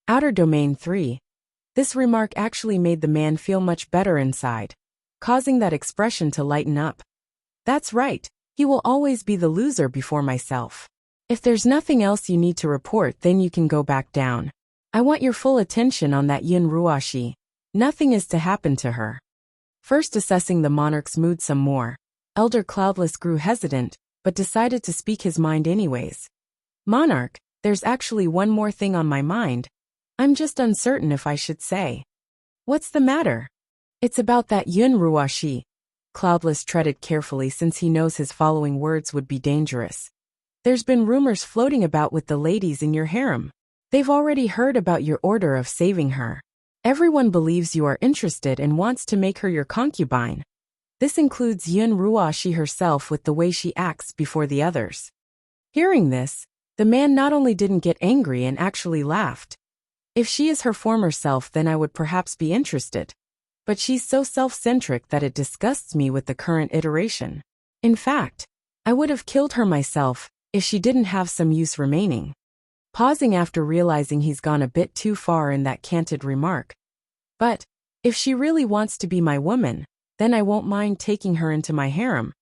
Outer Domain 3. This remark actually made the man feel much better inside, causing that expression to lighten up. That's right, he will always be the loser before myself. If there's nothing else you need to report, then you can go back down. I want your full attention on that Yin Ruoxi. Nothing is to happen to her. First assessing the monarch's mood some more, Elder Cloudless grew hesitant, but decided to speak his mind anyways. Monarch, there's actually one more thing on my mind. I'm just uncertain if I should say. What's the matter? It's about that Yin Ruoxi. Cloudless treaded carefully since he knows his following words would be dangerous. There's been rumors floating about with the ladies in your harem. They've already heard about your order of saving her. Everyone believes you are interested and wants to make her your concubine. This includes Yin Ruoxi herself with the way she acts before the others. Hearing this, the man not only didn't get angry and actually laughed. If she is her former self, then I would perhaps be interested. But she's so self-centric that it disgusts me with the current iteration. In fact, I would have killed her myself if she didn't have some use remaining. Pausing after realizing he's gone a bit too far in that canted remark. But, if she really wants to be my woman, then I won't mind taking her into my harem.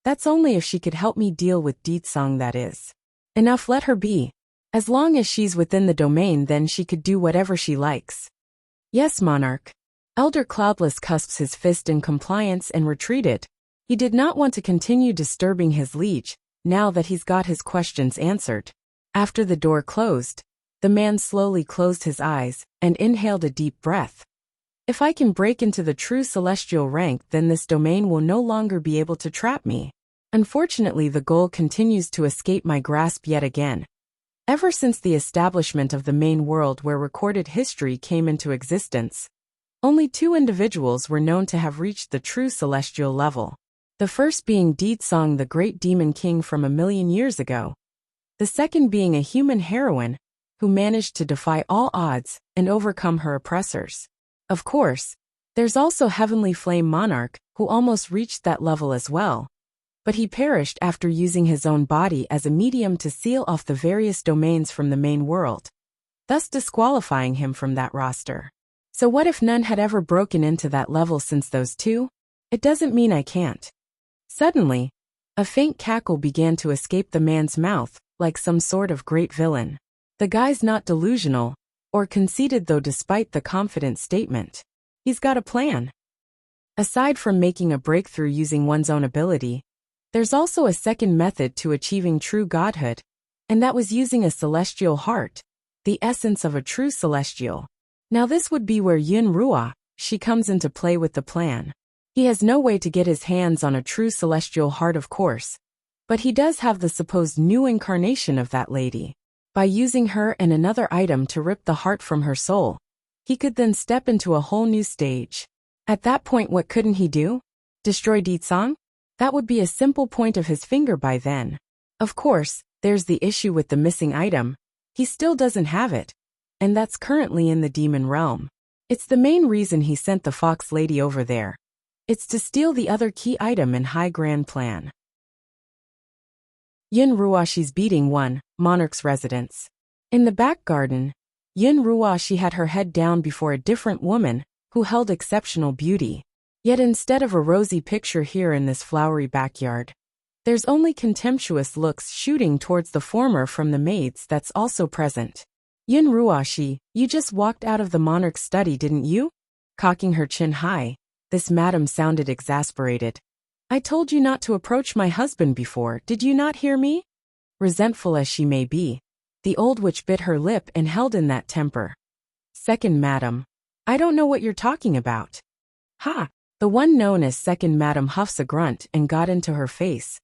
That's only if she could help me deal with Deetsong, that is. Enough, let her be. As long as she's within the domain, then she could do whatever she likes. Yes, Monarch. Elder Cloudless cusps his fist in compliance and retreated. He did not want to continue disturbing his liege, now that he's got his questions answered. After the door closed, the man slowly closed his eyes and inhaled a deep breath. If I can break into the true celestial rank, then this domain will no longer be able to trap me. Unfortunately, the goal continues to escape my grasp yet again. Ever since the establishment of the main world where recorded history came into existence, only 2 individuals were known to have reached the true celestial level. The first being Deetsong, the great demon king from 1,000,000 years ago. The second being a human heroine who managed to defy all odds and overcome her oppressors. Of course, there's also Heavenly Flame Monarch, who almost reached that level as well. But he perished after using his own body as a medium to seal off the various domains from the main world, thus disqualifying him from that roster. So what if none had ever broken into that level since those 2? It doesn't mean I can't. Suddenly, a faint cackle began to escape the man's mouth, like some sort of great villain. The guy's not delusional, or conceited though, despite the confident statement. He's got a plan. Aside from making a breakthrough using one's own ability, there's also a second method to achieving true godhood, and that was using a celestial heart, the essence of a true celestial. Now this would be where Yin Ruoxi comes into play with the plan. He has no way to get his hands on a true celestial heart, of course, but he does have the supposed new incarnation of that lady. By using her and another item to rip the heart from her soul, he could then step into a whole new stage. At that point, what couldn't he do? Destroy Deetsong? That would be a simple point of his finger by then. Of course, there's the issue with the missing item. He still doesn't have it, and that's currently in the demon realm. It's the main reason he sent the fox lady over there. It's to steal the other key item in High Grand Plan. Yin Ruoxi's beating 1, Monarch's residence. In the back garden, Yin Ruoxi had her head down before a different woman who held exceptional beauty. Yet instead of a rosy picture here in this flowery backyard, there's only contemptuous looks shooting towards the former from the maids that's also present. Yin Ruoxi, you just walked out of the monarch's study, didn't you? Cocking her chin high, this madam sounded exasperated. I told you not to approach my husband before, did you not hear me? Resentful as she may be, the old witch bit her lip and held in that temper. Second madam, I don't know what you're talking about. Ha! The one known as Second Madam huffs a grunt and got into her face.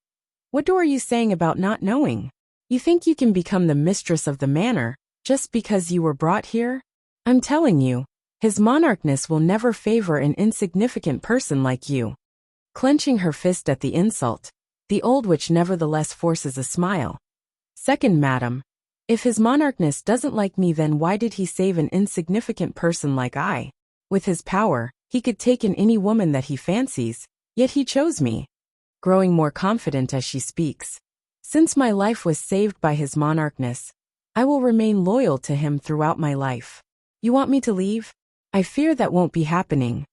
What are you saying about not knowing? You think you can become the mistress of the manor, just because you were brought here? I'm telling you, his monarchness will never favor an insignificant person like you. Clenching her fist at the insult, the old witch nevertheless forces a smile. Second Madam, if his monarchness doesn't like me, then why did he save an insignificant person like I? With his power, he could take in any woman that he fancies, yet he chose me. Growing more confident as she speaks. Since my life was saved by his monarchness, I will remain loyal to him throughout my life. You want me to leave? I fear that won't be happening.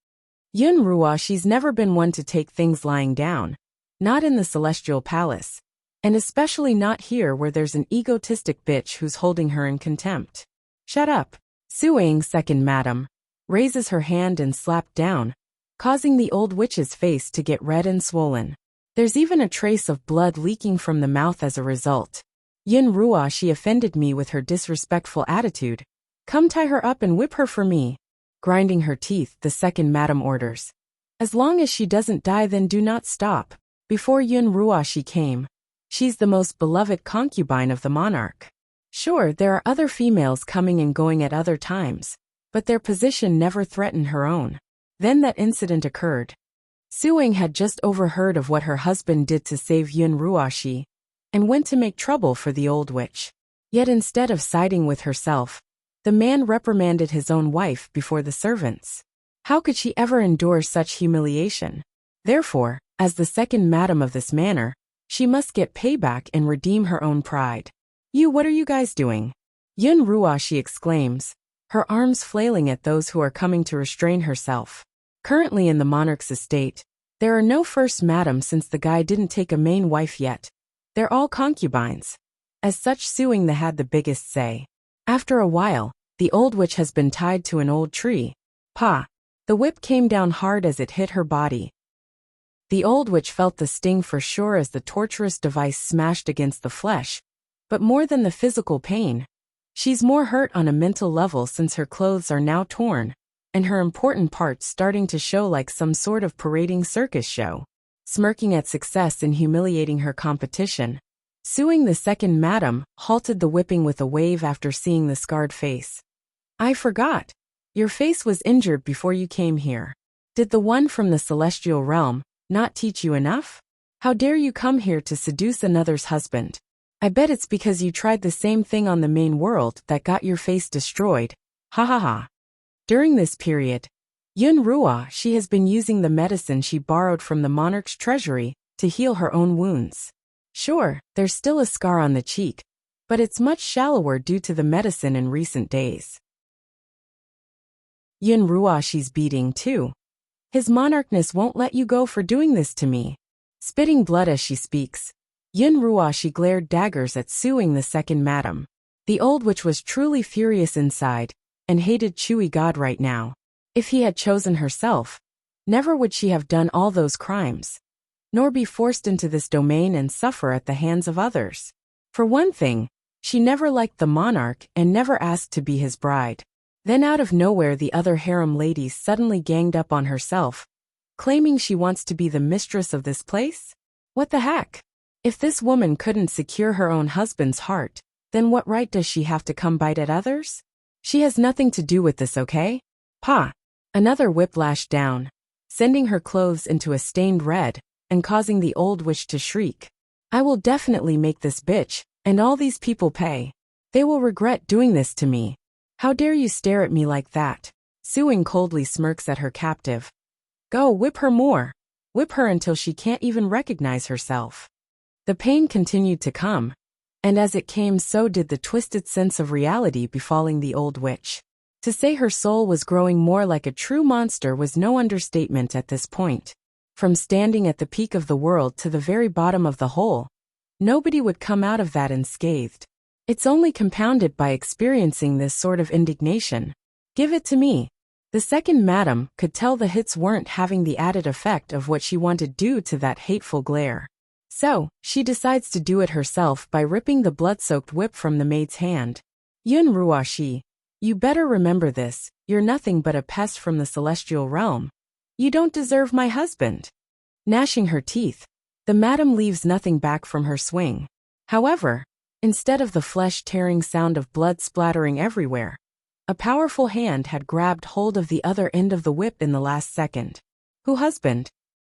Yun Ruoxi's never been one to take things lying down, not in the Celestial Palace, and especially not here where there's an egotistic bitch who's holding her in contempt. Shut up. Suing, second madam, raises her hand and slapped down, causing the old witch's face to get red and swollen. There's even a trace of blood leaking from the mouth as a result. Yun Ruoxi offended me with her disrespectful attitude. Come tie her up and whip her for me. Grinding her teeth, the second madam orders. As long as she doesn't die, then do not stop. Before Yun Ruoxi came, she's the most beloved concubine of the monarch. Sure, there are other females coming and going at other times, but their position never threatened her own. Then that incident occurred. Suing had just overheard of what her husband did to save Yun Ruoxi, and went to make trouble for the old witch. Yet instead of siding with herself, the man reprimanded his own wife before the servants. How could she ever endure such humiliation? Therefore, as the second madam of this manor, she must get payback and redeem her own pride. What are you guys doing? Yun Ruoxi exclaims, her arms flailing at those who are coming to restrain herself. Currently in the monarch's estate, there are no first madam since the guy didn't take a main wife yet. They're all concubines. As such, Suing had the biggest say. After a while, the old witch has been tied to an old tree. Pa! The whip came down hard as it hit her body. The old witch felt the sting for sure as the torturous device smashed against the flesh, but more than the physical pain, she's more hurt on a mental level since her clothes are now torn, and her important parts starting to show like some sort of parading circus show. Smirking at success in humiliating her competition, Suing the second madam halted the whipping with a wave after seeing the scarred face. I forgot. Your face was injured before you came here. Did the one from the celestial realm not teach you enough? How dare you come here to seduce another's husband? I bet it's because you tried the same thing on the main world that got your face destroyed. Ha ha ha. During this period, Yun Ruoxi has been using the medicine she borrowed from the monarch's treasury to heal her own wounds. Sure, there's still a scar on the cheek, but it's much shallower due to the medicine in recent days. Yun Ruoxi's beating too. His monarchness won't let you go for doing this to me. Spitting blood as she speaks, Yun Ruoxi glared daggers at Suing the second madam. The old witch was truly furious inside, and hated Chewy God right now. If he had chosen herself, never would she have done all those crimes, nor be forced into this domain and suffer at the hands of others. For one thing, she never liked the monarch and never asked to be his bride. Then out of nowhere the other harem ladies suddenly ganged up on herself, claiming she wants to be the mistress of this place? What the heck? If this woman couldn't secure her own husband's heart, then what right does she have to come bite at others? She has nothing to do with this, okay? Pa! Another whip lashed down, sending her clothes into a stained red, and causing the old witch to shriek. I will definitely make this bitch, and all these people pay. They will regret doing this to me. How dare you stare at me like that? Suing coldly smirks at her captive. Go, whip her more. Whip her until she can't even recognize herself. The pain continued to come, and as it came so did the twisted sense of reality befalling the old witch. To say her soul was growing more like a true monster was no understatement at this point. From standing at the peak of the world to the very bottom of the hole, nobody would come out of that unscathed. It's only compounded by experiencing this sort of indignation. Give it to me. The second madam could tell the hits weren't having the added effect of what she wanted due to that hateful glare. So, she decides to do it herself by ripping the blood-soaked whip from the maid's hand. Yun Ruoxi, you better remember this, you're nothing but a pest from the celestial realm. You don't deserve my husband. Gnashing her teeth, the madam leaves nothing back from her swing. However, instead of the flesh-tearing sound of blood splattering everywhere, a powerful hand had grabbed hold of the other end of the whip in the last second. Who husband?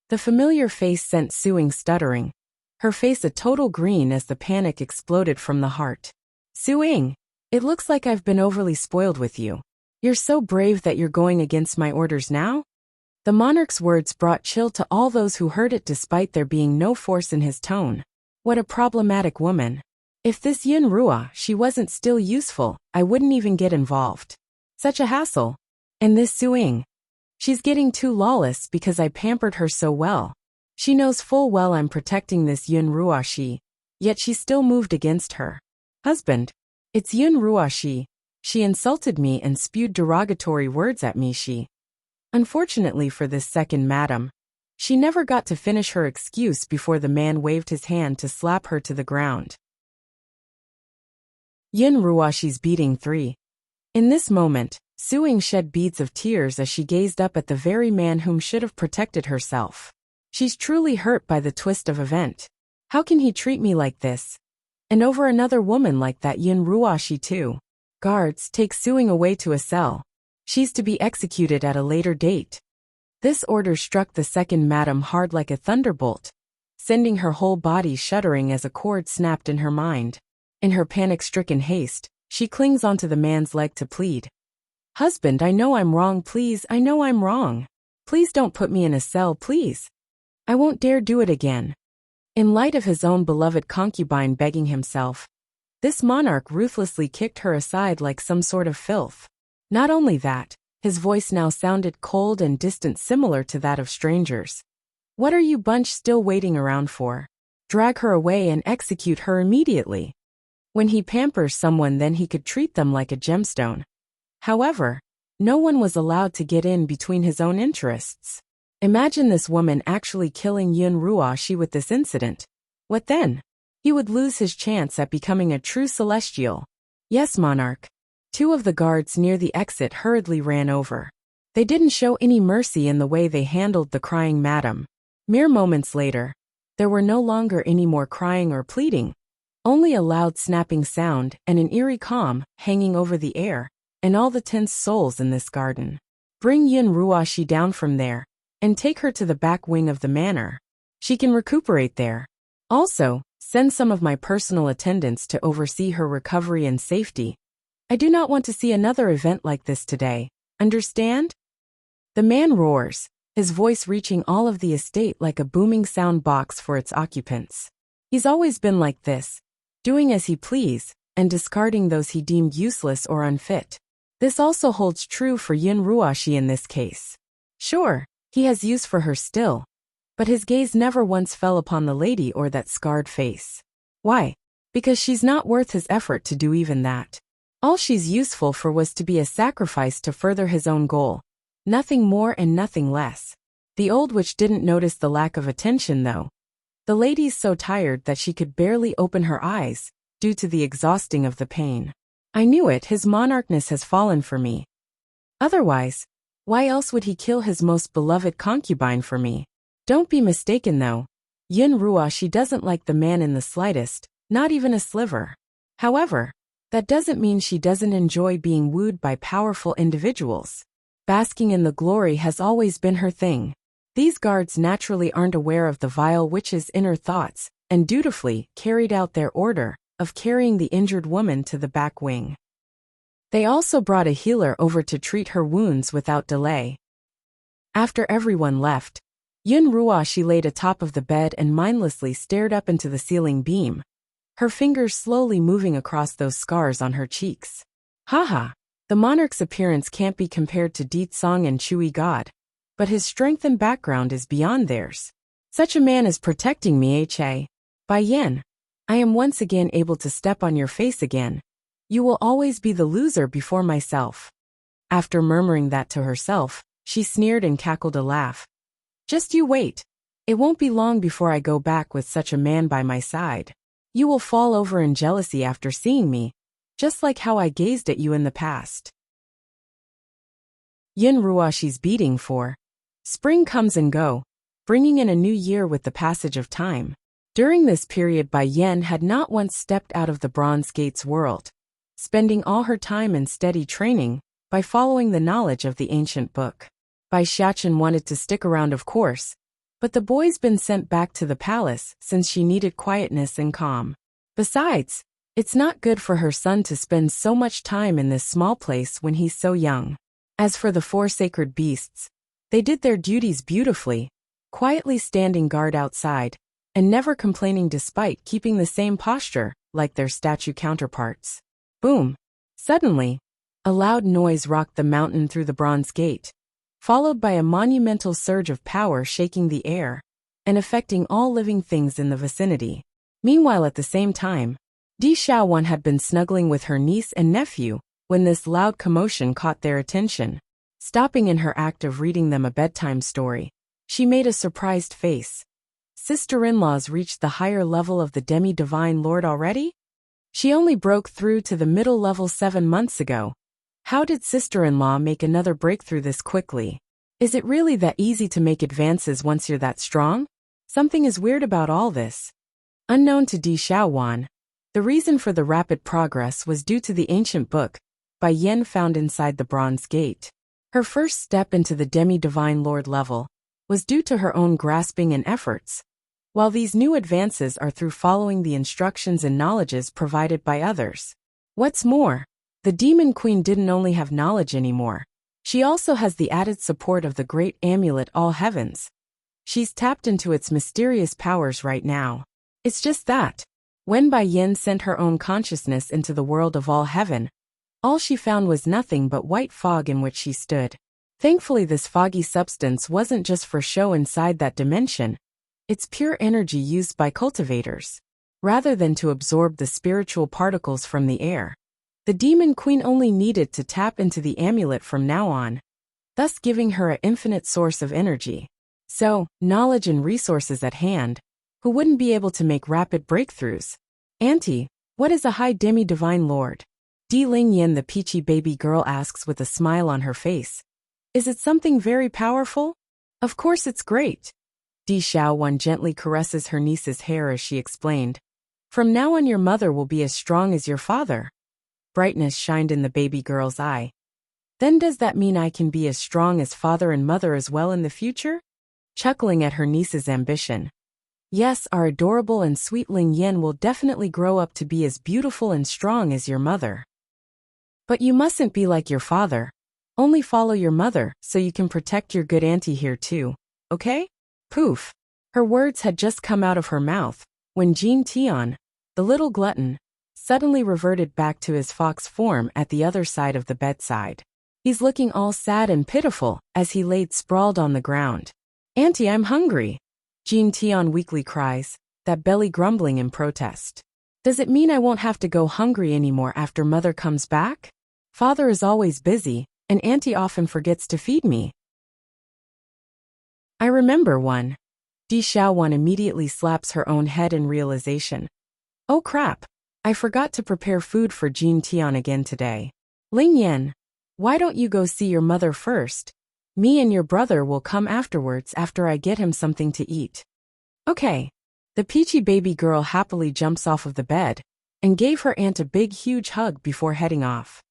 The familiar face sent Suing stuttering, her face a total green as the panic exploded from the heart. Suing, it looks like I've been overly spoiled with you. You're so brave that you're going against my orders now? The monarch's words brought chill to all those who heard it despite there being no force in his tone. What a problematic woman. If this Yun Rua, she wasn't still useful, I wouldn't even get involved. Such a hassle. And this Suing. She's getting too lawless because I pampered her so well. She knows full well I'm protecting this Yun Rua she, yet she still moved against her husband. It's Yun Rua she. She insulted me and spewed derogatory words at me she. Unfortunately for this second madam, she never got to finish her excuse before the man waved his hand to slap her to the ground. Yun Ruashi's beating 3. In this moment, Suing shed beads of tears as she gazed up at the very man whom should have protected herself. She's truly hurt by the twist of event. How can he treat me like this? And over another woman like that Yun Ruashi too. Guards, take Suing away to a cell. She's to be executed at a later date. This order struck the second madam hard like a thunderbolt, sending her whole body shuddering as a cord snapped in her mind. In her panic-stricken haste, she clings onto the man's leg to plead. Husband, I know I'm wrong, please, I know I'm wrong. Please don't put me in a cell, please. I won't dare do it again. In light of his own beloved concubine begging himself, this monarch ruthlessly kicked her aside like some sort of filth. Not only that, his voice now sounded cold and distant, similar to that of strangers. What are you bunch still waiting around for? Drag her away and execute her immediately. When he pampers someone, then he could treat them like a gemstone. However, no one was allowed to get in between his own interests. Imagine this woman actually killing Yun Ruashi with this incident. What then? He would lose his chance at becoming a true celestial. Yes, monarch. 2 of the guards near the exit hurriedly ran over. They didn't show any mercy in the way they handled the crying madam. Mere moments later, there were no longer any more crying or pleading, only a loud snapping sound and an eerie calm hanging over the air and all the tense souls in this garden. Bring Yun Ruashi down from there and take her to the back wing of the manor. She can recuperate there. Also, send some of my personal attendants to oversee her recovery and safety. I do not want to see another event like this today. Understand? The man roars, his voice reaching all of the estate like a booming sound box for its occupants. He's always been like this, doing as he please, and discarding those he deemed useless or unfit. This also holds true for Yun Ruashi in this case. Sure, he has use for her still, but his gaze never once fell upon the lady or that scarred face. Why? Because she's not worth his effort to do even that. All she's useful for was to be a sacrifice to further his own goal. Nothing more and nothing less. The old witch didn't notice the lack of attention though. The lady's so tired that she could barely open her eyes, due to the exhausting of the pain. I knew it, his monarchness has fallen for me. Otherwise, why else would he kill his most beloved concubine for me? Don't be mistaken though. Yun Ruashi doesn't like the man in the slightest, not even a sliver. However, that doesn't mean she doesn't enjoy being wooed by powerful individuals. Basking in the glory has always been her thing. These guards naturally aren't aware of the vile witch's inner thoughts, and dutifully carried out their order of carrying the injured woman to the back wing. They also brought a healer over to treat her wounds without delay. After everyone left, Yun Ruashi laid atop of the bed and mindlessly stared up into the ceiling beam, her fingers slowly moving across those scars on her cheeks. Haha, the monarch's appearance can't be compared to Deet Song and Chui God, but his strength and background is beyond theirs. Such a man is protecting me, Ha. Bai Yan, I am once again able to step on your face again. You will always be the loser before myself. After murmuring that to herself, she sneered and cackled a laugh. Just you wait. It won't be long before I go back with such a man by my side. You will fall over in jealousy after seeing me, just like how I gazed at you in the past. Yun Ruashi's beating 4. Spring comes and go, bringing in a new year with the passage of time. During this period, Bai Yan had not once stepped out of the Bronze Gates world, spending all her time in steady training by following the knowledge of the ancient book. Bai Xiachen wanted to stick around, of course, but the boy's been sent back to the palace since she needed quietness and calm. Besides, it's not good for her son to spend so much time in this small place when he's so young. As for the 4 sacred beasts, they did their duties beautifully, quietly standing guard outside, and never complaining despite keeping the same posture, like their statue counterparts. Boom! Suddenly, a loud noise rocked the mountain through the bronze gate, followed by a monumental surge of power shaking the air and affecting all living things in the vicinity. Meanwhile, at the same time, Di Xiaowan had been snuggling with her niece and nephew when this loud commotion caught their attention. Stopping in her act of reading them a bedtime story, she made a surprised face. Sister-in-laws reached the higher level of the demi-divine lord already? She only broke through to the middle level 7 months ago. How did sister-in-law make another breakthrough this quickly? Is it really that easy to make advances once you're that strong? Something is weird about all this. Unknown to Di Xiaowan, the reason for the rapid progress was due to the ancient book by Yen found inside the bronze gate. Her first step into the demi-divine lord level was due to her own grasping and efforts, while these new advances are through following the instructions and knowledges provided by others. What's more, the Demon Queen didn't only have knowledge anymore, she also has the added support of the great amulet All Heavens. She's tapped into its mysterious powers right now. It's just that, when Bai Yin sent her own consciousness into the world of All Heaven, all she found was nothing but white fog in which she stood. Thankfully, this foggy substance wasn't just for show inside that dimension. It's pure energy used by cultivators, rather than to absorb the spiritual particles from the air. The Demon Queen only needed to tap into the amulet from now on, thus giving her an infinite source of energy. So, knowledge and resources at hand, who wouldn't be able to make rapid breakthroughs? Auntie, what is a high demi-divine lord? Di Lingyan, the peachy baby girl, asks with a smile on her face. Is it something very powerful? Of course it's great. Di Xiaowan gently caresses her niece's hair as she explained. From now on your mother will be as strong as your father. Brightness shined in the baby girl's eye. Then does that mean I can be as strong as father and mother as well in the future? Chuckling at her niece's ambition. Yes, our adorable and sweet Ling Yan will definitely grow up to be as beautiful and strong as your mother. But you mustn't be like your father. Only follow your mother so you can protect your good auntie here too, okay? Poof. Her words had just come out of her mouth when Jin Tian, the little glutton, suddenly reverted back to his fox form at the other side of the bedside. He's looking all sad and pitiful as he laid sprawled on the ground. Auntie, I'm hungry. Jin Tian weakly cries, that belly grumbling in protest. Does it mean I won't have to go hungry anymore after mother comes back? Father is always busy, and auntie often forgets to feed me. I remember one. Di Xiaowan immediately slaps her own head in realization. Oh crap, I forgot to prepare food for Jin Tian again today. Ling Yan, why don't you go see your mother first? Me and your brother will come afterwards after I get him something to eat. Okay. The peachy baby girl happily jumps off of the bed and gave her aunt a big huge hug before heading off.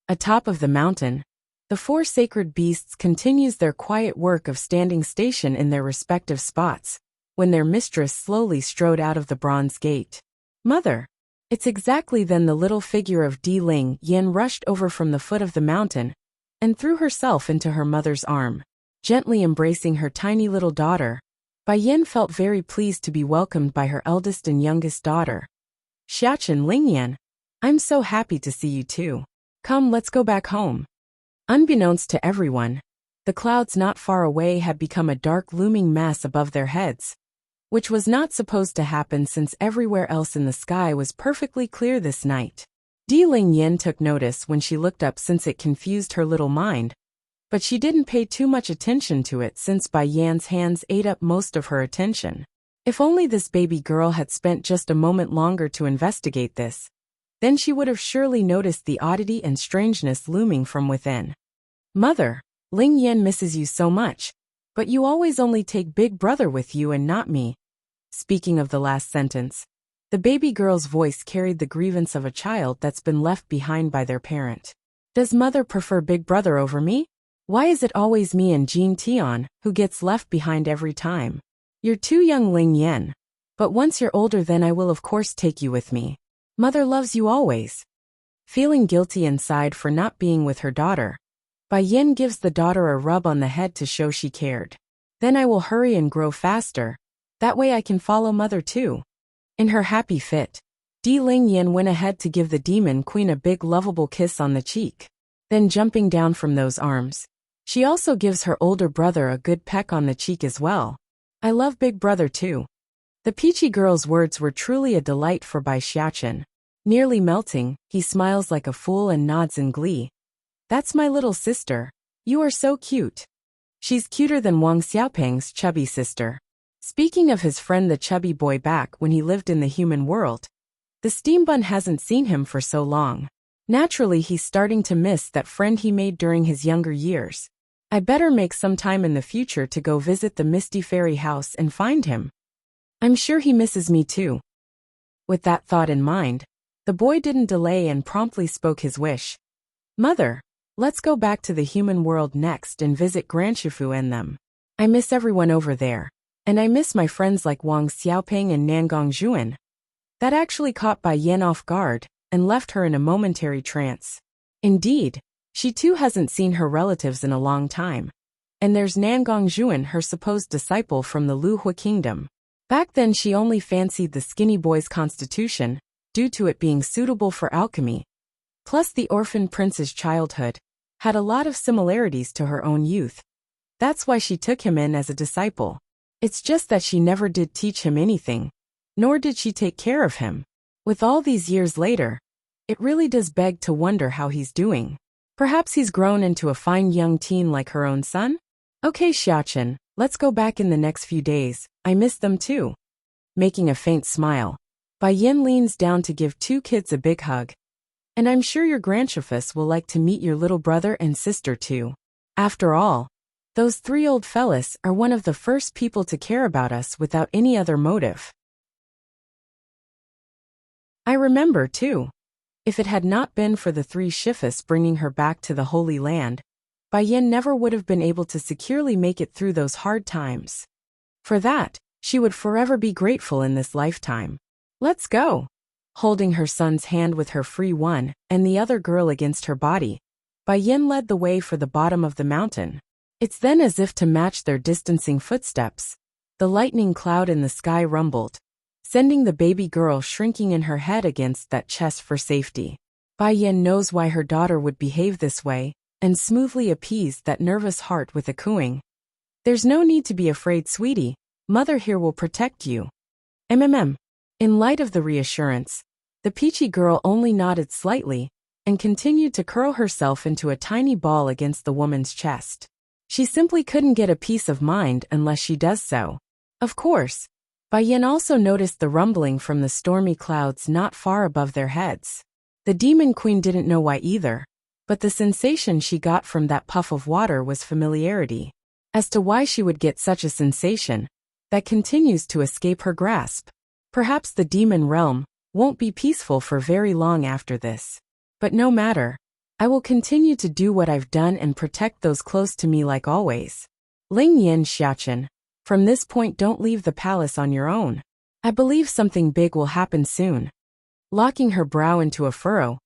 Atop of the mountain, the 4 sacred beasts continues their quiet work of standing station in their respective spots when their mistress slowly strode out of the bronze gate. Mother! It's exactly then the little figure of Di Ling Yan rushed over from the foot of the mountain and threw herself into her mother's arm, gently embracing her tiny little daughter. Bai Yan felt very pleased to be welcomed by her eldest and youngest daughter. Xiachen Lingyan, I'm so happy to see you too. Come, let's go back home. Unbeknownst to everyone, the clouds not far away had become a dark looming mass above their heads, which was not supposed to happen since everywhere else in the sky was perfectly clear this night. Di Lingyan took notice when she looked up since it confused her little mind, but she didn't pay too much attention to it since Bai Yan's hands ate up most of her attention. If only this baby girl had spent just a moment longer to investigate this, then she would have surely noticed the oddity and strangeness looming from within. Mother, Ling Yan misses you so much, but you always only take big brother with you and not me. Speaking of the last sentence, the baby girl's voice carried the grievance of a child that's been left behind by their parent. Does mother prefer big brother over me? Why is it always me and Jin Tian who gets left behind every time? You're too young, Ling Yan. But once you're older, then I will of course take you with me. Mother loves you always. Feeling guilty inside for not being with her daughter, Bai Yan gives the daughter a rub on the head to show she cared. Then I will hurry and grow faster. That way I can follow mother too. In her happy fit, Ling Yin went ahead to give the demon queen a big lovable kiss on the cheek. Then jumping down from those arms, she also gives her older brother a good peck on the cheek as well. I love big brother too. The peachy girl's words were truly a delight for Bai Xiaochen. Nearly melting, he smiles like a fool and nods in glee. That's my little sister. You are so cute. She's cuter than Wang Xiaopeng's chubby sister. Speaking of his friend the chubby boy back when he lived in the human world, the steam bun hasn't seen him for so long. Naturally, he's starting to miss that friend he made during his younger years. I better make some time in the future to go visit the Misty Fairy house and find him. I'm sure he misses me too. With that thought in mind, the boy didn't delay and promptly spoke his wish. Mother, let's go back to the human world next and visit Grandshifu and them. I miss everyone over there. And I miss my friends like Wang Xiaopeng and Nangong Zhuan. That actually caught Bai Yan off guard and left her in a momentary trance. Indeed, she too hasn't seen her relatives in a long time. And there's Nangong Zhuan, her supposed disciple from the Lu Hua kingdom. Back then she only fancied the skinny boy's constitution, due to it being suitable for alchemy. Plus the orphan prince's childhood had a lot of similarities to her own youth. That's why she took him in as a disciple. It's just that she never did teach him anything, nor did she take care of him. With all these years later, it really does beg to wonder how he's doing. Perhaps he's grown into a fine young teen like her own son? Okay, Xiaochen, let's go back in the next few days. I miss them too. Making a faint smile, Bai Yin leans down to give two kids a big hug. And I'm sure your grandchefess will like to meet your little brother and sister too. After all, those three old fellas are one of the first people to care about us without any other motive. I remember, too. If it had not been for the three Shifus bringing her back to the Holy Land, Bai Yin never would have been able to securely make it through those hard times. For that, she would forever be grateful in this lifetime. Let's go. Holding her son's hand with her free one and the other girl against her body, Bai Yin led the way for the bottom of the mountain. It's then as if to match their distancing footsteps. The lightning cloud in the sky rumbled, sending the baby girl shrinking in her head against that chest for safety. Bai Yin knows why her daughter would behave this way, and smoothly appeased that nervous heart with a cooing. There's no need to be afraid, sweetie. Mother here will protect you. In light of the reassurance, the peachy girl only nodded slightly, and continued to curl herself into a tiny ball against the woman's chest. She simply couldn't get a peace of mind unless she does so. Of course, Bai Yin also noticed the rumbling from the stormy clouds not far above their heads. The demon queen didn't know why either, but the sensation she got from that puff of water was familiarity. As to why she would get such a sensation, that continues to escape her grasp. Perhaps the demon realm won't be peaceful for very long after this. But no matter. I will continue to do what I've done and protect those close to me like always. Ling Yin Xiaochen, from this point don't leave the palace on your own. I believe something big will happen soon. Locking her brow into a furrow,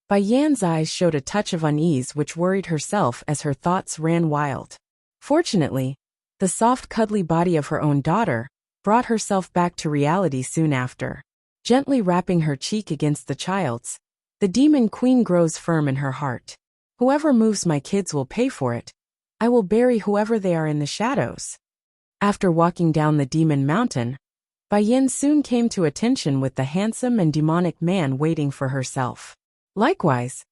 Bai Yan's eyes showed a touch of unease which worried herself as her thoughts ran wild. Fortunately, the soft cuddly body of her own daughter brought herself back to reality soon after. Gently wrapping her cheek against the child's, the demon queen grows firm in her heart. Whoever moves my kids will pay for it. I will bury whoever they are in the shadows. After walking down the demon mountain, Bai Yin soon came to attention with the handsome and demonic man waiting for herself. Likewise,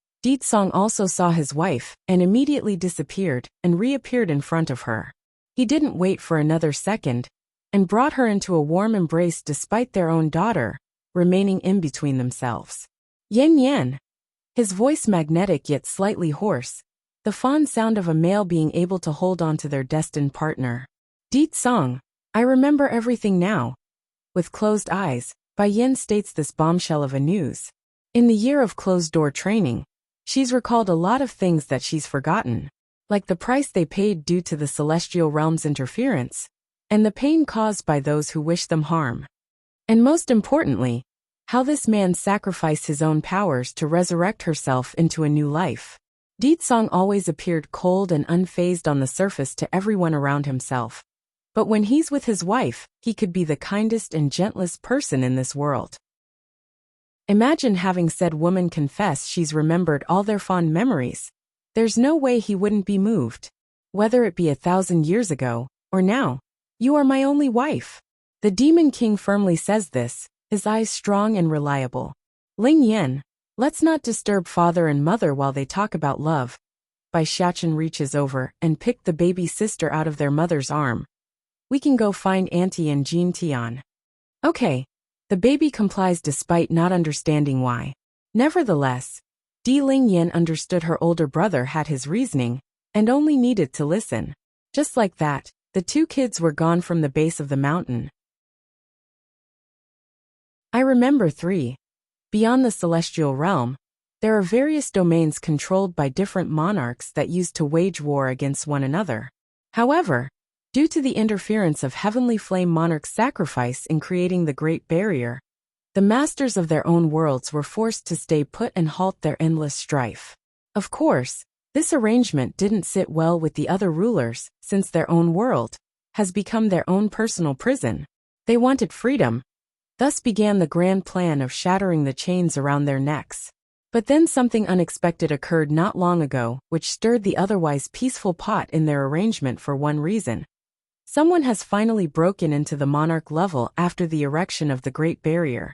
Song also saw his wife and immediately disappeared and reappeared in front of her. He didn't wait for another second and brought her into a warm embrace despite their own daughter remaining in between themselves. Yen Yen. His voice magnetic yet slightly hoarse, the fond sound of a male being able to hold on to their destined partner. Song, I remember everything now. With closed eyes, Bai Yin states this bombshell of a news. In the year of closed-door training, she's recalled a lot of things that she's forgotten, like the price they paid due to the celestial realm's interference, and the pain caused by those who wish them harm. And most importantly, how this man sacrificed his own powers to resurrect herself into a new life. Song always appeared cold and unfazed on the surface to everyone around himself. But when he's with his wife, he could be the kindest and gentlest person in this world. Imagine having said woman confess she's remembered all their fond memories. There's no way he wouldn't be moved. Whether it be 1,000 years ago, or now. You are my only wife. The Demon King firmly says this, his eyes strong and reliable. Ling Yan, let's not disturb father and mother while they talk about love. Bai Xiachen reaches over and picked the baby sister out of their mother's arm. We can go find Auntie and Jean Tian. Okay. The baby complies despite not understanding why. Nevertheless, Di Ling Yan understood her older brother had his reasoning, and only needed to listen. Just like that, the two kids were gone from the base of the mountain. I remember 3. Beyond the celestial realm, there are various domains controlled by different monarchs that used to wage war against one another. However, due to the interference of Heavenly Flame Monarch's sacrifice in creating the Great Barrier, the masters of their own worlds were forced to stay put and halt their endless strife. Of course, this arrangement didn't sit well with the other rulers, since their own world has become their own personal prison. They wanted freedom. Thus began the grand plan of shattering the chains around their necks. But then something unexpected occurred not long ago, which stirred the otherwise peaceful pot in their arrangement for one reason. Someone has finally broken into the monarch level after the erection of the Great Barrier,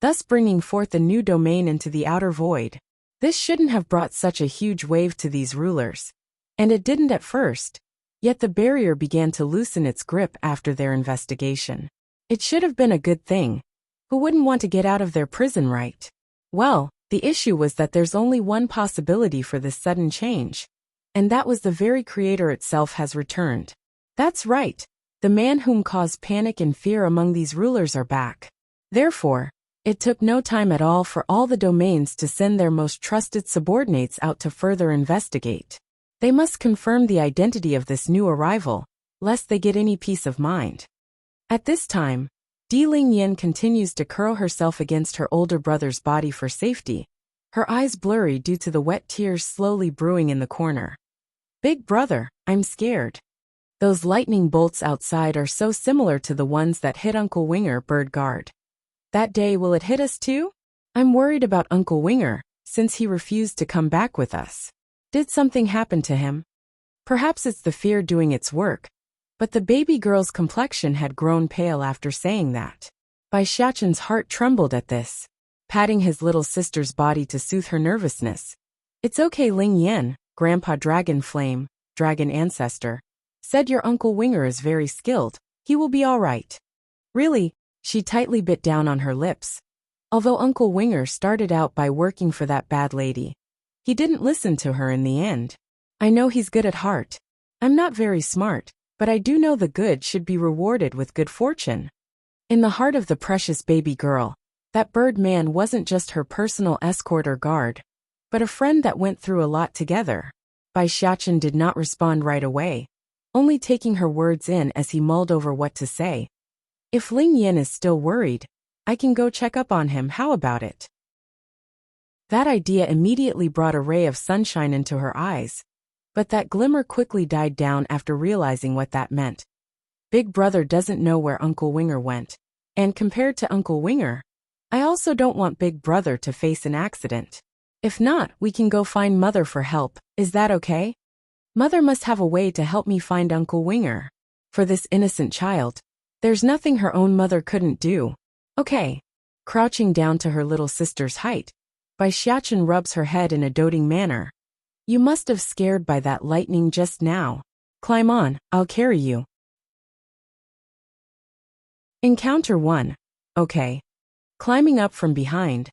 thus bringing forth a new domain into the outer void. This shouldn't have brought such a huge wave to these rulers. And it didn't at first. Yet the barrier began to loosen its grip after their investigation. It should have been a good thing. Who wouldn't want to get out of their prison, right? Well, the issue was that there's only one possibility for this sudden change. And that was the very creator itself has returned. That's right. The man whom caused panic and fear among these rulers are back. Therefore, it took no time at all for all the domains to send their most trusted subordinates out to further investigate. They must confirm the identity of this new arrival, lest they get any peace of mind. At this time, Di Ling Yan continues to curl herself against her older brother's body for safety, her eyes blurry due to the wet tears slowly brewing in the corner. Big brother, I'm scared. Those lightning bolts outside are so similar to the ones that hit Uncle Winger bird guard. That day will it hit us too? I'm worried about Uncle Winger, since he refused to come back with us. Did something happen to him? Perhaps it's the fear doing its work, but the baby girl's complexion had grown pale after saying that. Bai Xiachen's heart trembled at this, patting his little sister's body to soothe her nervousness. It's okay, Ling Yan, Grandpa Dragon Flame, Dragon Ancestor, said your Uncle Winger is very skilled, he will be all right. Really? She tightly bit down on her lips. Although Uncle Winger started out by working for that bad lady, he didn't listen to her in the end. I know he's good at heart. I'm not very smart, but I do know the good should be rewarded with good fortune. In the heart of the precious baby girl, that bird man wasn't just her personal escort or guard, but a friend that went through a lot together. Bai Xiachen did not respond right away, only taking her words in as he mulled over what to say. If Ling Yan is still worried, I can go check up on him, how about it? That idea immediately brought a ray of sunshine into her eyes, but that glimmer quickly died down after realizing what that meant. Big brother doesn't know where Uncle Winger went, and compared to Uncle Winger, I also don't want Big brother to face an accident. If not, we can go find Mother for help, is that okay? Mother must have a way to help me find Uncle Winger. For this innocent child, there's nothing her own mother couldn't do. Okay. Crouching down to her little sister's height, Bai Xiachen rubs her head in a doting manner. You must have scared by that lightning just now. Climb on, I'll carry you. Encounter 1. Okay. Climbing up from behind,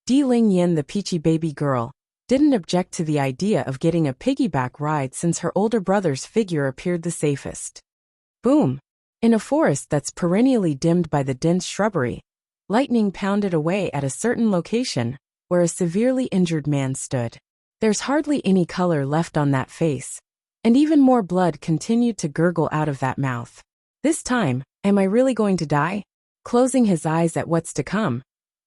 Di Ling Yan, the peachy baby girl, didn't object to the idea of getting a piggyback ride since her older brother's figure appeared the safest. Boom. In a forest that's perennially dimmed by the dense shrubbery, lightning pounded away at a certain location where a severely injured man stood. There's hardly any color left on that face, and even more blood continued to gurgle out of that mouth. This time, am I really going to die? Closing his eyes at what's to come,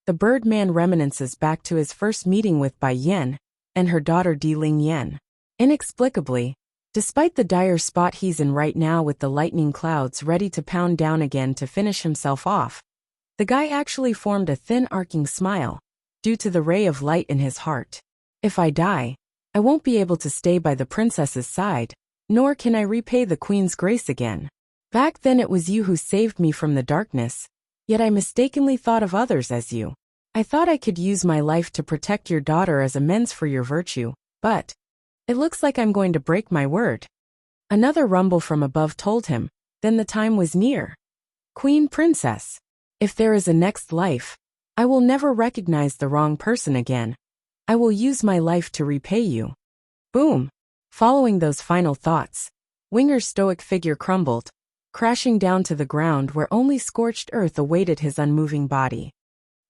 the Birdman reminisces back to his first meeting with Bai Yan and her daughter Di Ling Yan. Inexplicably, despite the dire spot he's in right now with the lightning clouds ready to pound down again to finish himself off, the guy actually formed a thin arcing smile, due to the ray of light in his heart. If I die, I won't be able to stay by the princess's side, nor can I repay the queen's grace again. Back then it was you who saved me from the darkness, yet I mistakenly thought of others as you. I thought I could use my life to protect your daughter as amends for your virtue, but it looks like I'm going to break my word. Another rumble from above told him, then the time was near. Queen Princess, if there is a next life, I will never recognize the wrong person again. I will use my life to repay you. Boom! Following those final thoughts, Winger's stoic figure crumbled, crashing down to the ground where only scorched earth awaited his unmoving body.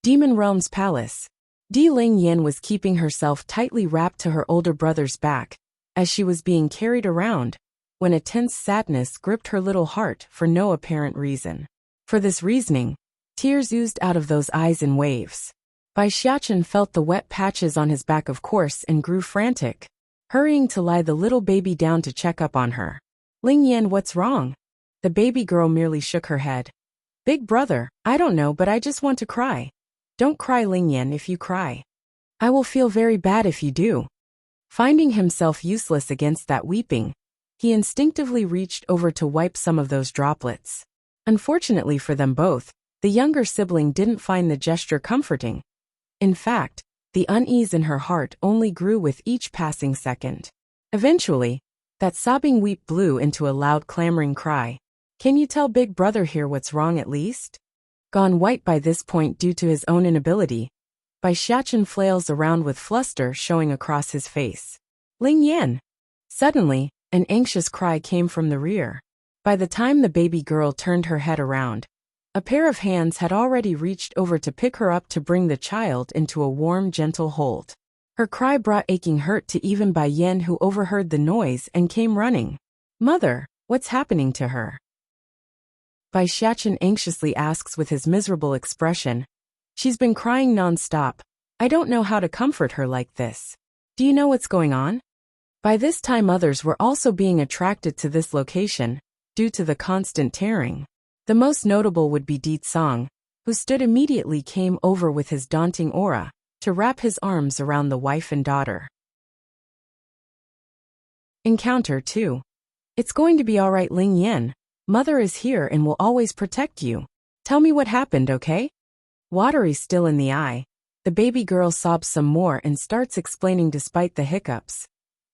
Demon Realm's palace. Di Lingyan was keeping herself tightly wrapped to her older brother's back, as she was being carried around, when a tense sadness gripped her little heart for no apparent reason. For this reasoning, tears oozed out of those eyes in waves. Bai Xiachen felt the wet patches on his back of course and grew frantic, hurrying to lie the little baby down to check up on her. Lingyan, what's wrong? The baby girl merely shook her head. Big brother, I don't know, but I just want to cry. Don't cry, Lingyan, if you cry. I will feel very bad if you do. Finding himself useless against that weeping, he instinctively reached over to wipe some of those droplets. Unfortunately for them both, the younger sibling didn't find the gesture comforting. In fact, the unease in her heart only grew with each passing second. Eventually, that sobbing weep blew into a loud clamoring cry. Can you tell big brother here what's wrong at least? Gone white by this point due to his own inability, Bai Xiachen flails around with fluster showing across his face. Lingyan! Suddenly, an anxious cry came from the rear. By the time the baby girl turned her head around, a pair of hands had already reached over to pick her up to bring the child into a warm, gentle hold. Her cry brought aching hurt to even Bai Yan, who overheard the noise and came running. Mother, what's happening to her? Bai Xiachen anxiously asks with his miserable expression. She's been crying non-stop. I don't know how to comfort her like this. Do you know what's going on? By this time others were also being attracted to this location, due to the constant tearing. The most notable would be Di Tsong, who stood immediately came over with his daunting aura, to wrap his arms around the wife and daughter. Encounter 2. It's going to be alright, Lingyan. Mother is here and will always protect you. Tell me what happened, okay? Watery still in the eye, the baby girl sobs some more and starts explaining despite the hiccups.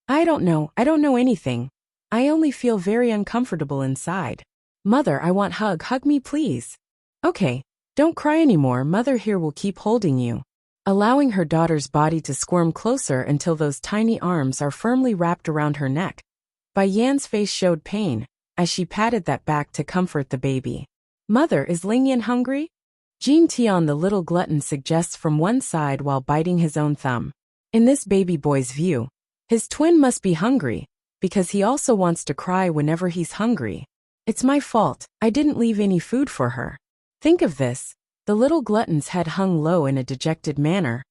I don't know anything. I only feel very uncomfortable inside. Mother, I want hug me please. Okay, don't cry anymore, mother here will keep holding you. Allowing her daughter's body to squirm closer until those tiny arms are firmly wrapped around her neck. Bai Yan's face showed pain, as she patted that back to comfort the baby. Mother, is Lingyan hungry? Jean Tian, the little glutton, suggests from one side while biting his own thumb. In this baby boy's view, his twin must be hungry, because he also wants to cry whenever he's hungry. It's my fault, I didn't leave any food for her. Think of this, the little glutton's head hung low in a dejected manner,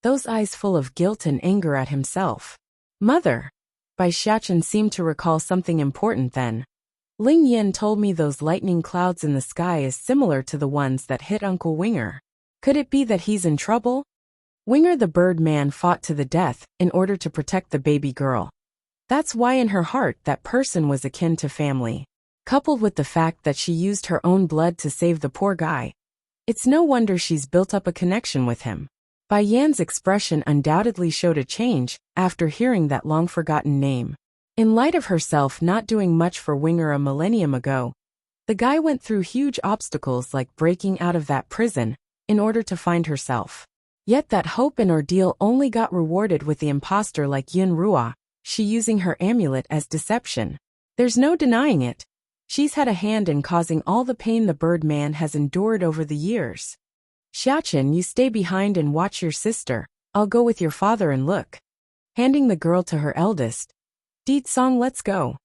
those eyes full of guilt and anger at himself. Mother! Bai Xiachen seemed to recall something important then. Lingyan told me those lightning clouds in the sky is similar to the ones that hit Uncle Winger. Could it be that he's in trouble? Winger the bird man fought to the death in order to protect the baby girl. That's why in her heart that person was akin to family. Coupled with the fact that she used her own blood to save the poor guy, it's no wonder she's built up a connection with him. Bai Yan's expression undoubtedly showed a change after hearing that long-forgotten name. In light of herself not doing much for Winger a millennium ago, the guy went through huge obstacles like breaking out of that prison in order to find herself. Yet that hope and ordeal only got rewarded with the imposter like Yun Rua, she using her amulet as deception. There's no denying it. She's had a hand in causing all the pain the bird man has endured over the years. Xiachen, you stay behind and watch your sister. I'll go with your father and look. Handing the girl to her eldest. Di Tsong, let's go.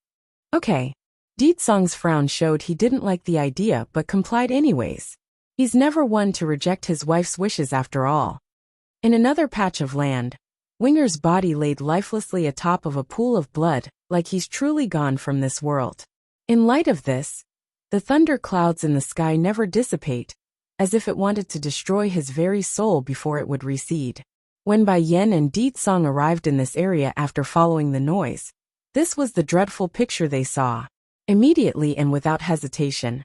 Okay. Di Tsong's frown showed he didn't like the idea but complied anyways. He's never one to reject his wife's wishes after all. In another patch of land, Winger's body laid lifelessly atop of a pool of blood, like he's truly gone from this world. In light of this, the thunder clouds in the sky never dissipate, as if it wanted to destroy his very soul before it would recede. When Bai Yen and Di Tsang arrived in this area after following the noise, this was the dreadful picture they saw. Immediately and without hesitation,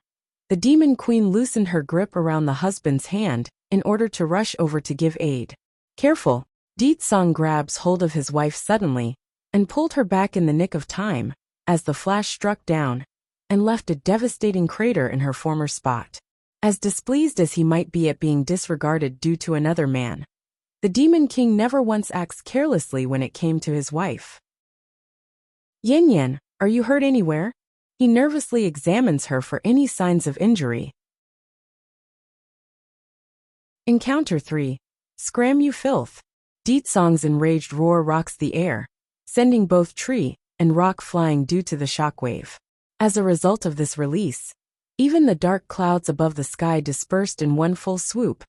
the demon queen loosened her grip around the husband's hand in order to rush over to give aid. Careful, Di Tsang grabs hold of his wife suddenly and pulled her back in the nick of time as the flash struck down and left a devastating crater in her former spot. As displeased as he might be at being disregarded due to another man, the Demon King never once acts carelessly when it came to his wife. Yin Yin, are you hurt anywhere? He nervously examines her for any signs of injury. Encounter 3. Scram you filth. Di Tsang's enraged roar rocks the air, sending both tree and rock flying due to the shockwave. As a result of this release, even the dark clouds above the sky dispersed in one full swoop,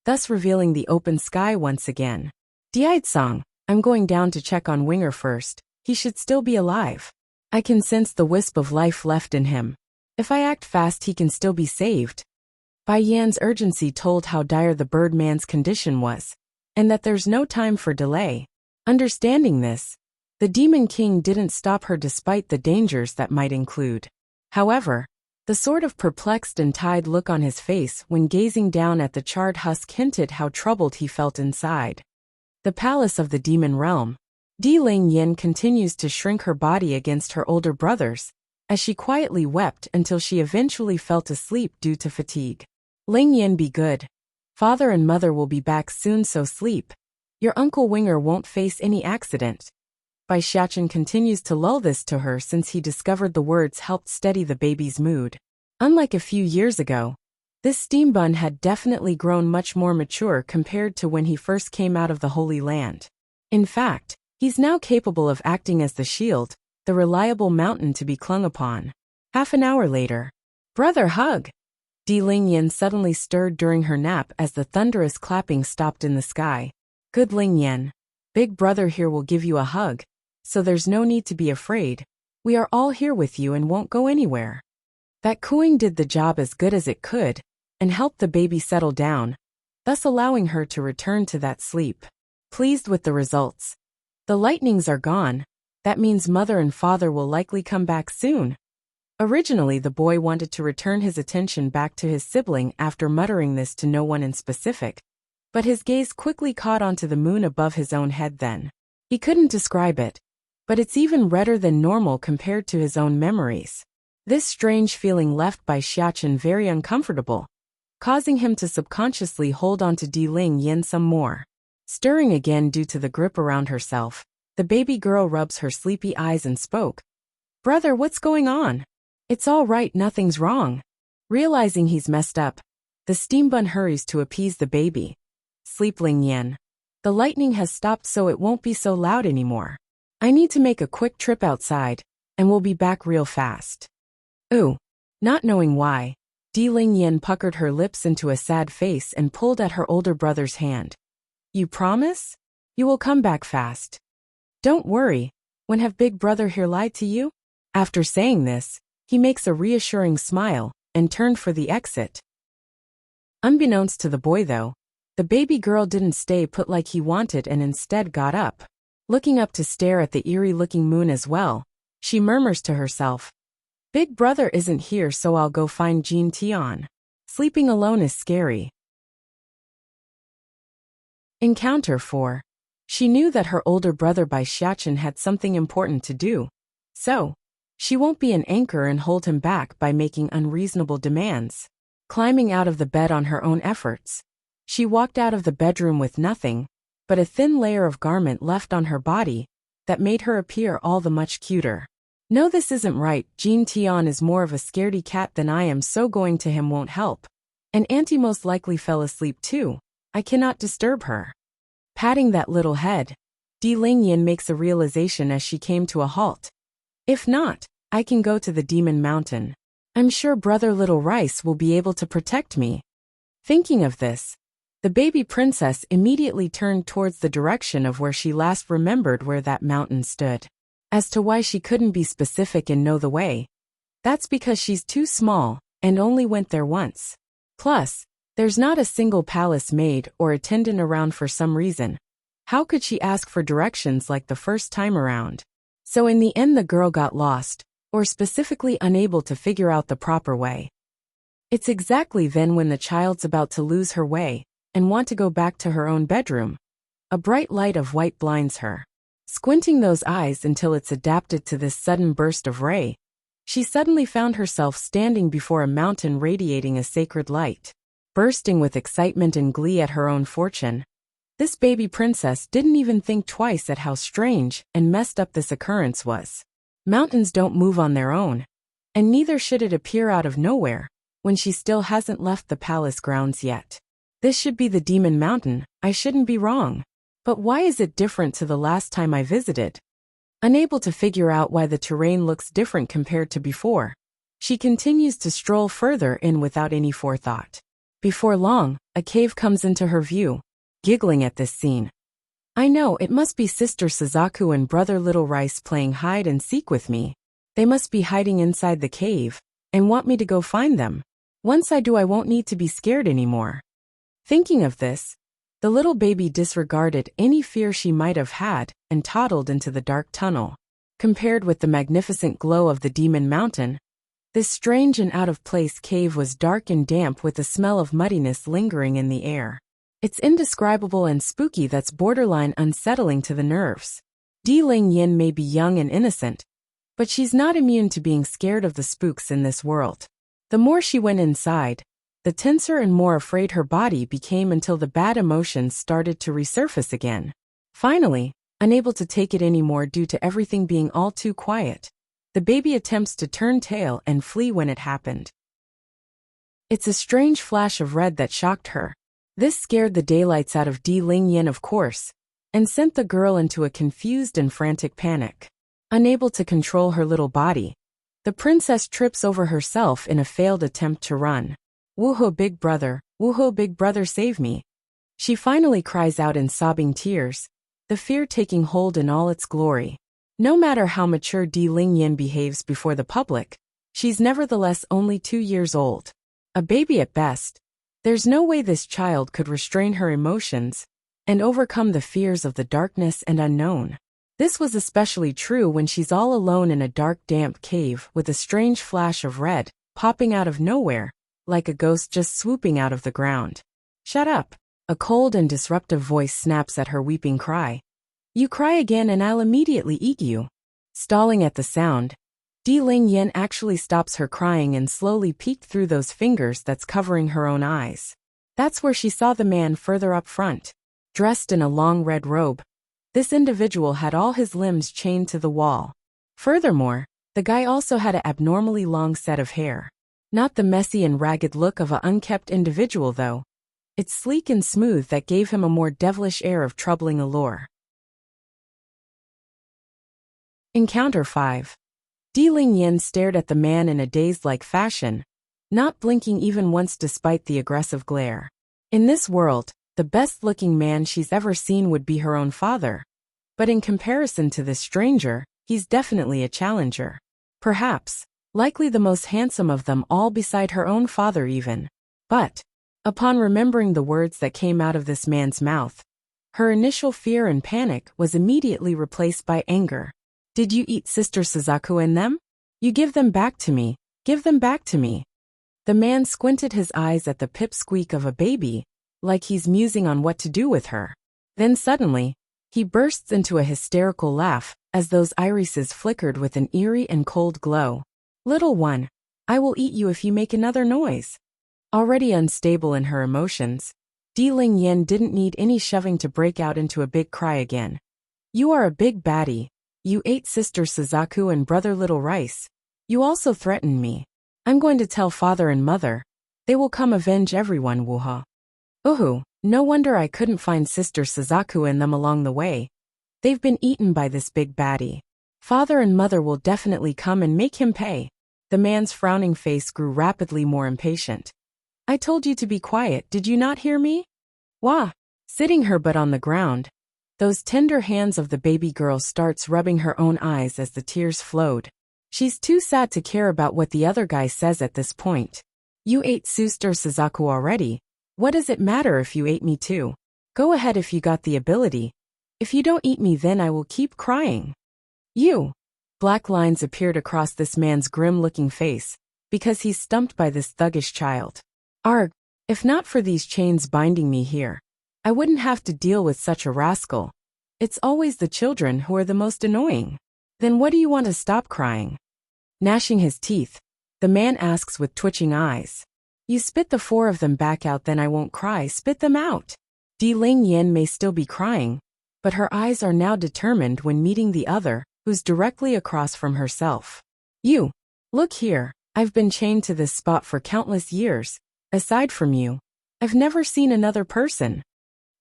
thus revealing the open sky once again. Di Tsang, I'm going down to check on Winger first. He should still be alive. I can sense the wisp of life left in him. If I act fast, he can still be saved. Bai Yan's urgency told how dire the birdman's condition was, and that there's no time for delay. Understanding this, the Demon King didn't stop her despite the dangers that might include. However, the sort of perplexed and tied look on his face when gazing down at the charred husk hinted how troubled he felt inside. The palace of the demon realm. Di Ling Yin continues to shrink her body against her older brothers, as she quietly wept until she eventually fell asleep due to fatigue. Ling Yin, be good. Father and mother will be back soon, so sleep. Your Uncle Winger won't face any accident. Bai Xiachen continues to lull this to her since he discovered the words helped steady the baby's mood. Unlike a few years ago, this steam bun had definitely grown much more mature compared to when he first came out of the Holy Land. In fact, he's now capable of acting as the shield, the reliable mountain to be clung upon. Half an hour later. Brother, hug! Di Ling Yin suddenly stirred during her nap as the thunderous clapping stopped in the sky. Good Ling Yin. Big brother here will give you a hug, so there's no need to be afraid. We are all here with you and won't go anywhere. That cooing did the job as good as it could, and helped the baby settle down, thus allowing her to return to that sleep. Pleased with the results. The lightnings are gone. That means mother and father will likely come back soon. Originally, the boy wanted to return his attention back to his sibling after muttering this to no one in specific, but his gaze quickly caught onto the moon above his own head then. He couldn't describe it, but it's even redder than normal compared to his own memories. This strange feeling left Bai Xiachen very uncomfortable, causing him to subconsciously hold on to Di Ling Yin some more. Stirring again due to the grip around herself, the baby girl rubs her sleepy eyes and spoke. Brother, what's going on? It's all right, nothing's wrong. Realizing he's messed up, the steam bun hurries to appease the baby. Sleep, Ling Yin. The lightning has stopped, so it won't be so loud anymore. I need to make a quick trip outside, and we'll be back real fast. Ooh. Not knowing why, Di Ling Yin puckered her lips into a sad face and pulled at her older brother's hand. You promise? You will come back fast. Don't worry. When have big brother here lied to you? After saying this, he makes a reassuring smile and turned for the exit. Unbeknownst to the boy though, the baby girl didn't stay put like he wanted and instead got up. Looking up to stare at the eerie-looking moon as well, she murmurs to herself, Big brother isn't here, so I'll go find Jean Tian. Sleeping alone is scary. Encounter 4. She knew that her older brother Bai Xiachen had something important to do, so she won't be an anchor and hold him back by making unreasonable demands. Climbing out of the bed on her own efforts, she walked out of the bedroom with nothing but a thin layer of garment left on her body that made her appear all the much cuter. No, this isn't right. Jean Tian is more of a scaredy cat than I am, so going to him won't help. And Auntie most likely fell asleep too. I cannot disturb her. Patting that little head, Di Ling Yin makes a realization as she came to a halt. If not, I can go to the Demon Mountain. I'm sure brother Little Rice will be able to protect me. Thinking of this, the baby princess immediately turned towards the direction of where she last remembered where that mountain stood. As to why she couldn't be specific and know the way, that's because she's too small and only went there once. Plus, There's not a single palace maid or attendant around for some reason. How could she ask for directions like the first time around? So in the end the girl got lost, or specifically unable to figure out the proper way. It's exactly then when the child's about to lose her way and want to go back to her own bedroom. A bright light of white blinds her. Squinting those eyes until it's adapted to this sudden burst of ray, she suddenly found herself standing before a mountain radiating a sacred light. Bursting with excitement and glee at her own fortune, this baby princess didn't even think twice at how strange and messed up this occurrence was. Mountains don't move on their own, and neither should it appear out of nowhere when she still hasn't left the palace grounds yet. This should be the Demon Mountain, I shouldn't be wrong. But why is it different to the last time I visited? Unable to figure out why the terrain looks different compared to before, she continues to stroll further in without any forethought. Before long, a cave comes into her view, giggling at this scene. I know it must be Sister Suzaku and Brother Little Rice playing hide and seek with me. They must be hiding inside the cave and want me to go find them. Once I do, I won't need to be scared anymore. Thinking of this, the little baby disregarded any fear she might have had and toddled into the dark tunnel. Compared with the magnificent glow of the Demon Mountain, this strange and out-of-place cave was dark and damp with a smell of muddiness lingering in the air. It's indescribable and spooky that's borderline unsettling to the nerves. Di Ling Yin may be young and innocent, but she's not immune to being scared of the spooks in this world. The more she went inside, the tenser and more afraid her body became until the bad emotions started to resurface again. Finally, unable to take it anymore due to everything being all too quiet, the baby attempts to turn tail and flee when it happened. It's a strange flash of red that shocked her. This scared the daylights out of Di Ling Yin, of course, and sent the girl into a confused and frantic panic. Unable to control her little body, the princess trips over herself in a failed attempt to run. Woohoo big brother save me. She finally cries out in sobbing tears, the fear taking hold in all its glory. No matter how mature Di Ling Yin behaves before the public, she's nevertheless only 2 years old. A baby at best. There's no way this child could restrain her emotions and overcome the fears of the darkness and unknown. This was especially true when she's all alone in a dark, damp cave with a strange flash of red popping out of nowhere, like a ghost just swooping out of the ground. Shut up! A cold and disruptive voice snaps at her weeping cry. You cry again and I'll immediately eat you. Stalling at the sound, Di Ling Yin actually stops her crying and slowly peeked through those fingers that's covering her own eyes. That's where she saw the man further up front, dressed in a long red robe. This individual had all his limbs chained to the wall. Furthermore, the guy also had an abnormally long set of hair. Not the messy and ragged look of an unkempt individual though. It's sleek and smooth that gave him a more devilish air of troubling allure. Encounter 5. Di Ling Yin stared at the man in a dazed-like fashion, not blinking even once despite the aggressive glare. In this world, the best-looking man she's ever seen would be her own father. But in comparison to this stranger, he's definitely a challenger. Perhaps, likely the most handsome of them all beside her own father even. But, upon remembering the words that came out of this man's mouth, her initial fear and panic was immediately replaced by anger. Did you eat Sister Suzaku and them? You give them back to me. Give them back to me. The man squinted his eyes at the pipsqueak of a baby, like he's musing on what to do with her. Then suddenly, he bursts into a hysterical laugh as those irises flickered with an eerie and cold glow. Little one, I will eat you if you make another noise. Already unstable in her emotions, Di Ling Yin didn't need any shoving to break out into a big cry again. You are a big baddie. You ate Sister Suzaku and Brother Little Rice. You also threatened me. I'm going to tell father and mother. They will come avenge everyone, wooha. Uhu, no wonder I couldn't find Sister Suzaku and them along the way. They've been eaten by this big baddie. Father and mother will definitely come and make him pay. The man's frowning face grew rapidly more impatient. I told you to be quiet, did you not hear me? Wah! Sitting her butt on the ground, those tender hands of the baby girl starts rubbing her own eyes as the tears flowed. She's too sad to care about what the other guy says at this point. You ate Sister Suzaku already. What does it matter if you ate me too? Go ahead if you got the ability. If you don't eat me, then I will keep crying. You. Black lines appeared across this man's grim-looking face, because he's stumped by this thuggish child. Arg, if not for these chains binding me here, I wouldn't have to deal with such a rascal. It's always the children who are the most annoying. Then what do you want to stop crying? Gnashing his teeth, the man asks with twitching eyes. You spit the 4 of them back out, then I won't cry. Spit them out. Di Ling Yan may still be crying, but her eyes are now determined when meeting the other, who's directly across from herself. You. Look here, I've been chained to this spot for countless years. Aside from you, I've never seen another person.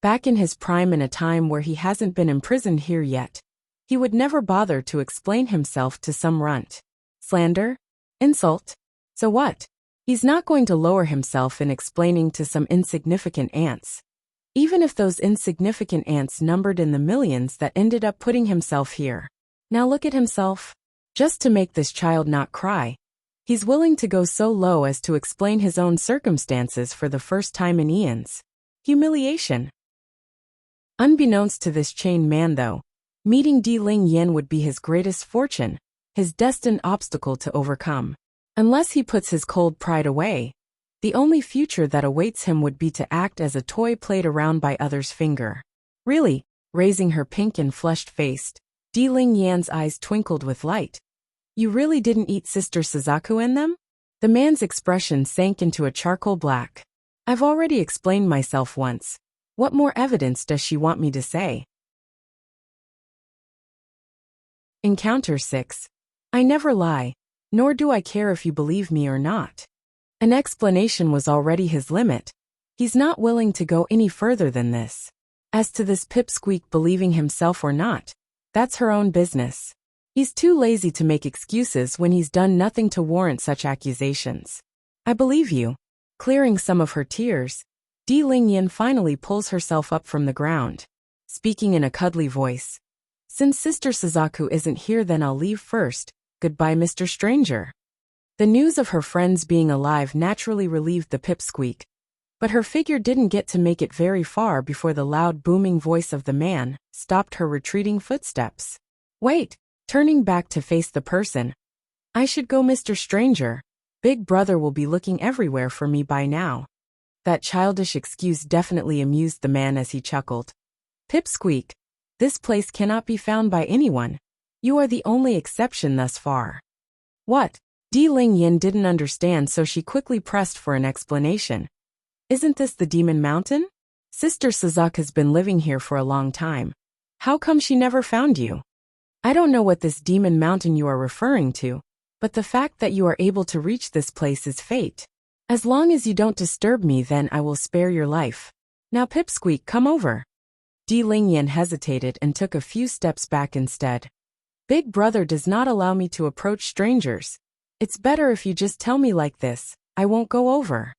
Back in his prime, in a time where he hasn't been imprisoned here yet, he would never bother to explain himself to some runt. Slander? Insult? So what? He's not going to lower himself in explaining to some insignificant ants. Even if those insignificant ants numbered in the millions that ended up putting himself here. Now look at himself. Just to make this child not cry, he's willing to go so low as to explain his own circumstances for the first time in eons. Humiliation. Unbeknownst to this chained man though, meeting Di Ling Yan would be his greatest fortune, his destined obstacle to overcome. Unless he puts his cold pride away, the only future that awaits him would be to act as a toy played around by others' finger. Really? Raising her pink and flushed face, Di Ling Yan's eyes twinkled with light. You really didn't eat Sister Suzaku in them? The man's expression sank into a charcoal black. I've already explained myself once. What more evidence does she want me to say? Encounter 6. I never lie, nor do I care if you believe me or not. An explanation was already his limit. He's not willing to go any further than this. As to this pipsqueak believing himself or not, that's her own business. He's too lazy to make excuses when he's done nothing to warrant such accusations. I believe you. Clearing some of her tears, Di Ling Yan finally pulls herself up from the ground, speaking in a cuddly voice. Since Sister Suzaku isn't here, then I'll leave first. Goodbye, Mr. Stranger. The news of her friends being alive naturally relieved the pipsqueak, but her figure didn't get to make it very far before the loud booming voice of the man stopped her retreating footsteps. Wait, turning back to face the person. I should go, Mr. Stranger. Big Brother will be looking everywhere for me by now. That childish excuse definitely amused the man as he chuckled. Pipsqueak, this place cannot be found by anyone. You are the only exception thus far. What? Di Ling Yan didn't understand, so she quickly pressed for an explanation. Isn't this the Demon Mountain? Sister Suzaku's been living here for a long time. How come she never found you? I don't know what this Demon Mountain you are referring to, but the fact that you are able to reach this place is fate. As long as you don't disturb me, then I will spare your life. Now Pipsqueak, come over. Di Ling Yan hesitated and took a few steps back instead. Big Brother does not allow me to approach strangers. It's better if you just tell me like this. I won't go over.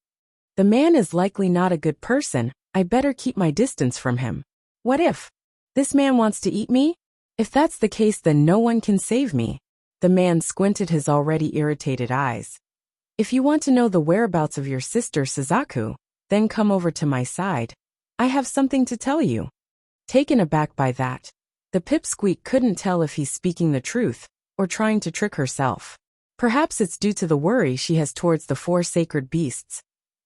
The man is likely not a good person. I better keep my distance from him. What if this man wants to eat me? If that's the case, then no one can save me. The man squinted his already irritated eyes. If you want to know the whereabouts of your sister Suzaku, then come over to my side. I have something to tell you. Taken aback by that, the pipsqueak couldn't tell if he's speaking the truth or trying to trick herself. Perhaps it's due to the worry she has towards the 4 sacred beasts.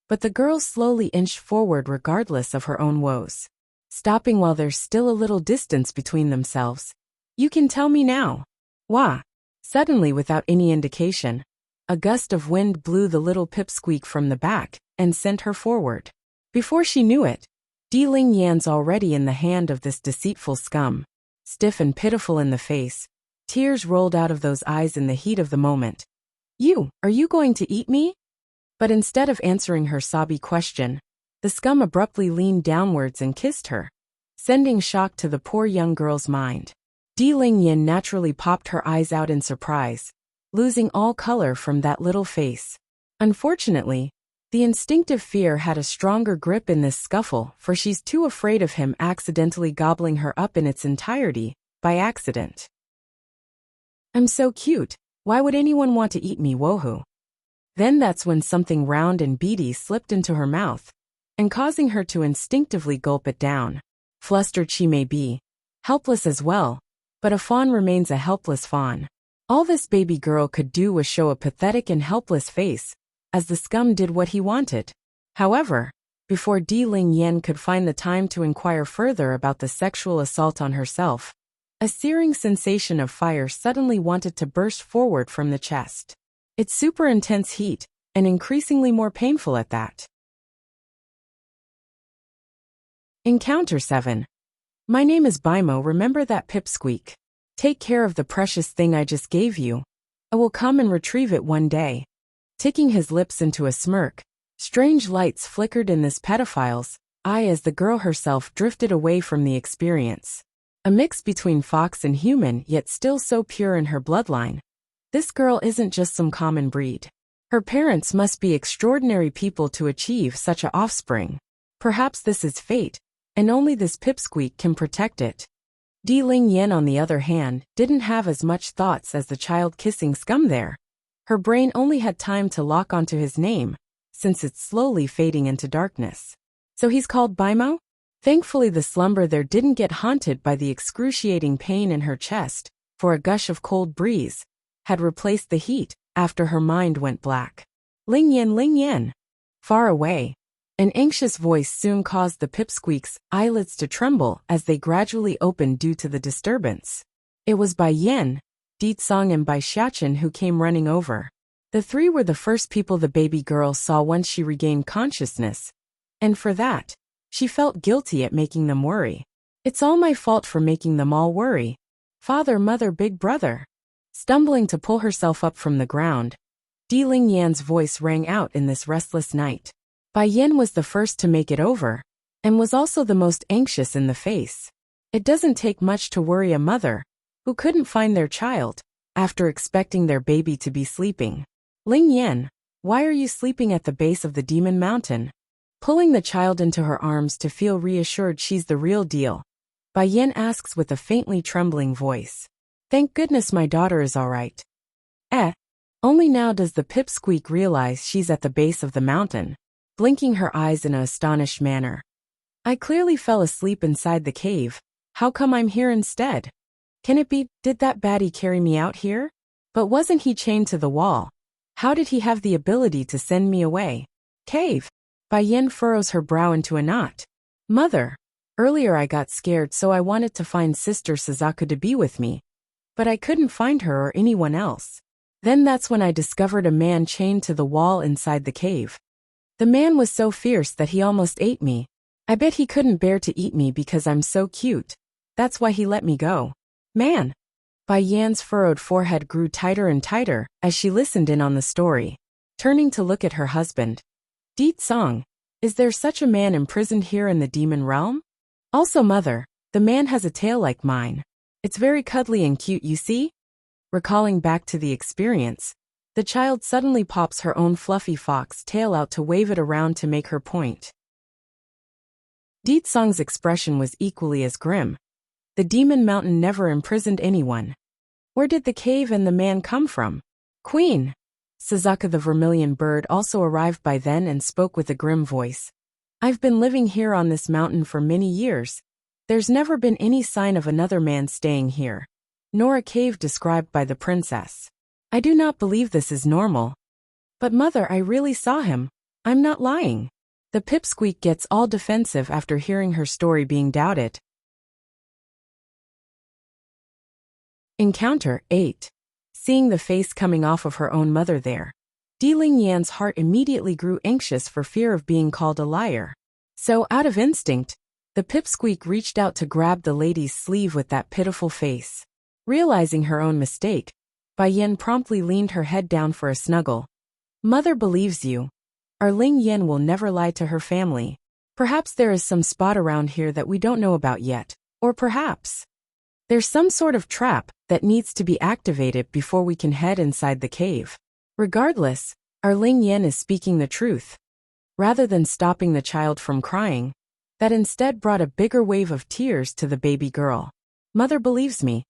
But the girl slowly inched forward regardless of her own woes, stopping while there's still a little distance between themselves. You can tell me now. Wah! Suddenly, without any indication, a gust of wind blew the little pipsqueak from the back and sent her forward. Before she knew it, Di Ling Yan's already in the hand of this deceitful scum. Stiff and pitiful in the face, tears rolled out of those eyes in the heat of the moment. Are you going to eat me? But instead of answering her sobby question, the scum abruptly leaned downwards and kissed her, sending shock to the poor young girl's mind. Di Ling Yan naturally popped her eyes out in surprise, losing all color from that little face. Unfortunately, the instinctive fear had a stronger grip in this scuffle, for she's too afraid of him accidentally gobbling her up in its entirety, by accident. I'm so cute, why would anyone want to eat me, woohoo? Then that's when something round and beady slipped into her mouth, and causing her to instinctively gulp it down. Flustered she may be, helpless as well, but a fawn remains a helpless fawn. All this baby girl could do was show a pathetic and helpless face, as the scum did what he wanted. However, before Di Ling Yan could find the time to inquire further about the sexual assault on herself, a searing sensation of fire suddenly wanted to burst forward from the chest. It's super intense heat, and increasingly more painful at that. Encounter 7. My name is Bimo, remember that pipsqueak. Take care of the precious thing I just gave you. I will come and retrieve it one day. Ticking his lips into a smirk, strange lights flickered in this pedophile's eye as the girl herself drifted away from the experience. A mix between fox and human, yet still so pure in her bloodline. This girl isn't just some common breed. Her parents must be extraordinary people to achieve such a offspring. Perhaps this is fate, and only this pipsqueak can protect it. Di Ling Yan, on the other hand, didn't have as much thoughts as the child-kissing scum there. Her brain only had time to lock onto his name, since it's slowly fading into darkness. So he's called Bimo? Thankfully the slumber there didn't get haunted by the excruciating pain in her chest, for a gush of cold breeze had replaced the heat after her mind went black. Ling Yan. Far away, an anxious voice soon caused the pipsqueak's eyelids to tremble as they gradually opened due to the disturbance. It was Bai Yan, Di Tsong and Bai Xiachen who came running over. The three were the first people the baby girl saw once she regained consciousness, and for that, she felt guilty at making them worry. It's all my fault for making them all worry. Father, mother, big brother. Stumbling to pull herself up from the ground, Di Ling Yan's voice rang out in this restless night. Bai Yan was the first to make it over, and was also the most anxious in the face. It doesn't take much to worry a mother who couldn't find their child after expecting their baby to be sleeping. Ling Yan, why are you sleeping at the base of the demon mountain? Pulling the child into her arms to feel reassured she's the real deal, Bai Yan asks with a faintly trembling voice. Thank goodness my daughter is all right. Only now does the pipsqueak realize she's at the base of the mountain, blinking her eyes in an astonished manner. I clearly fell asleep inside the cave. How come I'm here instead? Can it be, did that baddie carry me out here? But wasn't he chained to the wall? How did he have the ability to send me away? Cave. Bai Yan furrows her brow into a knot. Mother, earlier I got scared so I wanted to find Sister Suzaku to be with me. But I couldn't find her or anyone else. Then that's when I discovered a man chained to the wall inside the cave. The man was so fierce that he almost ate me. I bet he couldn't bear to eat me because I'm so cute. That's why he let me go. Man. Bai Yan's furrowed forehead grew tighter and tighter as she listened in on the story. Turning to look at her husband. Di Tsong, is there such a man imprisoned here in the demon realm? Also mother, the man has a tail like mine. It's very cuddly and cute, you see? Recalling back to the experience, the child suddenly pops her own fluffy fox tail out to wave it around to make her point. Di Tsong's expression was equally as grim. The demon mountain never imprisoned anyone. Where did the cave and the man come from? Queen! Suzaku the vermilion bird also arrived by then and spoke with a grim voice. I've been living here on this mountain for many years. There's never been any sign of another man staying here, nor a cave described by the princess. I do not believe this is normal. But mother, I really saw him. I'm not lying. The pipsqueak gets all defensive after hearing her story being doubted. Encounter 8. Seeing the face coming off of her own mother there, Di Ling Yan's heart immediately grew anxious for fear of being called a liar. So, out of instinct, the pipsqueak reached out to grab the lady's sleeve with that pitiful face. Realizing her own mistake, Bai Yan promptly leaned her head down for a snuggle. Mother believes you. Our Ling Yan will never lie to her family. Perhaps there is some spot around here that we don't know about yet, or perhaps there's some sort of trap that needs to be activated before we can head inside the cave. Regardless, our Ling Yan is speaking the truth. Rather than stopping the child from crying, that instead brought a bigger wave of tears to the baby girl. Mother believes me.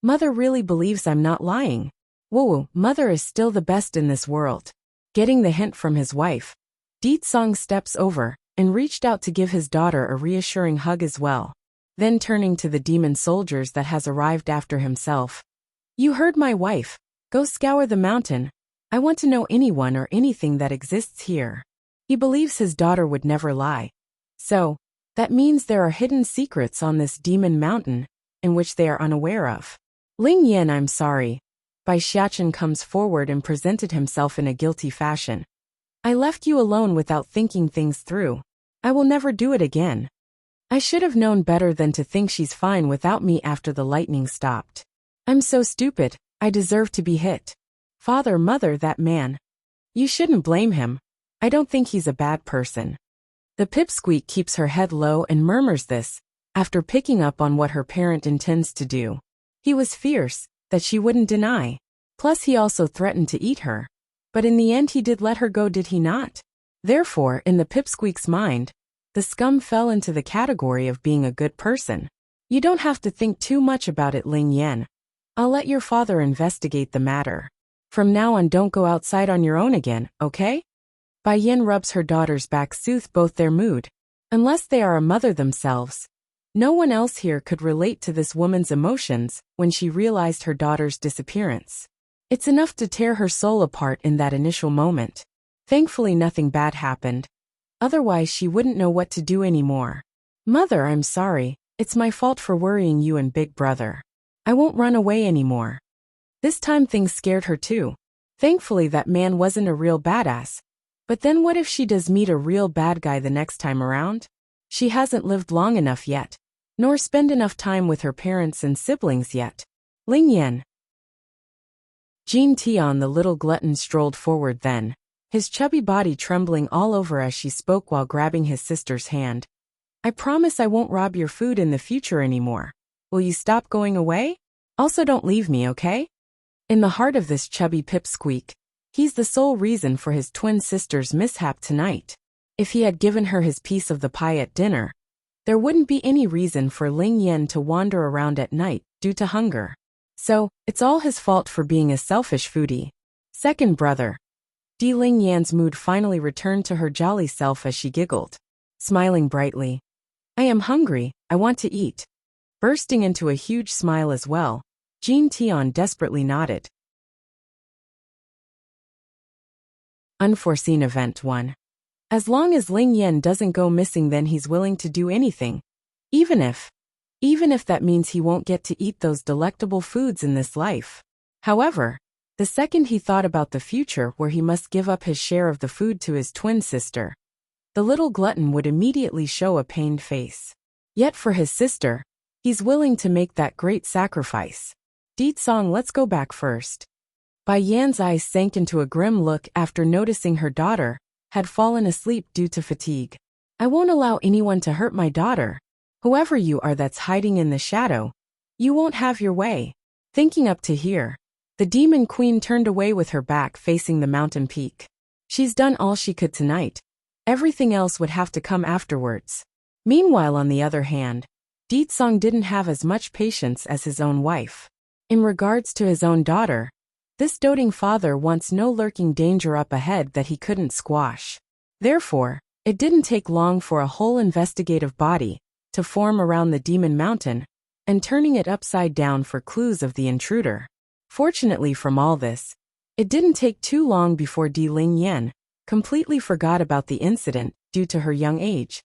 Mother really believes I'm not lying. Whoa, mother is still the best in this world. Getting the hint from his wife, Di Tsong steps over and reached out to give his daughter a reassuring hug as well. Then turning to the demon soldiers that has arrived after himself. You heard my wife. Go scour the mountain. I want to know anyone or anything that exists here. He believes his daughter would never lie. So, that means there are hidden secrets on this demon mountain, in which they are unaware of. Ling Yan, I'm sorry. Bai Xiachen comes forward and presented himself in a guilty fashion. I left you alone without thinking things through. I will never do it again. I should have known better than to think she's fine without me after the lightning stopped. I'm so stupid, I deserve to be hit. Father, mother, that man. You shouldn't blame him. I don't think he's a bad person. The pipsqueak keeps her head low and murmurs this, after picking up on what her parent intends to do. He was fierce, that she wouldn't deny. Plus he also threatened to eat her. But in the end he did let her go, did he not? Therefore, in the pipsqueak's mind, the scum fell into the category of being a good person. You don't have to think too much about it, Ling Yan. I'll let your father investigate the matter. From now on, don't go outside on your own again, okay? Bai Yin rubs her daughter's back, soothe both their mood. Unless they are a mother themselves. No one else here could relate to this woman's emotions when she realized her daughter's disappearance. It's enough to tear her soul apart in that initial moment. Thankfully nothing bad happened. Otherwise she wouldn't know what to do anymore. Mother, I'm sorry. It's my fault for worrying you and Big Brother. I won't run away anymore. This time things scared her too. Thankfully that man wasn't a real badass. But then what if she does meet a real bad guy the next time around? She hasn't lived long enough yet. Nor spend enough time with her parents and siblings yet. Ling Yan. Jean Tian, the little glutton, strolled forward then, his chubby body trembling all over as she spoke while grabbing his sister's hand. I promise I won't rob your food in the future anymore. Will you stop going away? Also don't leave me, okay? In the heart of this chubby pipsqueak, he's the sole reason for his twin sister's mishap tonight. If he had given her his piece of the pie at dinner, there wouldn't be any reason for Ling Yan to wander around at night due to hunger. So, it's all his fault for being a selfish foodie. Second brother. Ling Yan's mood finally returned to her jolly self as she giggled, smiling brightly. I am hungry, I want to eat. Bursting into a huge smile as well, Jean Tian desperately nodded. Unforeseen Event 1. As long as Ling Yan doesn't go missing, then he's willing to do anything. Even if that means he won't get to eat those delectable foods in this life. However, the second he thought about the future where he must give up his share of the food to his twin sister, the little glutton would immediately show a pained face. Yet for his sister, he's willing to make that great sacrifice. Song, let's go back first. Bai Yan's eyes sank into a grim look after noticing her daughter had fallen asleep due to fatigue. I won't allow anyone to hurt my daughter. Whoever you are that's hiding in the shadow, you won't have your way. Thinking up to here, the demon queen turned away with her back facing the mountain peak. She's done all she could tonight. Everything else would have to come afterwards. Meanwhile, on the other hand, Song didn't have as much patience as his own wife. In regards to his own daughter, this doting father wants no lurking danger up ahead that he couldn't squash. Therefore, it didn't take long for a whole investigative body to form around the demon mountain and turning it upside down for clues of the intruder. Fortunately from all this, it didn't take too long before Ling Yan completely forgot about the incident due to her young age.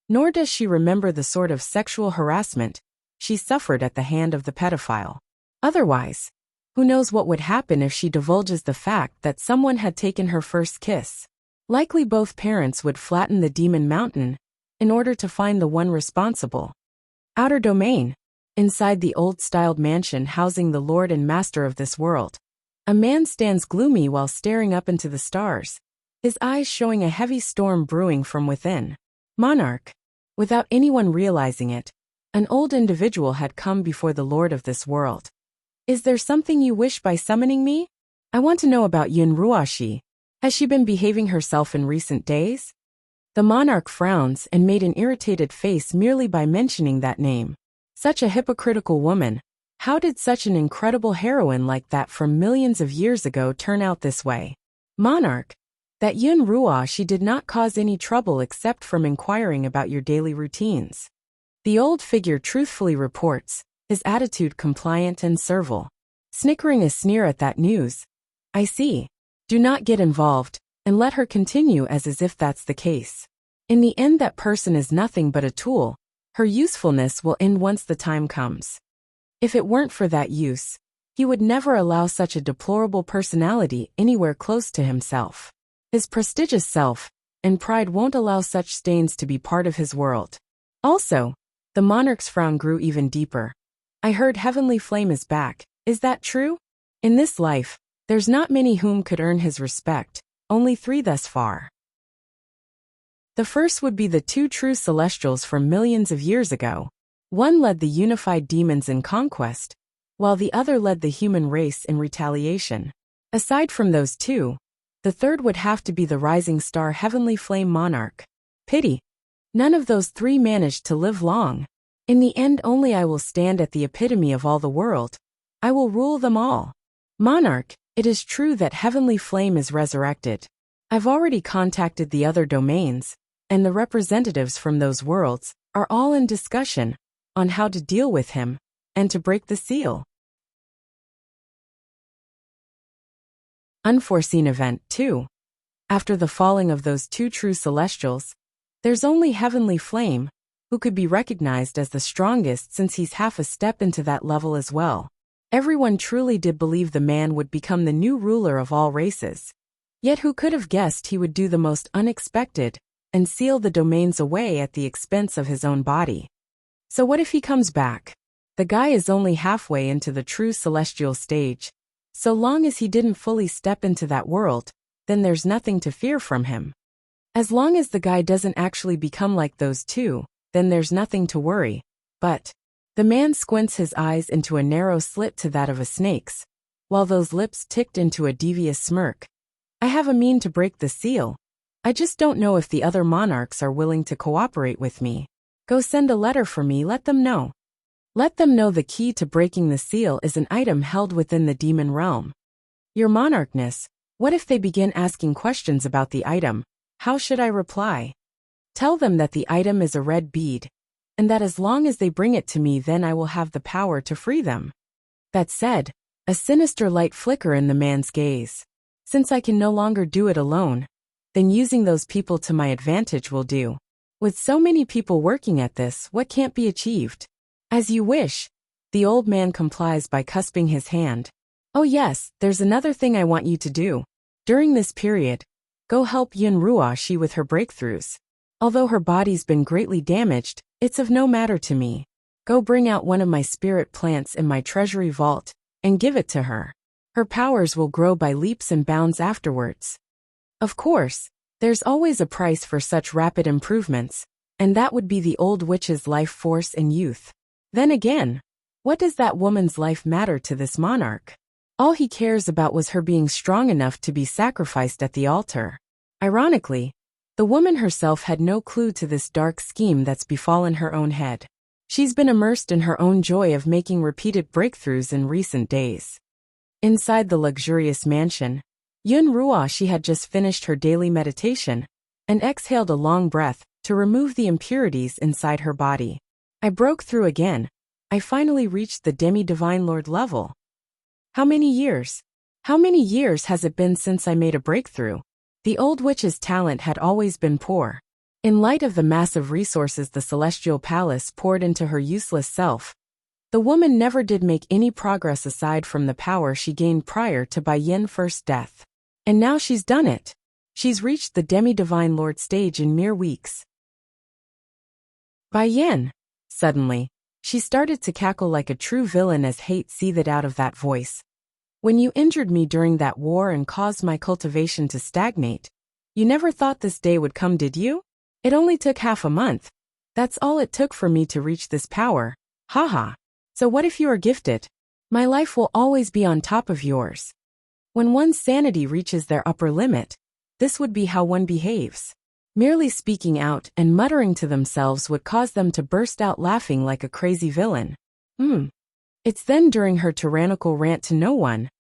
Nor does she remember the sort of sexual harassment she suffered at the hand of the pedophile. Otherwise, who knows what would happen if she divulges the fact that someone had taken her first kiss. Likely both parents would flatten the demon mountain in order to find the one responsible. Outer Domain. Inside the old-styled mansion housing the lord and master of this world, a man stands gloomy while staring up into the stars, his eyes showing a heavy storm brewing from within. Monarch. Without anyone realizing it, an old individual had come before the lord of this world. Is there something you wish by summoning me? I want to know about Yun Ruoxi. Has she been behaving herself in recent days? The monarch frowns and made an irritated face merely by mentioning that name. Such a hypocritical woman. How did such an incredible heroine like that from millions of years ago turn out this way? Monarch. That Yun Ruo she did not cause any trouble except from inquiring about your daily routines. The old figure truthfully reports, his attitude compliant and servile. Snickering a sneer at that news. I see. Do not get involved, and let her continue as if that's the case. In the end that person is nothing but a tool. Her usefulness will end once the time comes. If it weren't for that use, he would never allow such a deplorable personality anywhere close to himself. His prestigious self and pride won't allow such stains to be part of his world. Also, the monarch's frown grew even deeper. I heard Heavenly Flame is back, is that true? In this life, there's not many whom could earn his respect, only 3 thus far. The first would be the 2 true celestials from millions of years ago. One led the unified demons in conquest, while the other led the human race in retaliation. Aside from those 2, the third would have to be the rising star Heavenly Flame Monarch. Pity. None of those 3 managed to live long. In the end only I will stand at the epitome of all the world. I will rule them all. Monarch, it is true that Heavenly Flame is resurrected. I've already contacted the other domains, and the representatives from those worlds are all in discussion on how to deal with him and to break the seal. Unforeseen event 2. After the falling of those 2 true celestials, there's only Heavenly Flame, who could be recognized as the strongest since he's half a step into that level as well. Everyone truly did believe the man would become the new ruler of all races. Yet who could have guessed he would do the most unexpected and seal the domains away at the expense of his own body? So what if he comes back? The guy is only halfway into the true celestial stage. So long as he didn't fully step into that world, then there's nothing to fear from him. As long as the guy doesn't actually become like those 2, then there's nothing to worry. But the man squints his eyes into a narrow slit to that of a snake's, while those lips ticked into a devious smirk. I have a mean to break the seal. I just don't know if the other monarchs are willing to cooperate with me. Go send a letter for me, let them know. Let them know the key to breaking the seal is an item held within the demon realm. Your monarchness, what if they begin asking questions about the item? How should I reply? Tell them that the item is a red bead, and that as long as they bring it to me then I will have the power to free them. That said, a sinister light flicker in the man's gaze. Since I can no longer do it alone, then using those people to my advantage will do. With so many people working at this, what can't be achieved? As you wish. The old man complies by cusping his hand. Oh yes, there's another thing I want you to do. During this period, go help Yun Ruo with her breakthroughs. Although her body's been greatly damaged, it's of no matter to me. Go bring out one of my spirit plants in my treasury vault and give it to her. Her powers will grow by leaps and bounds afterwards. Of course, there's always a price for such rapid improvements, and that would be the old witch's life force and youth. Then again, what does that woman's life matter to this monarch? All he cares about was her being strong enough to be sacrificed at the altar. Ironically, the woman herself had no clue to this dark scheme that's befallen her own head. She's been immersed in her own joy of making repeated breakthroughs in recent days. Inside the luxurious mansion, Yun Ruo she had just finished her daily meditation and exhaled a long breath to remove the impurities inside her body. I broke through again. I finally reached the demi-divine lord level. How many years? How many years has it been since I made a breakthrough? The old witch's talent had always been poor. In light of the massive resources the celestial palace poured into her useless self, the woman never did make any progress aside from the power she gained prior to Bai Yan's first death. And now she's done it. She's reached the demi-divine lord stage in mere weeks. Bai Yan. Suddenly, she started to cackle like a true villain as hate seethed out of that voice. When you injured me during that war and caused my cultivation to stagnate, you never thought this day would come, did you? It only took half a month. That's all it took for me to reach this power. Haha. So what if you are gifted? My life will always be on top of yours. When one's sanity reaches their upper limit, this would be how one behaves. Merely speaking out and muttering to themselves would cause them to burst out laughing like a crazy villain. It's then during her tyrannical rant to no one,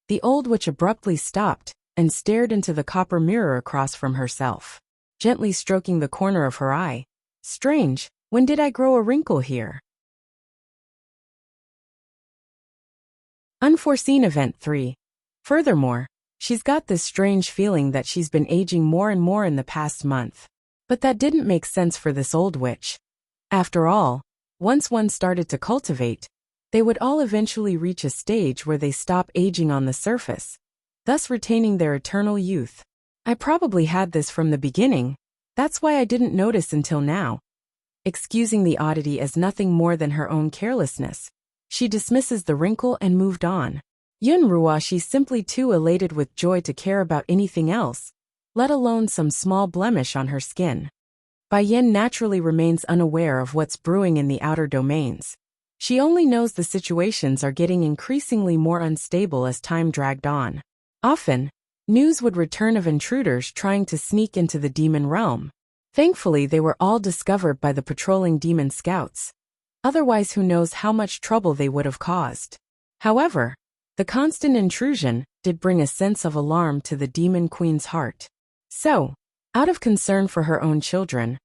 the old witch abruptly stopped and stared into the copper mirror across from herself, gently stroking the corner of her eye. Strange, when did I grow a wrinkle here? Unforeseen Event 3. Furthermore, she's got this strange feeling that she's been aging more and more in the past month. But that didn't make sense for this old witch. After all, once one started to cultivate, they would all eventually reach a stage where they stop aging on the surface, thus retaining their eternal youth. I probably had this from the beginning, that's why I didn't notice until now. Excusing the oddity as nothing more than her own carelessness, she dismisses the wrinkle and moved on. Yunruo, she's simply too elated with joy to care about anything else, let alone some small blemish on her skin. Bai Yin naturally remains unaware of what's brewing in the outer domains. She only knows the situations are getting increasingly more unstable as time dragged on. Often, news would return of intruders trying to sneak into the demon realm. Thankfully, they were all discovered by the patrolling demon scouts. Otherwise, who knows how much trouble they would have caused. However, the constant intrusion did bring a sense of alarm to the demon queen's heart. So, out of concern for her own children,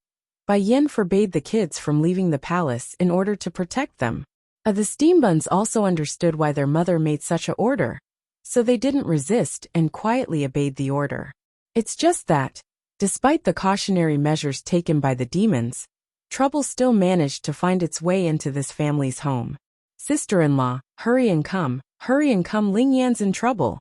Bai Yin forbade the kids from leaving the palace in order to protect them. The Steambuns also understood why their mother made such an order, so they didn't resist and quietly obeyed the order. It's just that, despite the cautionary measures taken by the demons, trouble still managed to find its way into this family's home. Sister-in-law, hurry and come, Ling Yan's in trouble.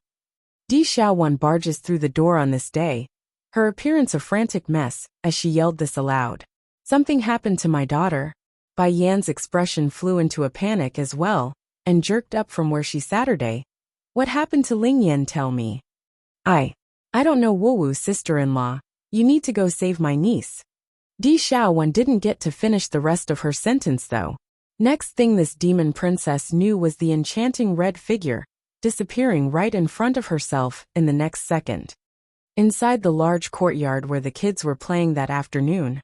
Di Xiaowan barges through the door on this day, her appearance a frantic mess, as she yelled this aloud. Something happened to my daughter. Bai Yan's expression flew into a panic as well, and jerked up from where she sat. What happened to Ling Yan, tell me? I don't know, Wu, sister-in-law, you need to go save my niece. Di Xiaowan didn't get to finish the rest of her sentence though. Next thing this demon princess knew was the enchanting red figure, disappearing right in front of herself in the next second. Inside the large courtyard where the kids were playing that afternoon,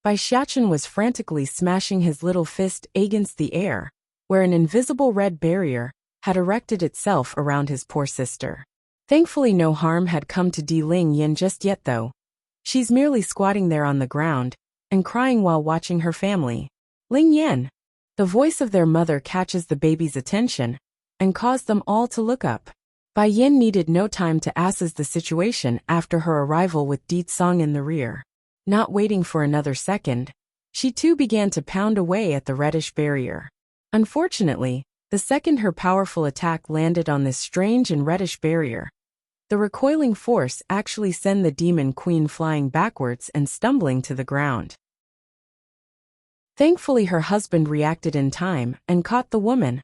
Bai Xiachen was frantically smashing his little fist against the air, where an invisible red barrier had erected itself around his poor sister. Thankfully no harm had come to Di Ling Yan just yet though. She's merely squatting there on the ground and crying while watching her family. Ling Yan. The voice of their mother catches the baby's attention and caused them all to look up. Bai Yin needed no time to assess the situation after her arrival with Di Tsong in the rear. Not waiting for another second, she too began to pound away at the reddish barrier. Unfortunately, the second her powerful attack landed on this strange and reddish barrier, the recoiling force actually sent the demon queen flying backwards and stumbling to the ground. Thankfully her husband reacted in time and caught the woman.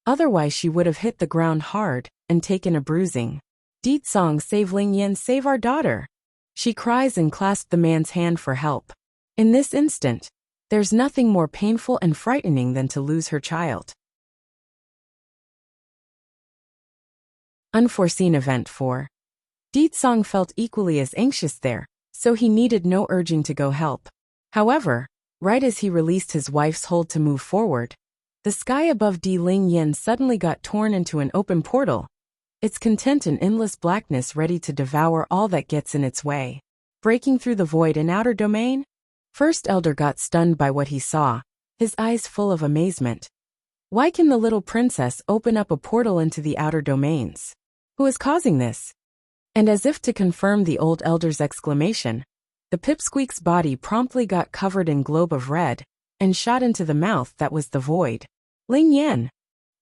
Otherwise she would have hit the ground hard and taken a bruising. Di Tsong, save Ling Yan, save our daughter. She cries and clasped the man's hand for help. In this instant, there's nothing more painful and frightening than to lose her child. Unforeseen Event 4. Di Tsong felt equally as anxious there, so he needed no urging to go help. However, right as he released his wife's hold to move forward, the sky above Di Ling Yan suddenly got torn into an open portal, its content in endless blackness ready to devour all that gets in its way. Breaking through the void in outer domain? First Elder got stunned by what he saw, his eyes full of amazement. Why can the little princess open up a portal into the outer domains? Who is causing this? And as if to confirm the old elder's exclamation, the pipsqueak's body promptly got covered in globe of red and shot into the mouth that was the void. Ling Yan.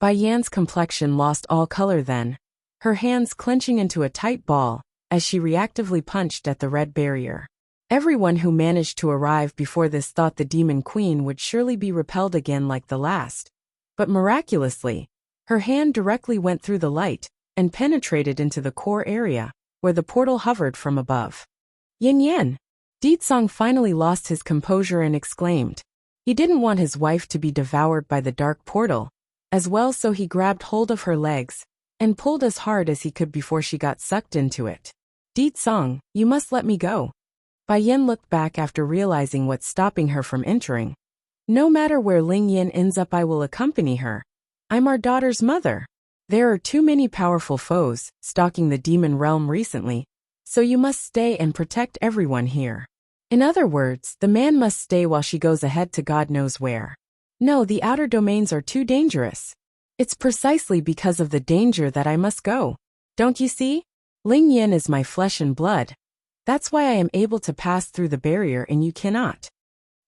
Bai Yan's complexion lost all color then, her hands clenching into a tight ball as she reactively punched at the red barrier. Everyone who managed to arrive before this thought the demon queen would surely be repelled again like the last. But miraculously, her hand directly went through the light and penetrated into the core area, where the portal hovered from above. Yin Yan! Di Tsong finally lost his composure and exclaimed. He didn't want his wife to be devoured by the dark portal, as well, so he grabbed hold of her legs and pulled as hard as he could before she got sucked into it. Di Tsong, you must let me go. Bai Yin looked back after realizing what's stopping her from entering. No matter where Ling Yin ends up, I will accompany her. I'm our daughter's mother. There are too many powerful foes stalking the demon realm recently, so you must stay and protect everyone here. In other words, the man must stay while she goes ahead to God knows where. No, the outer domains are too dangerous. It's precisely because of the danger that I must go. Don't you see? Ling Yin is my flesh and blood. That's why I am able to pass through the barrier and you cannot.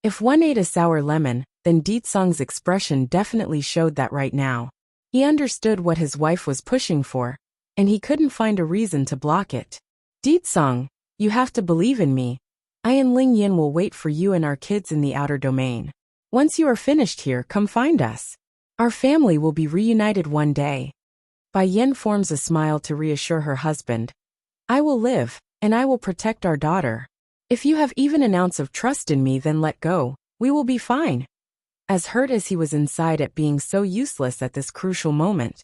If one ate a sour lemon, then Ditsong's expression definitely showed that right now. He understood what his wife was pushing for, and he couldn't find a reason to block it. Ditsong, you have to believe in me. I and Ling Yin will wait for you and our kids in the outer domain. Once you are finished here, come find us. Our family will be reunited one day. Bai Yin forms a smile to reassure her husband. I will live, and I will protect our daughter. If you have even an ounce of trust in me, then let go. We will be fine. As hurt as he was inside at being so useless at this crucial moment,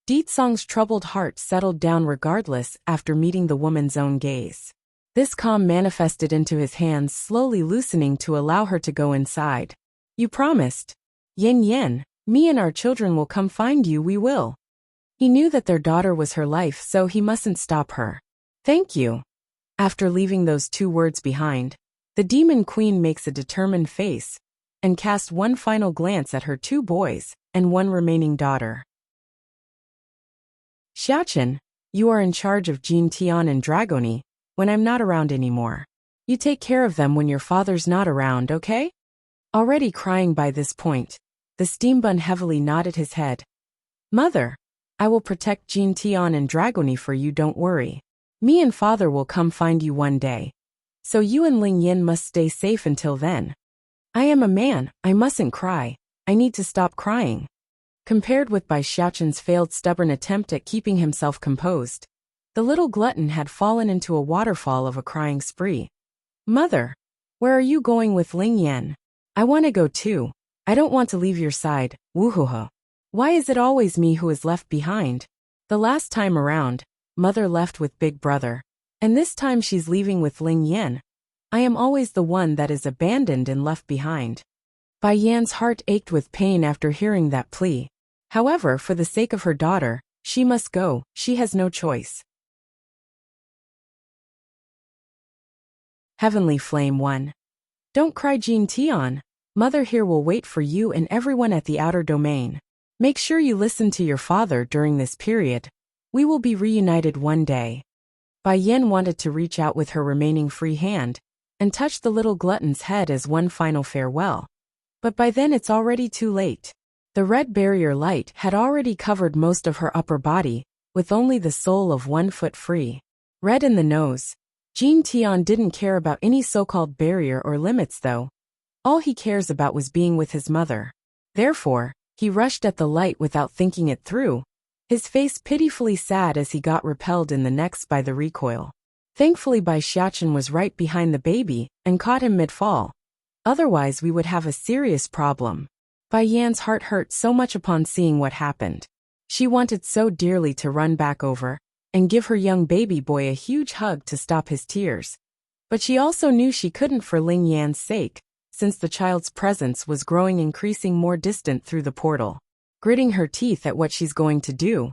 Ditsong's troubled heart settled down regardless after meeting the woman's own gaze. This calm manifested into his hands slowly loosening to allow her to go inside. You promised. Yin Yin, me and our children will come find you, we will. He knew that their daughter was her life, so he mustn't stop her. Thank you. After leaving those two words behind, the demon queen makes a determined face and casts one final glance at her two boys and one remaining daughter. Xiaochen, you are in charge of Jin Tian and Dragoni when I'm not around anymore. You take care of them when your father's not around, okay? Already crying by this point, the steambun heavily nodded his head. Mother, I will protect Jin Tian and Dragoni for you, don't worry. Me and father will come find you one day. So you and Ling Yin must stay safe until then. I am a man, I mustn't cry. I need to stop crying. Compared with Bai Xiaochen's failed stubborn attempt at keeping himself composed, the little glutton had fallen into a waterfall of a crying spree. Mother, where are you going with Ling Yin? I want to go too. I don't want to leave your side, woohoo. Why is it always me who is left behind? The last time around, mother left with big brother, and this time she's leaving with Ling Yin. I am always the one that is abandoned and left behind. Bai Yan's heart ached with pain after hearing that plea. However, for the sake of her daughter, she must go, she has no choice. Heavenly Flame 1. Don't cry, Jin Tian. Mother here will wait for you and everyone at the outer domain. Make sure you listen to your father during this period. We will be reunited one day. Bai Yan wanted to reach out with her remaining free hand and touch the little glutton's head as one final farewell. But by then it's already too late. The red barrier light had already covered most of her upper body, with only the sole of one foot free. Red in the nose. Jin Tian didn't care about any so-called barrier or limits though. All he cares about was being with his mother. Therefore, he rushed at the light without thinking it through, his face pitifully sad as he got repelled in the next by the recoil. Thankfully Bai Xiaochen was right behind the baby and caught him mid-fall. Otherwise we would have a serious problem. Bai Yan's heart hurt so much upon seeing what happened. She wanted so dearly to run back over and give her young baby boy a huge hug to stop his tears. But she also knew she couldn't for Ling Yan's sake, since the child's presence was growing increasing more distant through the portal. Gritting her teeth at what she's going to do,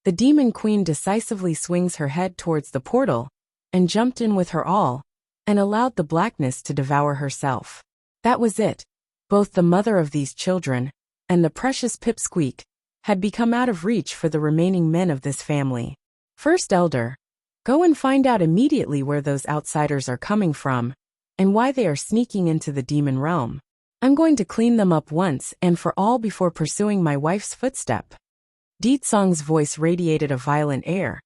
the demon queen decisively swings her head towards the portal and jumped in with her all and allowed the blackness to devour herself. That was it. Both the mother of these children and the precious pipsqueak had become out of reach for the remaining men of this family. First Elder, go and find out immediately where those outsiders are coming from and why they are sneaking into the demon realm. I'm going to clean them up once and for all before pursuing my wife's footstep. Ditsong's voice radiated a violent air,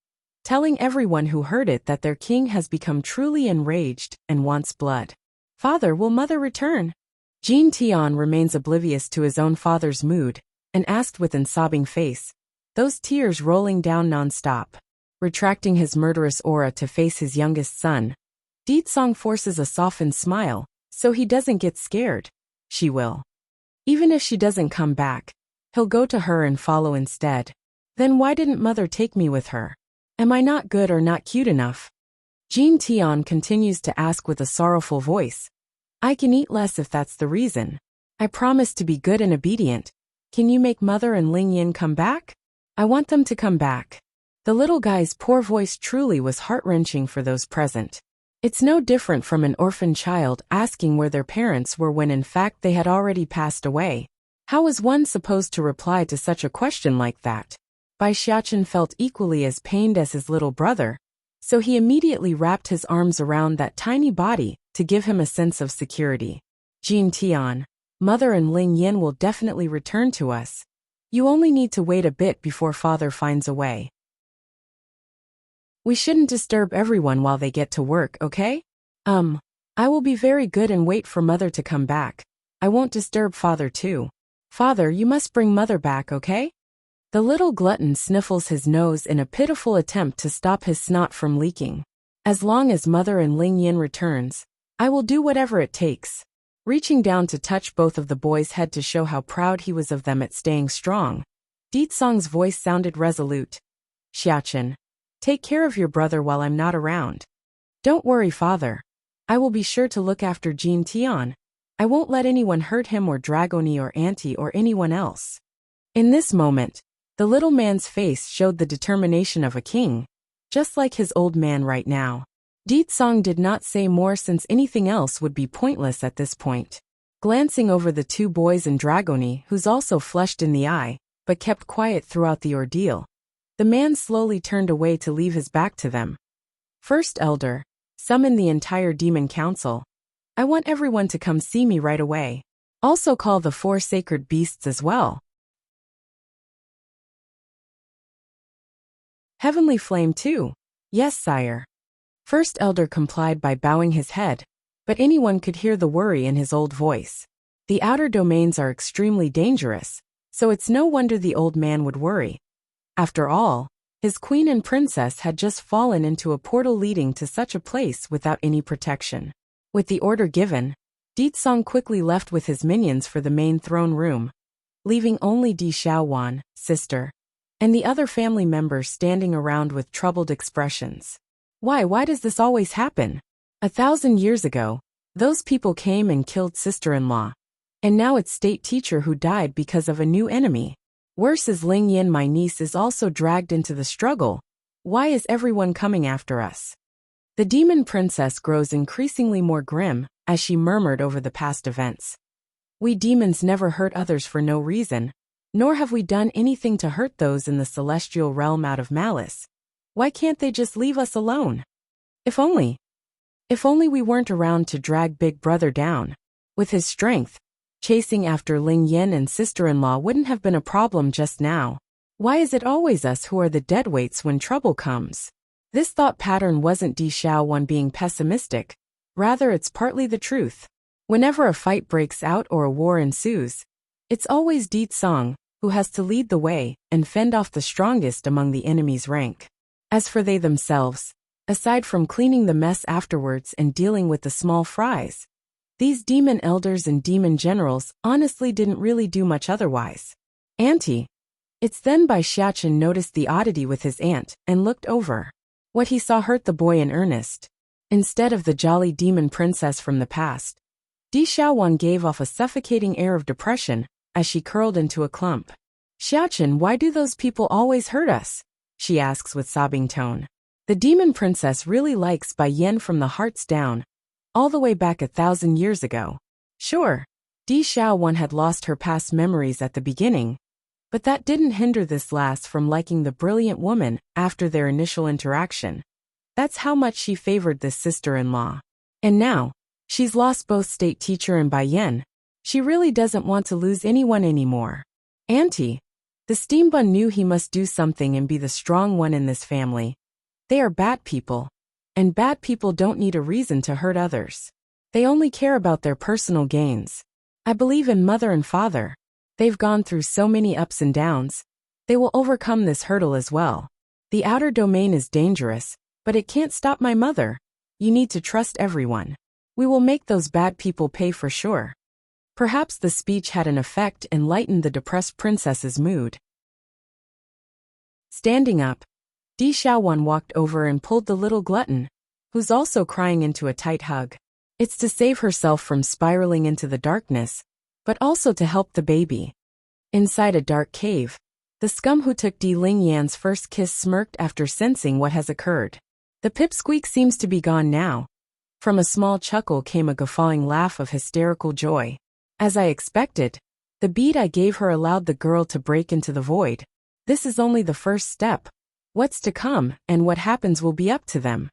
telling everyone who heard it that their king has become truly enraged and wants blood. Father, will mother return? Jin Tian remains oblivious to his own father's mood and asked with an sobbing face, those tears rolling down non-stop. Retracting his murderous aura to face his youngest son, Ditsong forces a softened smile, so he doesn't get scared. She will. Even if she doesn't come back, he'll go to her and follow instead. Then why didn't mother take me with her? Am I not good or not cute enough? Jin Tian continues to ask with a sorrowful voice. I can eat less if that's the reason. I promise to be good and obedient. Can you make mother and Ling Yin come back? I want them to come back. The little guy's poor voice truly was heart-wrenching for those present. It's no different from an orphan child asking where their parents were when in fact they had already passed away. How was one supposed to reply to such a question like that? Bai Xiaochen felt equally as pained as his little brother, so he immediately wrapped his arms around that tiny body to give him a sense of security. Jin Tian, Mother and Ling Yin will definitely return to us. You only need to wait a bit before Father finds a way. We shouldn't disturb everyone while they get to work, okay? I will be very good and wait for Mother to come back. I won't disturb Father too. Father, you must bring Mother back, okay? The little glutton sniffles his nose in a pitiful attempt to stop his snot from leaking. As long as Mother and Ling Yin returns, I will do whatever it takes. Reaching down to touch both of the boys' head to show how proud he was of them at staying strong, Ditsong's voice sounded resolute. Xiaochen, take care of your brother while I'm not around. Don't worry, Father. I will be sure to look after Jin Tian. I won't let anyone hurt him or Dragoni or Auntie or anyone else. In this moment, the little man's face showed the determination of a king, just like his old man right now. Ditsong did not say more since anything else would be pointless at this point. Glancing over the two boys and Dragoni, who's also flushed in the eye, but kept quiet throughout the ordeal, the man slowly turned away to leave his back to them. First Elder, summon the entire Demon Council. I want everyone to come see me right away. Also call the 4 sacred beasts as well. Heavenly Flame too. Yes, sire. First Elder complied by bowing his head, but anyone could hear the worry in his old voice. The outer domains are extremely dangerous, so it's no wonder the old man would worry. After all, his queen and princess had just fallen into a portal leading to such a place without any protection. With the order given, Ditsong quickly left with his minions for the main throne room, leaving only Di Xiaowan, sister, and the other family members standing around with troubled expressions. Why does this always happen? 1,000 years ago, those people came and killed sister-in-law, and now it's state teacher who died because of a new enemy. Worse is Ling Yin, my niece, is also dragged into the struggle. Why is everyone coming after us? The demon princess grows increasingly more grim as she murmured over the past events. We demons never hurt others for no reason, nor have we done anything to hurt those in the celestial realm out of malice. Why can't they just leave us alone? If only we weren't around to drag Big Brother down. With his strength, chasing after Ling Yin and sister-in-law wouldn't have been a problem just now. Why is it always us who are the deadweights when trouble comes? This thought pattern wasn't Di Xiaowan being pessimistic, rather it's partly the truth. Whenever a fight breaks out or a war ensues, it's always Ditsong who has to lead the way and fend off the strongest among the enemy's rank. As for they themselves, aside from cleaning the mess afterwards and dealing with the small fries, these demon elders and demon generals honestly didn't really do much otherwise. Auntie. It's then Bai Xiaochen noticed the oddity with his aunt and looked over. What he saw hurt the boy in earnest. Instead of the jolly demon princess from the past, Di Xiaowan gave off a suffocating air of depression as she curled into a clump. Xiaochen, why do those people always hurt us? She asks with sobbing tone. The demon princess really likes Bai Yen from the hearts down, all the way back 1,000 years ago. Sure, Di Xiaowan had lost her past memories at the beginning, but that didn't hinder this lass from liking the brilliant woman after their initial interaction. That's how much she favored this sister-in-law. And now, she's lost both state teacher and Bai Yen. She really doesn't want to lose anyone anymore. Auntie, the steambun knew he must do something and be the strong one in this family. They are bad people, and bad people don't need a reason to hurt others. They only care about their personal gains. I believe in mother and father. They've gone through so many ups and downs. They will overcome this hurdle as well. The outer domain is dangerous, but it can't stop my mother. You need to trust everyone. We will make those bad people pay for sure. Perhaps the speech had an effect and lightened the depressed princess's mood. Standing up, Di Xiaowan walked over and pulled the little glutton, who's also crying, into a tight hug. It's to save herself from spiraling into the darkness, but also to help the baby. Inside a dark cave, The scum who took Di Lingyan's first kiss smirked after sensing what has occurred. The pipsqueak seems to be gone now. From a small chuckle came a guffawing laugh of hysterical joy. As I expected, the bead I gave her allowed the girl to break into the void. This is only the first step. What's to come and what happens will be up to them.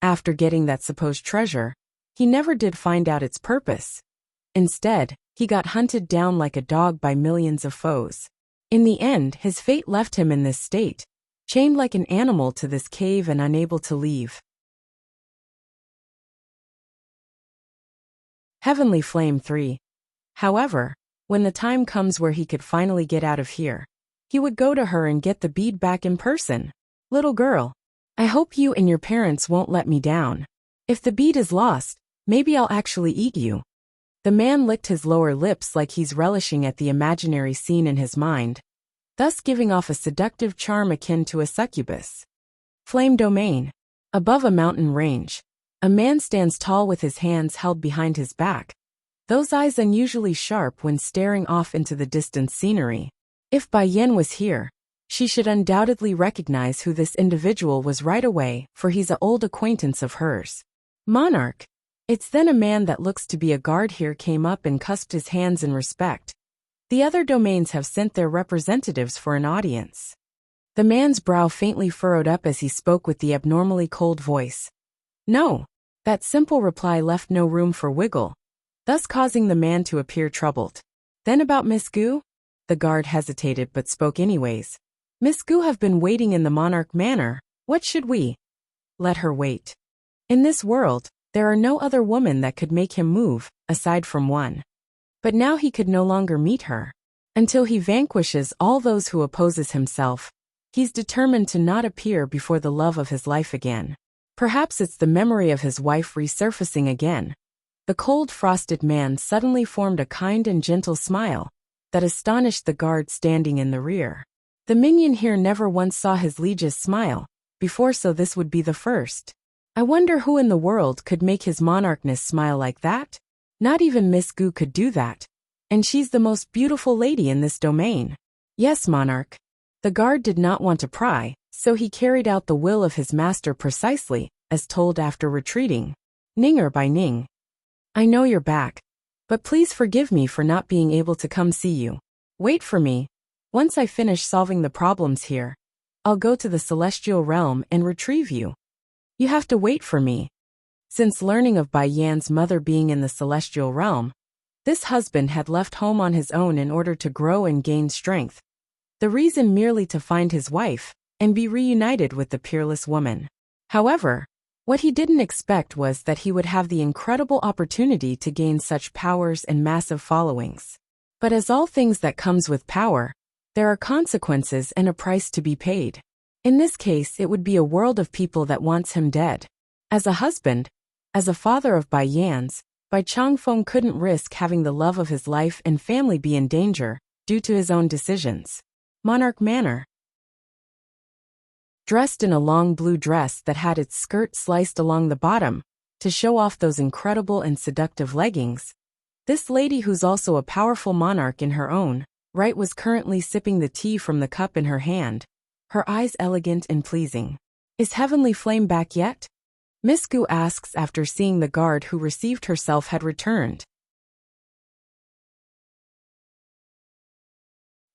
After getting that supposed treasure, he never did find out its purpose. Instead, he got hunted down like a dog by millions of foes. In the end, his fate left him in this state, chained like an animal to this cave and unable to leave. Heavenly Flame 3. However, when the time comes where he could finally get out of here, he would go to her and get the bead back in person. Little girl, I hope you and your parents won't let me down. If the bead is lost, maybe I'll actually eat you. The man licked his lower lips like he's relishing at the imaginary scene in his mind, thus giving off a seductive charm akin to a succubus. Flame Domain. Above a mountain range, a man stands tall with his hands held behind his back, those eyes unusually sharp when staring off into the distant scenery. If Bai Yan was here, she should undoubtedly recognize who this individual was right away, for he's an old acquaintance of hers. Monarch. It's then a man that looks to be a guard here came up and cusped his hands in respect. The other domains have sent their representatives for an audience. The man's brow faintly furrowed up as he spoke with the abnormally cold voice. No. That simple reply left no room for wiggle, thus causing the man to appear troubled. Then about Miss Gu? The guard hesitated but spoke anyways. Miss Gu have been waiting in the Monarch Manor. What should we? Let her wait. In this world, there are no other woman that could make him move, aside from one. But now he could no longer meet her. Until he vanquishes all those who opposes himself, he's determined to not appear before the love of his life again. Perhaps it's the memory of his wife resurfacing again. The cold frosted man suddenly formed a kind and gentle smile that astonished the guard standing in the rear. The minion here never once saw his liege's smile before, so this would be the first. I wonder who in the world could make his monarchness smile like that? Not even Miss Gu could do that. And she's the most beautiful lady in this domain. Yes, monarch. The guard did not want to pry, so he carried out the will of his master precisely, as told after retreating. Ninger by Ning. I know you're back. But please forgive me for not being able to come see you. Wait for me. Once I finish solving the problems here, I'll go to the celestial realm and retrieve you. You have to wait for me. Since learning of Bai Yan's mother being in the celestial realm, this husband had left home on his own in order to grow and gain strength. The reason merely to find his wife and be reunited with the peerless woman. However, what he didn't expect was that he would have the incredible opportunity to gain such powers and massive followings. But as all things that comes with power, there are consequences and a price to be paid. In this case, it would be a world of people that wants him dead. As a husband, as a father of Bai Yan's, Bai Changfeng couldn't risk having the love of his life and family be in danger due to his own decisions. Monarch Manor. Dressed in a long blue dress that had its skirt sliced along the bottom to show off those incredible and seductive leggings, this lady, who's also a powerful monarch in her own right, was currently sipping the tea from the cup in her hand, her eyes elegant and pleasing. Is Heavenly Flame back yet? Miss Gu asks after seeing the guard who received herself had returned.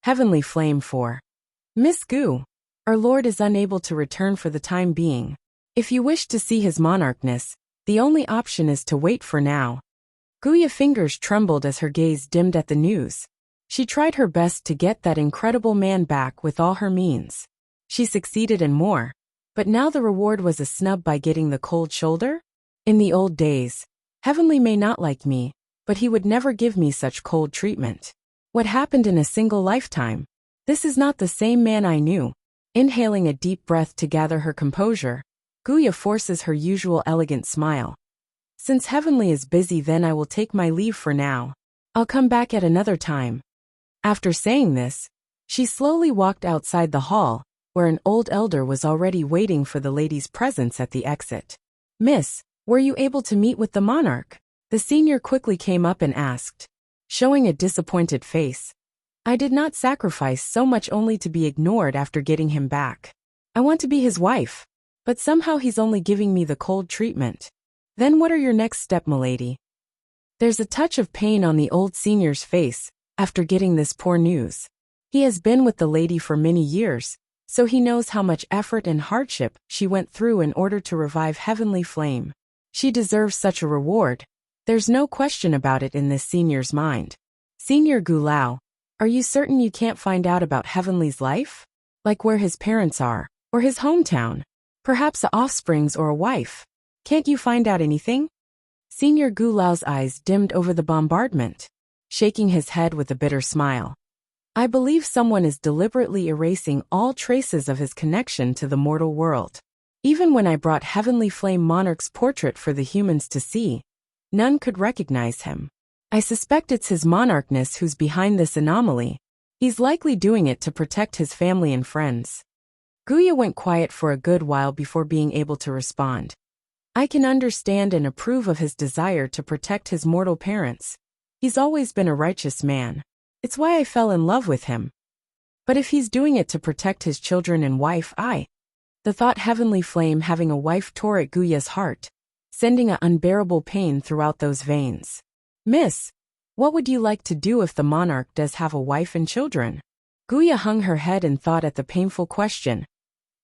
Heavenly Flame 4. Miss Gu, our lord is unable to return for the time being. If you wish to see his monarchness, the only option is to wait for now. Guya's fingers trembled as her gaze dimmed at the news. She tried her best to get that incredible man back with all her means. She succeeded and more, but now the reward was a snub by getting the cold shoulder? In the old days, Heavenly may not like me, but he would never give me such cold treatment. What happened in a single lifetime? This is not the same man I knew. Inhaling a deep breath to gather her composure, Guya forces her usual elegant smile. Since Heavenly is busy, then I will take my leave for now. I'll come back at another time. After saying this, she slowly walked outside the hall, where an old elder was already waiting for the lady's presence at the exit. Miss, were you able to meet with the monarch? The senior quickly came up and asked. Showing a disappointed face, I did not sacrifice so much only to be ignored after getting him back. I want to be his wife. But somehow he's only giving me the cold treatment. Then what are your next step, milady? There's a touch of pain on the old senior's face after getting this poor news. He has been with the lady for many years, so he knows how much effort and hardship she went through in order to revive Heavenly Flame. She deserves such a reward. There's no question about it in this senior's mind. Senior Gulao, are you certain you can't find out about Heavenly's life? Like where his parents are, or his hometown? Perhaps a offsprings or a wife. Can't you find out anything? Senior Gulao's eyes dimmed over the bombardment, shaking his head with a bitter smile. I believe someone is deliberately erasing all traces of his connection to the mortal world. Even when I brought Heavenly Flame Monarch's portrait for the humans to see, none could recognize him. I suspect it's his monarchness who's behind this anomaly. He's likely doing it to protect his family and friends. Guya went quiet for a good while before being able to respond. I can understand and approve of his desire to protect his mortal parents. He's always been a righteous man. It's why I fell in love with him. But if he's doing it to protect his children and wife, the thought Heavenly Flame having a wife tore at Guya's heart, sending an unbearable pain throughout those veins. Miss, what would you like to do if the monarch does have a wife and children? Guya hung her head and thought at the painful question.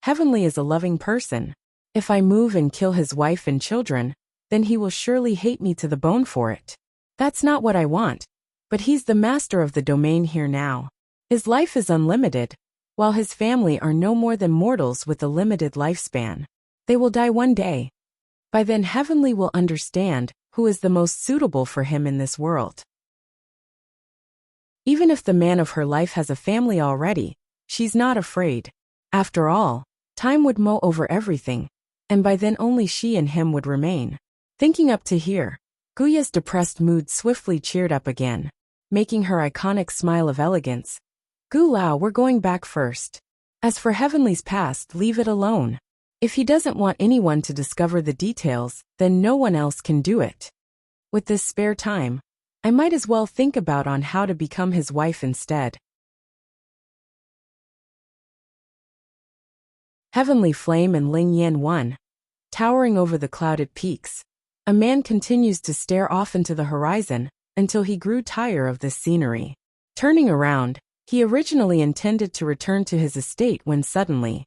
Heavenly is a loving person. If I move and kill his wife and children, then he will surely hate me to the bone for it. That's not what I want. But he's the master of the domain here now. His life is unlimited, while his family are no more than mortals with a limited lifespan. They will die one day. By then Heavenly will understand who is the most suitable for him in this world. Even if the man of her life has a family already, she's not afraid. After all, time would mow over everything, and by then only she and him would remain. Thinking up to here, Guya's depressed mood swiftly cheered up again, making her iconic smile of elegance. Gulao, we're going back first. As for Heavenly's past, leave it alone. If he doesn't want anyone to discover the details, then no one else can do it. With this spare time, I might as well think about on how to become his wife instead. Heavenly Flame and Ling Yan 1. Towering over the clouded peaks, a man continues to stare off into the horizon until he grew tired of this scenery. Turning around, he originally intended to return to his estate when suddenly,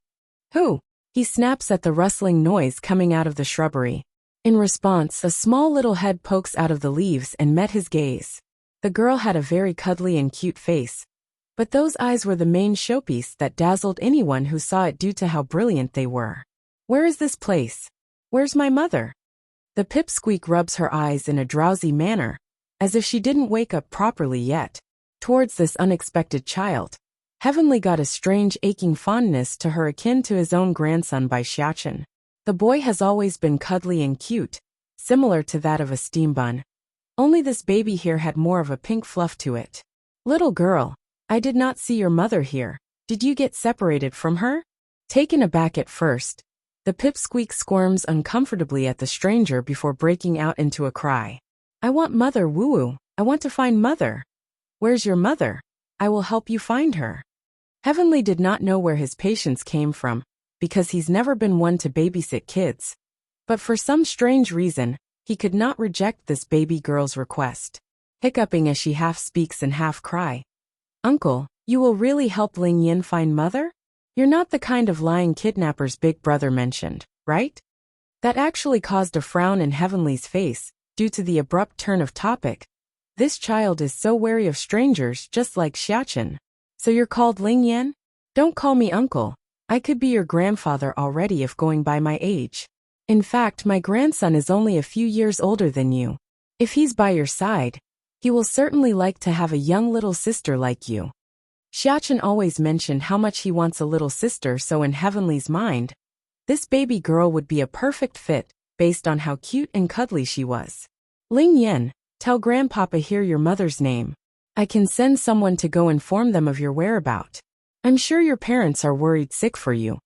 he snaps at the rustling noise coming out of the shrubbery. In response, a small little head pokes out of the leaves and met his gaze. The girl had a very cuddly and cute face, but those eyes were the main showpiece that dazzled anyone who saw it due to how brilliant they were. Where is this place? Where's my mother? The pipsqueak rubs her eyes in a drowsy manner, as if she didn't wake up properly yet. Towards this unexpected child, Heavenly got a strange aching fondness to her akin to his own grandson by Xiachen. The boy has always been cuddly and cute, similar to that of a steam bun. Only this baby here had more of a pink fluff to it. Little girl, I did not see your mother here. Did you get separated from her? Taken aback at first, the pipsqueak squirms uncomfortably at the stranger before breaking out into a cry. I want Mother, woo-woo. I want to find Mother. Where's your mother? I will help you find her. Heavenly did not know where his patience came from, because he's never been one to babysit kids. But for some strange reason, he could not reject this baby girl's request. Hiccuping as she half speaks and half cry. Uncle, you will really help Ling Yin find Mother? You're not the kind of lying kidnapper's big brother mentioned, right? That actually caused a frown in Heavenly's face, due to the abrupt turn of topic. This child is so wary of strangers just like Xiachen. So you're called Ling Yan? Don't call me uncle. I could be your grandfather already if going by my age. In fact, my grandson is only a few years older than you. If he's by your side, he will certainly like to have a young little sister like you. Xiachen always mentioned how much he wants a little sister, so in Heavenly's mind, this baby girl would be a perfect fit, based on how cute and cuddly she was. Ling Yan, tell Grandpapa here your mother's name. I can send someone to go inform them of your whereabout. I'm sure your parents are worried sick for you.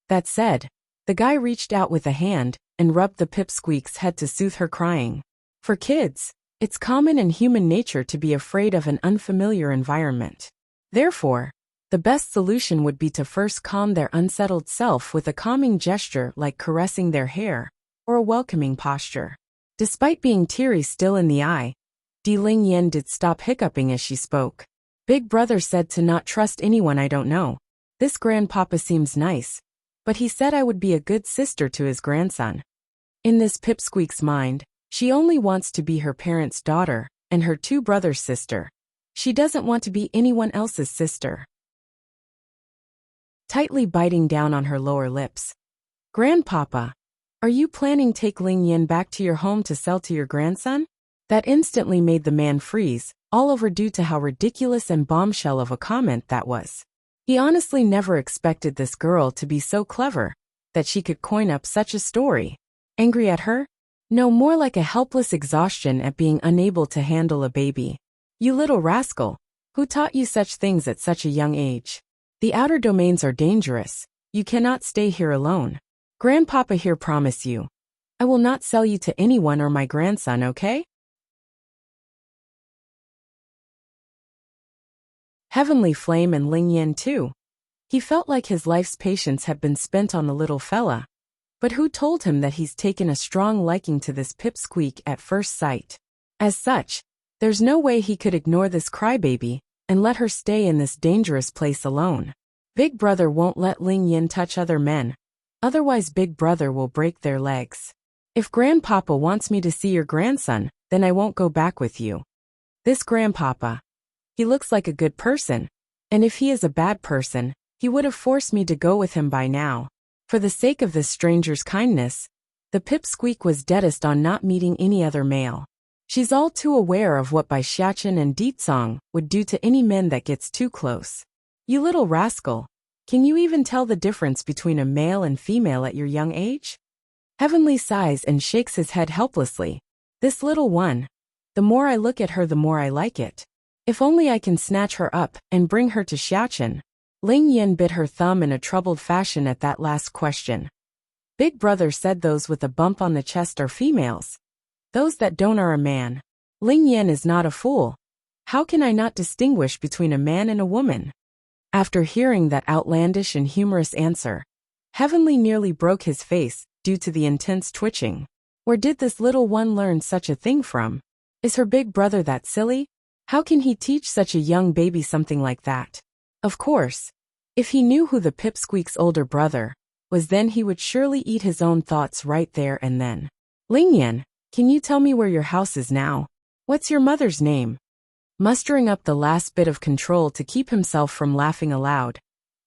That said, the guy reached out with a hand and rubbed the pipsqueak's head to soothe her crying. For kids, it's common in human nature to be afraid of an unfamiliar environment. Therefore, the best solution would be to first calm their unsettled self with a calming gesture like caressing their hair or a welcoming posture. Despite being teary still in the eye, Ling Yin did stop hiccuping as she spoke. Big brother said to not trust anyone I don't know. This grandpapa seems nice, but he said I would be a good sister to his grandson. In this pipsqueak's mind, she only wants to be her parents' daughter and her two brothers' sister. She doesn't want to be anyone else's sister. Tightly biting down on her lower lips. Grandpapa, are you planning to take Ling Yin back to your home to sell to your grandson? That instantly made the man freeze, all over due to how ridiculous and bombshell of a comment that was. He honestly never expected this girl to be so clever that she could coin up such a story. Angry at her? No, more like a helpless exhaustion at being unable to handle a baby. You little rascal, who taught you such things at such a young age? The outer domains are dangerous. You cannot stay here alone. Grandpapa here promise you. I will not sell you to anyone or my grandson, okay? Heavenly Flame and Ling Yin too. He felt like his life's patience had been spent on the little fella. But who told him that he's taken a strong liking to this pipsqueak at first sight? As such, there's no way he could ignore this crybaby and let her stay in this dangerous place alone. Big brother won't let Ling Yin touch other men. Otherwise Big brother will break their legs. If grandpapa wants me to see your grandson, then I won't go back with you. This grandpapa. He looks like a good person. And if he is a bad person, he would have forced me to go with him by now. For the sake of this stranger's kindness, the pipsqueak was deadest on not meeting any other male. She's all too aware of what Bai Xiachen and Ditsong would do to any men that gets too close. You little rascal, can you even tell the difference between a male and female at your young age? Heavenly sighs and shakes his head helplessly. This little one. The more I look at her, the more I like it. If only I can snatch her up and bring her to Xiachen. Ling Yin bit her thumb in a troubled fashion at that last question. Big brother said those with a bump on the chest are females. Those that don't are a man. Ling Yin is not a fool. How can I not distinguish between a man and a woman? After hearing that outlandish and humorous answer, Heavenly nearly broke his face due to the intense twitching. Where did this little one learn such a thing from? Is her big brother that silly? How can he teach such a young baby something like that? Of course, if he knew who the pipsqueak's older brother was, then he would surely eat his own thoughts right there and then. Ling Yin, can you tell me where your house is now? What's your mother's name? Mustering up the last bit of control to keep himself from laughing aloud,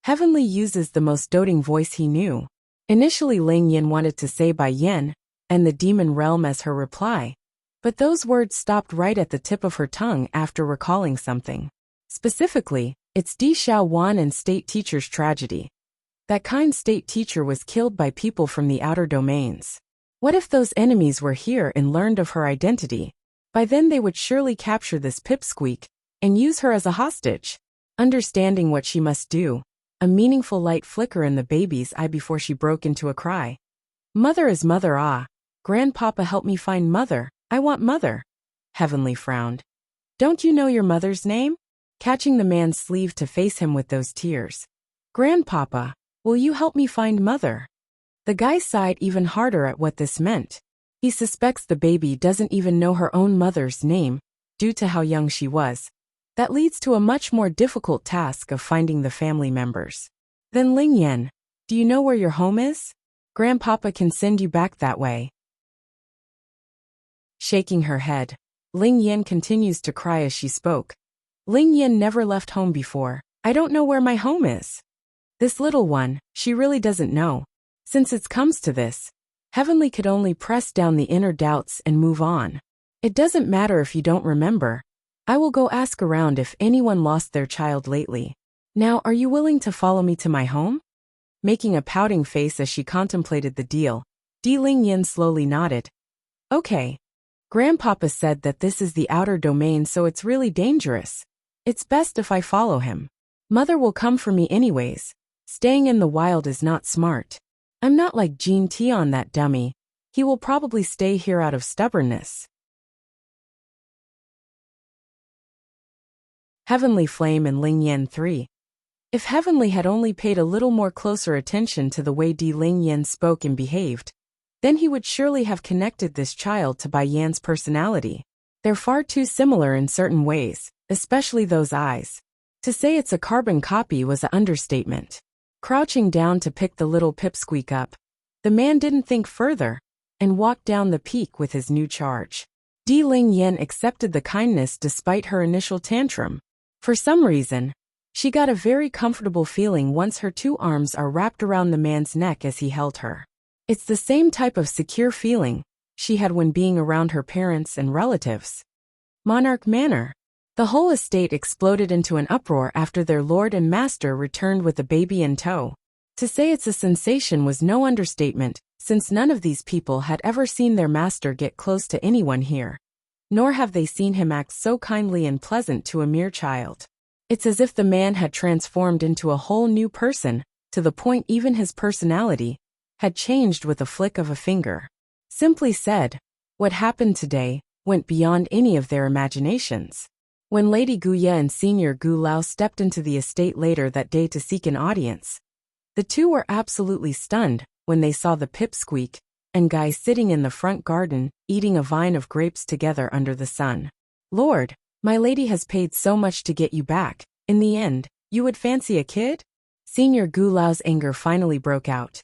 Heavenly uses the most doting voice he knew. Initially Ling Yin wanted to say Bai Yin and the demon realm as her reply, but those words stopped right at the tip of her tongue after recalling something. Specifically, it's Di Xiao Wan and state teacher's tragedy. That kind state teacher was killed by people from the outer domains. What if those enemies were here and learned of her identity? By then they would surely capture this pipsqueak and use her as a hostage. Understanding what she must do, a meaningful light flicker in the baby's eye before she broke into a cry. Mother is mother, ah. Grandpapa, help me find mother. I want mother. Heavenly frowned. Don't you know your mother's name? Catching the man's sleeve to face him with those tears. Grandpapa, will you help me find mother? The guy sighed even harder at what this meant. He suspects the baby doesn't even know her own mother's name, due to how young she was. That leads to a much more difficult task of finding the family members. Then Ling Yin, do you know where your home is? Grandpapa can send you back that way. Shaking her head, Ling Yin continues to cry as she spoke. Ling Yin never left home before. I don't know where my home is. This little one, she really doesn't know. Since it comes to this, Heavenly could only press down the inner doubts and move on. It doesn't matter if you don't remember. I will go ask around if anyone lost their child lately. Now, are you willing to follow me to my home? Making a pouting face as she contemplated the deal, Ling Yin slowly nodded. Okay. Grandpapa said that this is the outer domain, so it's really dangerous. It's best if I follow him. Mother will come for me anyways. Staying in the wild is not smart. I'm not like Jean Tion, that dummy. He will probably stay here out of stubbornness. Heavenly Flame and Ling Yan 3. If Heavenly had only paid a little more closer attention to the way Di Ling Yan spoke and behaved, then he would surely have connected this child to Bai Yan's personality. They're far too similar in certain ways, especially those eyes. To say it's a carbon copy was an understatement. Crouching down to pick the little pipsqueak up, the man didn't think further and walked down the peak with his new charge. Di Ling Yan accepted the kindness despite her initial tantrum. For some reason, she got a very comfortable feeling once her two arms are wrapped around the man's neck as he held her. It's the same type of secure feeling she had when being around her parents and relatives. Monarch Manor. The whole estate exploded into an uproar after their lord and master returned with a baby in tow. To say it's a sensation was no understatement, since none of these people had ever seen their master get close to anyone here. Nor have they seen him act so kindly and pleasant to a mere child. It's as if the man had transformed into a whole new person, to the point even his personality had changed with a flick of a finger. Simply said, what happened today went beyond any of their imaginations. When Lady Guya and Senior Gu Lao stepped into the estate later that day to seek an audience, the two were absolutely stunned when they saw the pipsqueak and Guy sitting in the front garden, eating a vine of grapes together under the sun. Lord, my lady has paid so much to get you back. In the end, you would fancy a kid? Senior Gu Lao's anger finally broke out.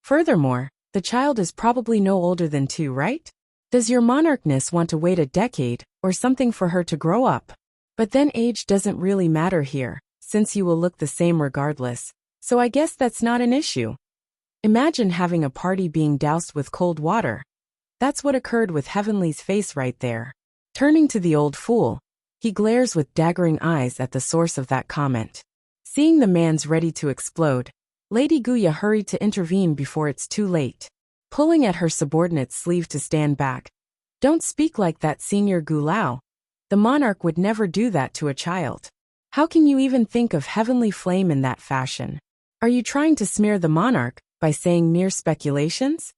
Furthermore, the child is probably no older than 2, right? Does your monarchness want to wait a decade or something for her to grow up? But then age doesn't really matter here, since you will look the same regardless, so I guess that's not an issue. Imagine having a party being doused with cold water. That's what occurred with Heavenly's face right there. Turning to the old fool, he glares with daggering eyes at the source of that comment. Seeing the man's ready to explode, Lady Guya hurried to intervene before it's too late. Pulling at her subordinate's sleeve to stand back. Don't speak like that, Senior Gu Lao. The monarch would never do that to a child. How can you even think of Heavenly Flame in that fashion? Are you trying to smear the monarch by saying mere speculations?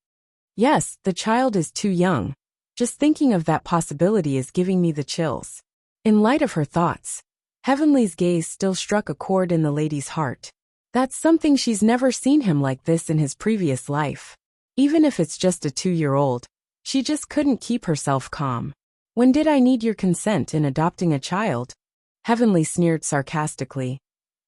Yes, the child is too young. Just thinking of that possibility is giving me the chills. In light of her thoughts, Heavenly's gaze still struck a chord in the lady's heart. That's something she's never seen him like this in his previous life. Even if it's just a 2-year-old, she just couldn't keep herself calm. When did I need your consent in adopting a child? Heavenly sneered sarcastically.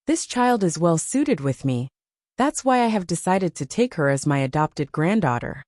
This child is well suited with me. That's why I have decided to take her as my adopted granddaughter.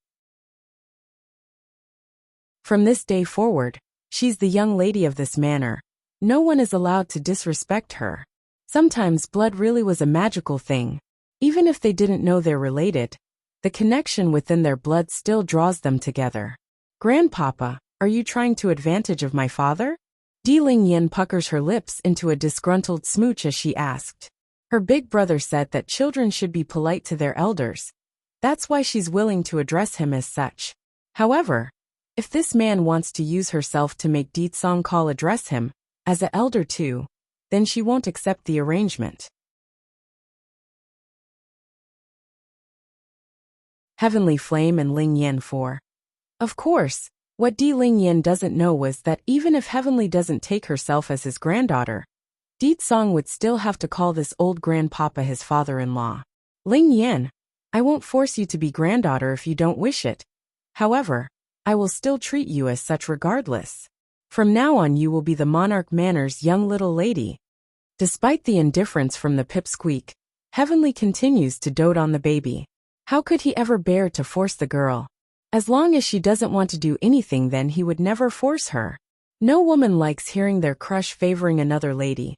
From this day forward, she's the young lady of this manor. No one is allowed to disrespect her. Sometimes blood really was a magical thing. Even if they didn't know they're related, the connection within their blood still draws them together. Grandpapa, are you trying to advantage of my father? Di Ling Yan puckers her lips into a disgruntled smooch as she asked. Her big brother said that children should be polite to their elders. That's why she's willing to address him as such. However, if this man wants to use herself to make Di Tsong Call address him as an elder too, then she won't accept the arrangement. Heavenly Flame and Ling Yan 4. Of course, what Di Ling Yan doesn't know was that even if Heavenly doesn't take herself as his granddaughter, Di Tsong would still have to call this old grandpapa his father-in-law. Ling Yan, I won't force you to be granddaughter if you don't wish it. However, I will still treat you as such regardless. From now on you will be the Monarch Manor's young little lady. Despite the indifference from the pipsqueak, Heavenly continues to dote on the baby. How could he ever bear to force the girl? As long as she doesn't want to do anything, then he would never force her. No woman likes hearing their crush favoring another lady.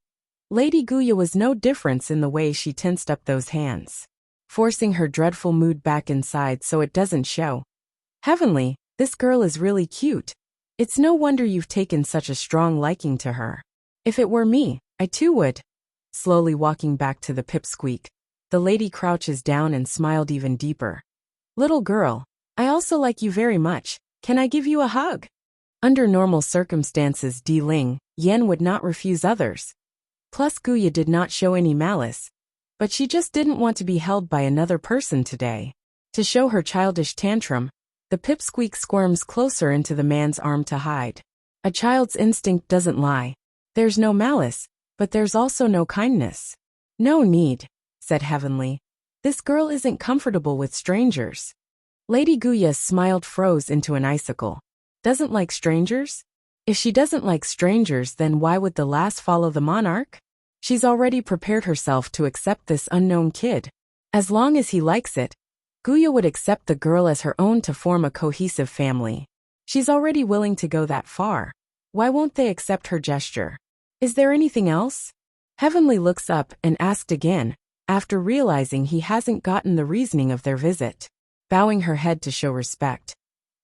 Lady Guya was no difference in the way she tensed up those hands, forcing her dreadful mood back inside so it doesn't show. Heavenly, this girl is really cute. It's no wonder you've taken such a strong liking to her. If it were me, I too would. Slowly walking back to the pipsqueak, the lady crouches down and smiled even deeper. Little girl, I also like you very much. Can I give you a hug? Under normal circumstances, Di Ling Yan would not refuse others. Plus Guya did not show any malice, but she just didn't want to be held by another person today. To show her childish tantrum, the pipsqueak squirms closer into the man's arm to hide. A child's instinct doesn't lie. There's no malice, but there's also no kindness. No need, said Heavenly. This girl isn't comfortable with strangers. Lady Guya's smile froze into an icicle. Doesn't like strangers? If she doesn't like strangers, then why would the lass follow the monarch? She's already prepared herself to accept this unknown kid. As long as he likes it, Guya would accept the girl as her own to form a cohesive family. She's already willing to go that far. Why won't they accept her gesture? Is there anything else? Heavenly looks up and asked again, after realizing he hasn't gotten the reasoning of their visit. Bowing her head to show respect.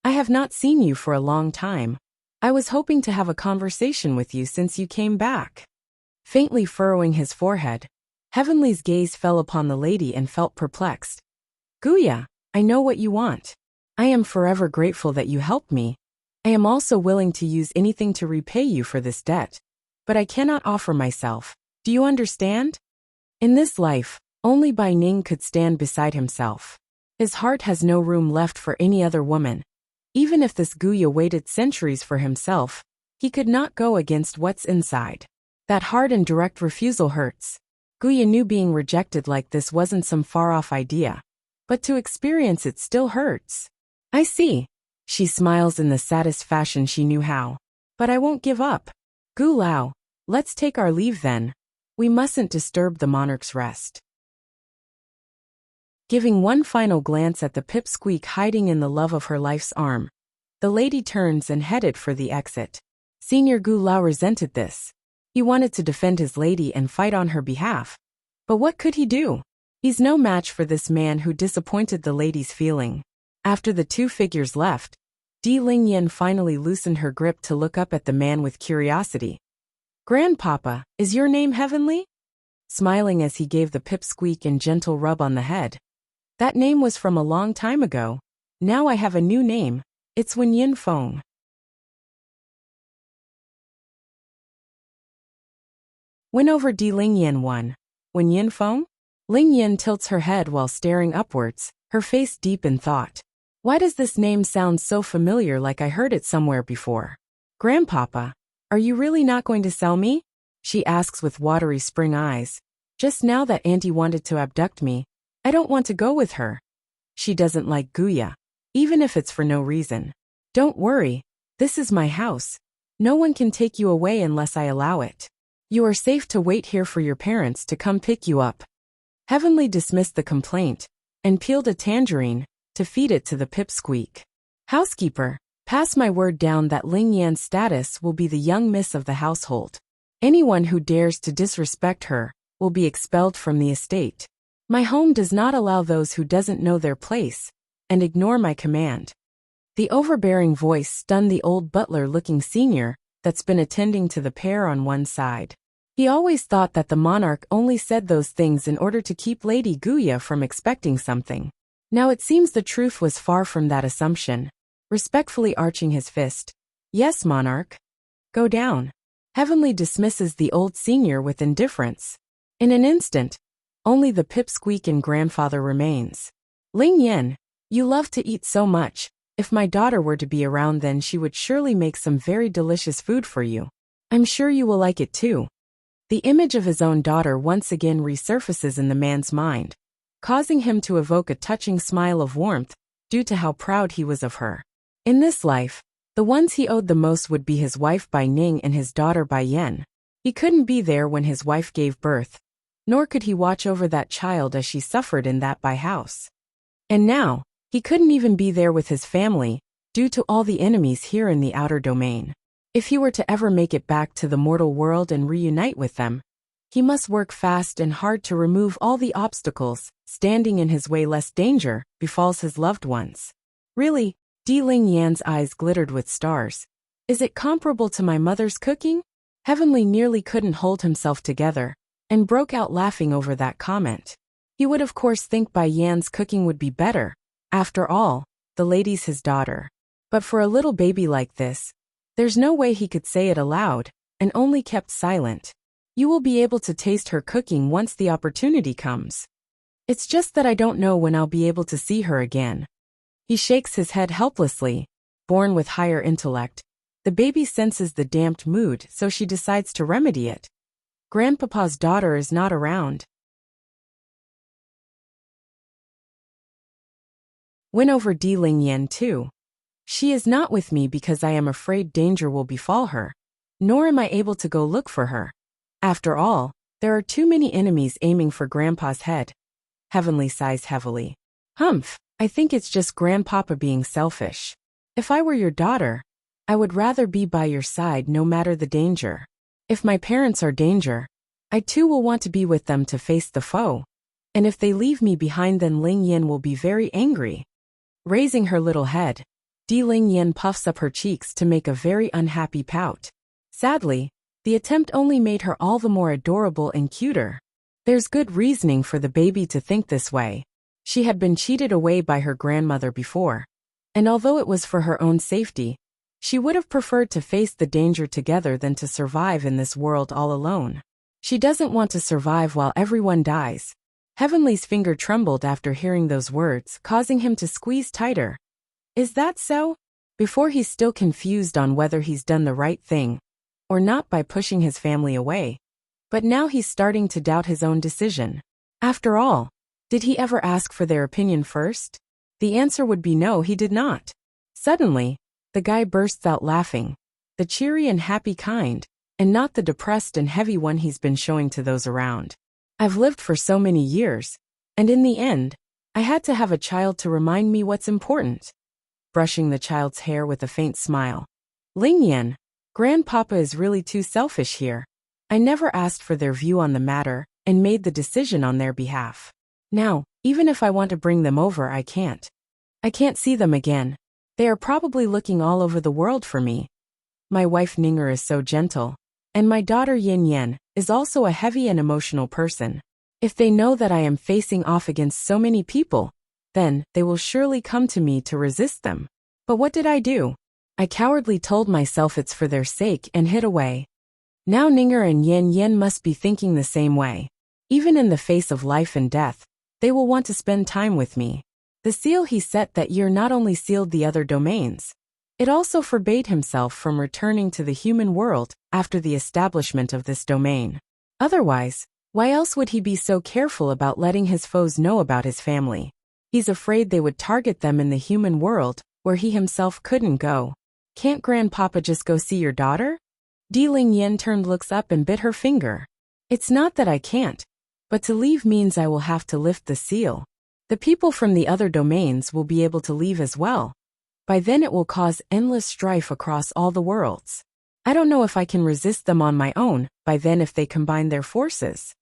I have not seen you for a long time. I was hoping to have a conversation with you since you came back. Faintly furrowing his forehead, Heavenly's gaze fell upon the lady and felt perplexed. Guya, I know what you want. I am forever grateful that you helped me. I am also willing to use anything to repay you for this debt. But I cannot offer myself. Do you understand? In this life, only Bai Ning could stand beside himself. His heart has no room left for any other woman. Even if this Guya waited centuries for himself, he could not go against what's inside. That hard and direct refusal hurts. Guya knew being rejected like this wasn't some far-off idea. But to experience it still hurts. I see. She smiles in the saddest fashion she knew how. But I won't give up. Gu Lao, let's take our leave then. We mustn't disturb the monarch's rest. Giving one final glance at the pipsqueak hiding in the love of her life's arm, the lady turns and headed for the exit. Senior Gu Lao resented this. He wanted to defend his lady and fight on her behalf. But what could he do? He's no match for this man who disappointed the lady's feeling. After the two figures left, Di Lingyan finally loosened her grip to look up at the man with curiosity. Grandpapa, is your name Heavenly? Smiling as he gave the pipsqueak a gentle rub on the head. That name was from a long time ago. Now I have a new name. It's Wen Yin Feng. Win over Di Lingyan 1. Wen Yin Feng? Lingyan tilts her head while staring upwards, her face deep in thought. Why does this name sound so familiar, like I heard it somewhere before? Grandpapa, are you really not going to sell me? She asks with watery spring eyes. Just now that Auntie wanted to abduct me, I don't want to go with her. She doesn't like Guya, even if it's for no reason. Don't worry, this is my house. No one can take you away unless I allow it. You are safe to wait here for your parents to come pick you up. Heavenly dismissed the complaint and peeled a tangerine to feed it to the pipsqueak. Housekeeper, pass my word down that Ling Yan's status will be the young miss of the household. Anyone who dares to disrespect her will be expelled from the estate. My home does not allow those who doesn't know their place and ignore my command. The overbearing voice stunned the old butler-looking senior that's been attending to the pair on one side. He always thought that the monarch only said those things in order to keep Lady Guya from expecting something. Now it seems the truth was far from that assumption. Respectfully arching his fist. Yes, monarch. Go down. Heavenly dismisses the old senior with indifference. In an instant, only the pipsqueak and grandfather remains. Ling Yan, you love to eat so much. If my daughter were to be around, then she would surely make some very delicious food for you. I'm sure you will like it too. The image of his own daughter once again resurfaces in the man's mind, causing him to evoke a touching smile of warmth due to how proud he was of her. In this life, the ones he owed the most would be his wife Bai Ning and his daughter Bai Yen. He couldn't be there when his wife gave birth, nor could he watch over that child as she suffered in that Bai house. And now, he couldn't even be there with his family, due to all the enemies here in the outer domain. If he were to ever make it back to the mortal world and reunite with them, he must work fast and hard to remove all the obstacles standing in his way, lest danger befalls his loved ones. Really, Di Ling Yan's eyes glittered with stars. Is it comparable to my mother's cooking? Heavenly nearly couldn't hold himself together, and broke out laughing over that comment. He would of course think Bai Yan's cooking would be better. After all, the lady's his daughter. But for a little baby like this, there's no way he could say it aloud, and only kept silent. You will be able to taste her cooking once the opportunity comes. It's just that I don't know when I'll be able to see her again. He shakes his head helplessly. Born with higher intellect, the baby senses the damped mood, so she decides to remedy it. Grandpapa's daughter is not around. Win over Di Lingyan too. She is not with me because I am afraid danger will befall her, nor am I able to go look for her. After all, there are too many enemies aiming for Grandpa's head. Heavenly sighs heavily. Humph, I think it's just Grandpapa being selfish. If I were your daughter, I would rather be by your side no matter the danger. If my parents are danger, I too will want to be with them to face the foe. And if they leave me behind, then Ling Yin will be very angry. Raising her little head, Di Ling Yin puffs up her cheeks to make a very unhappy pout. Sadly, the attempt only made her all the more adorable and cuter. There's good reasoning for the baby to think this way. She had been cheated away by her grandmother before, and although it was for her own safety, she would have preferred to face the danger together than to survive in this world all alone. She doesn't want to survive while everyone dies. Heavenly's finger trembled after hearing those words, causing him to squeeze tighter. Is that so? Before he's still confused on whether he's done the right thing or not by pushing his family away. But now he's starting to doubt his own decision. After all, did he ever ask for their opinion first? The answer would be no, he did not. Suddenly, the guy bursts out laughing, the cheery and happy kind, and not the depressed and heavy one he's been showing to those around. I've lived for so many years, and in the end, I had to have a child to remind me what's important. Brushing the child's hair with a faint smile. Ling Yan, Grandpapa is really too selfish here. I never asked for their view on the matter and made the decision on their behalf. Now, even if I want to bring them over, I can't. I can't see them again. They are probably looking all over the world for me. My wife Ninger is so gentle, and my daughter Yin Yan is also a heavy and emotional person. If they know that I am facing off against so many people, then they will surely come to me to resist them. But what did I do? I cowardly told myself it's for their sake and hid away. Now Ninger and Yin Yan must be thinking the same way. Even in the face of life and death, they will want to spend time with me. The seal he set that year not only sealed the other domains, it also forbade himself from returning to the human world after the establishment of this domain. Otherwise, why else would he be so careful about letting his foes know about his family? He's afraid they would target them in the human world, where he himself couldn't go. Can't Grandpapa just go see your daughter? Di Ling Yin turned looks up and bit her finger. It's not that I can't, but to leave means I will have to lift the seal. The people from the other domains will be able to leave as well. By then it will cause endless strife across all the worlds. I don't know if I can resist them on my own, by then if they combine their forces.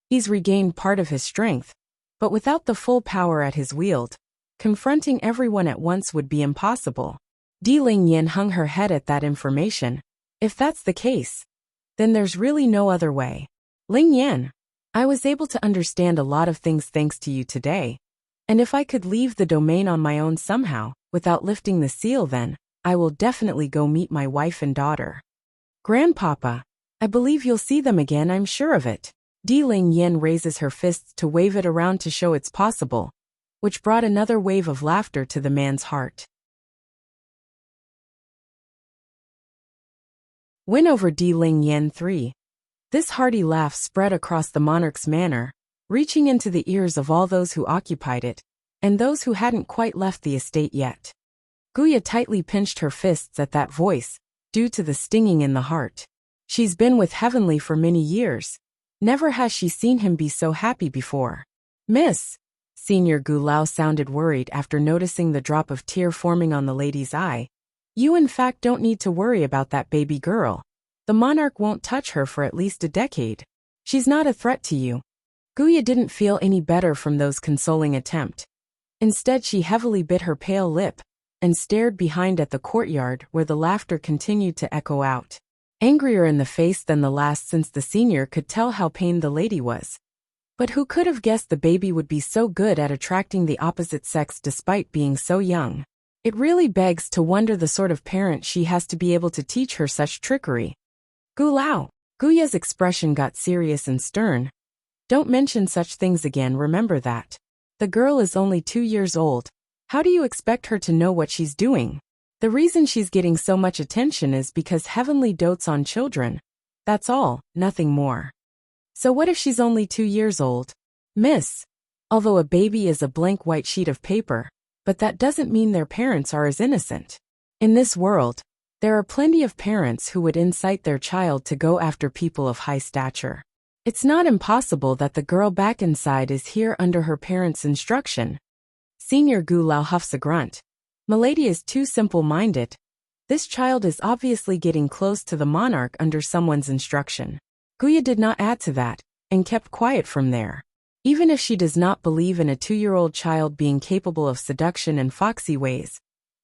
He's regained part of his strength, but without the full power at his wield, confronting everyone at once would be impossible. Di Ling Yin hung her head at that information. If that's the case, then there's really no other way. Ling Yan, I was able to understand a lot of things thanks to you today. And if I could leave the domain on my own somehow, without lifting the seal, then I will definitely go meet my wife and daughter. Grandpapa, I believe you'll see them again, I'm sure of it. Di Ling Yin raises her fists to wave it around to show it's possible, which brought another wave of laughter to the man's heart. Win over Di Ling Yin 3. This hearty laugh spread across the monarch's manor, reaching into the ears of all those who occupied it, and those who hadn't quite left the estate yet. Guya tightly pinched her fists at that voice, due to the stinging in the heart. She's been with Heavenly for many years. Never has she seen him be so happy before. Miss, Senior Gu Lao sounded worried after noticing the drop of tear forming on the lady's eye. You in fact don't need to worry about that baby girl. The monarch won't touch her for at least a decade. She's not a threat to you. Guya didn't feel any better from those consoling attempts. Instead she heavily bit her pale lip, and stared behind at the courtyard where the laughter continued to echo out. Angrier in the face than the last, since the senior could tell how pained the lady was. But who could have guessed the baby would be so good at attracting the opposite sex despite being so young? It really begs to wonder the sort of parent she has to be able to teach her such trickery. Gu Lao. Guya's expression got serious and stern. Don't mention such things again, remember that. The girl is only 2 years old. How do you expect her to know what she's doing? The reason she's getting so much attention is because Heavenly dotes on children. That's all, nothing more. So what if she's only 2 years old? Miss. Although a baby is a blank white sheet of paper, but that doesn't mean their parents are as innocent. In this world, there are plenty of parents who would incite their child to go after people of high stature. It's not impossible that the girl back inside is here under her parents' instruction. Senior Gu Lao huffs a grunt. Milady is too simple-minded. This child is obviously getting close to the monarch under someone's instruction. Guya did not add to that, and kept quiet from there. Even if she does not believe in a 2-year-old child being capable of seduction and foxy ways.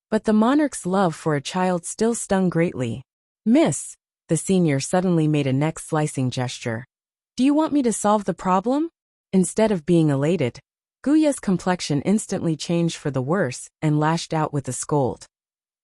But the monarch's love for a child still stung greatly. Miss, the senior suddenly made a neck-slicing gesture. Do you want me to solve the problem? Instead of being elated, Guya's complexion instantly changed for the worse and lashed out with a scold.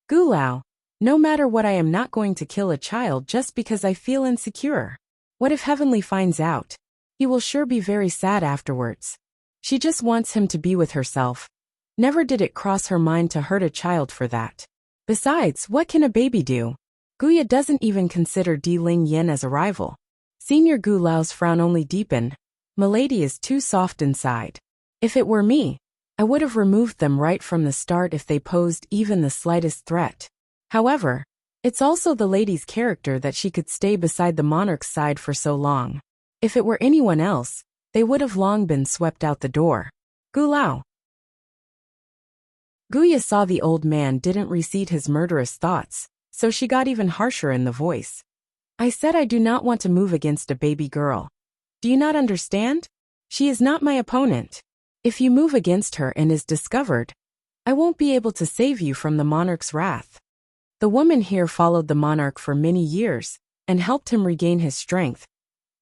Gu Lao, no matter what, I am not going to kill a child just because I feel insecure. What if Heavenly finds out? He will sure be very sad afterwards. She just wants him to be with herself. Never did it cross her mind to hurt a child for that. Besides, what can a baby do? Guya doesn't even consider Di Ling Yen as a rival. Senior Gu Lao's frown only deepened. Milady is too soft inside. If it were me, I would have removed them right from the start if they posed even the slightest threat. However, it's also the lady's character that she could stay beside the monarch's side for so long. If it were anyone else, they would have long been swept out the door. Gu Lao. Guya saw the old man didn't recede his murderous thoughts, so she got even harsher in the voice. I said I do not want to move against a baby girl. Do you not understand? She is not my opponent. If you move against her and is discovered, I won't be able to save you from the monarch's wrath. The woman here followed the monarch for many years and helped him regain his strength.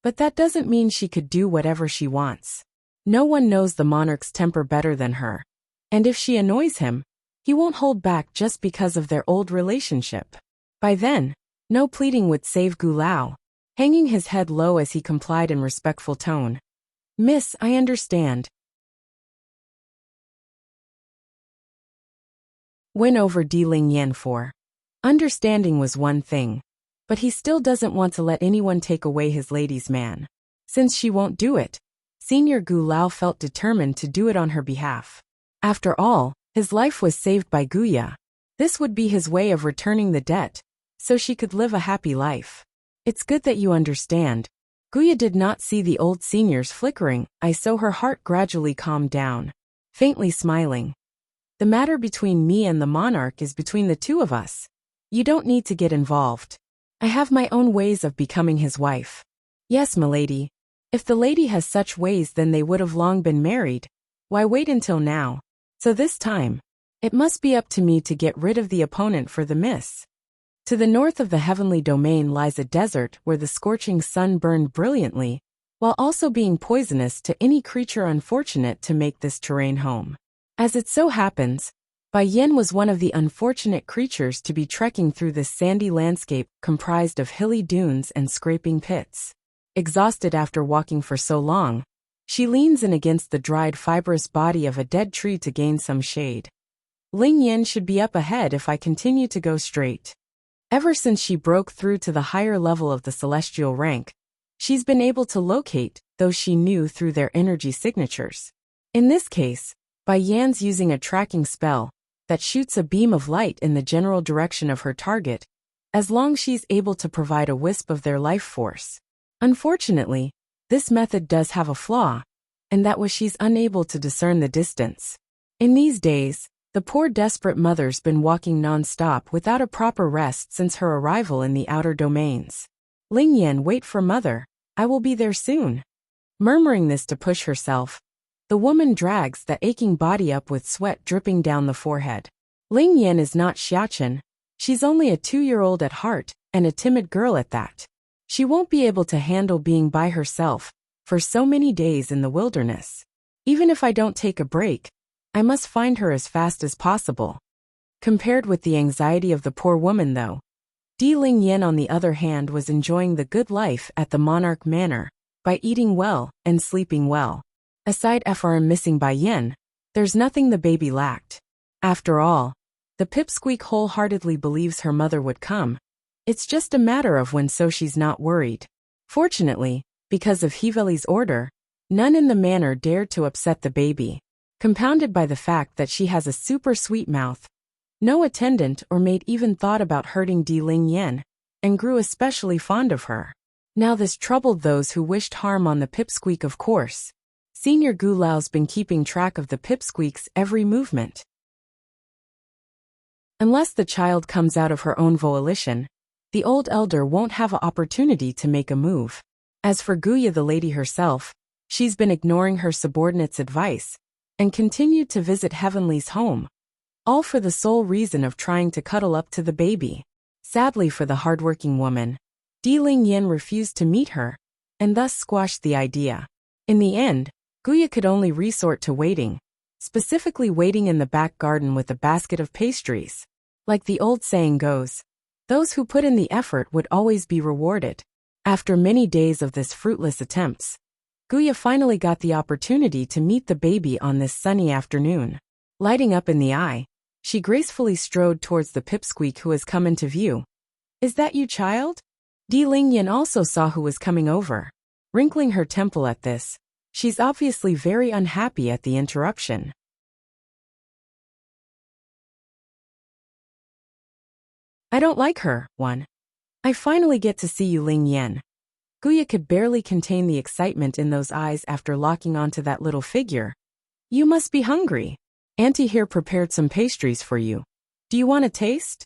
But that doesn't mean she could do whatever she wants. No one knows the monarch's temper better than her. And if she annoys him, he won't hold back just because of their old relationship. By then, no pleading would save Gu Lao, hanging his head low as he complied in respectful tone. Miss, I understand. Win over Di Ling Yan for. Understanding was one thing. But he still doesn't want to let anyone take away his lady's man. Since she won't do it, Senior Gu Lao felt determined to do it on her behalf. After all, his life was saved by Guya. This would be his way of returning the debt, so she could live a happy life. It's good that you understand. Guya did not see the old senior's flickering eye, so her heart gradually calmed down. Faintly smiling. The matter between me and the monarch is between the two of us. You don't need to get involved. I have my own ways of becoming his wife. Yes, milady. If the lady has such ways, then they would have long been married. Why wait until now? So this time, it must be up to me to get rid of the opponent for the miss. To the north of the heavenly domain lies a desert where the scorching sun burned brilliantly, while also being poisonous to any creature unfortunate to make this terrain home. As it so happens, Bai Yin was one of the unfortunate creatures to be trekking through this sandy landscape comprised of hilly dunes and scraping pits. Exhausted after walking for so long, she leans in against the dried fibrous body of a dead tree to gain some shade. Ling Yin should be up ahead if I continue to go straight. Ever since she broke through to the higher level of the celestial rank, she's been able to locate those she knew through their energy signatures. In this case, Bai Yan's using a tracking spell that shoots a beam of light in the general direction of her target, as long as she's able to provide a wisp of their life force. Unfortunately, this method does have a flaw, and that was she's unable to discern the distance. In these days, the poor desperate mother's been walking non-stop without a proper rest since her arrival in the outer domains. Ling Yan, wait for mother, I will be there soon. Murmuring this to push herself, the woman drags the aching body up with sweat dripping down the forehead. Ling Yan is not Xiachen. She's only a 2-year-old at heart, and a timid girl at that. She won't be able to handle being by herself for so many days in the wilderness. Even if I don't take a break, I must find her as fast as possible. Compared with the anxiety of the poor woman though, Di Ling Yan on the other hand was enjoying the good life at the Monarch Manor by eating well and sleeping well. Aside from missing Bai Yin, there's nothing the baby lacked. After all, the pipsqueak wholeheartedly believes her mother would come, It's just a matter of when, so she's not worried. Fortunately, because of Hiveli's order, none in the manor dared to upset the baby. Compounded by the fact that she has a super sweet mouth, no attendant or maid even thought about hurting Di Lingyan, and grew especially fond of her. Now this troubled those who wished harm on the pipsqueak, of course. Senior Gulao's been keeping track of the pipsqueak's every movement. Unless the child comes out of her own volition, the old elder won't have an opportunity to make a move. As for Guya, the lady herself, she's been ignoring her subordinate's advice and continued to visit Heavenly's home, all for the sole reason of trying to cuddle up to the baby. Sadly for the hardworking woman, Di Lingyan refused to meet her, and thus squashed the idea. In the end, Guya could only resort to waiting, specifically waiting in the back garden with a basket of pastries. Like the old saying goes, those who put in the effort would always be rewarded. After many days of this fruitless attempts, Guya finally got the opportunity to meet the baby on this sunny afternoon. Lighting up in the eye, she gracefully strode towards the pipsqueak who has come into view. "Is that you, child?" Di Lingyan also saw who was coming over. Wrinkling her temple at this, she's obviously very unhappy at the interruption. "I don't like her, one. I finally get to see you, Lingyan." Guya could barely contain the excitement in those eyes after locking onto that little figure. "You must be hungry. Auntie here prepared some pastries for you. Do you want a taste?"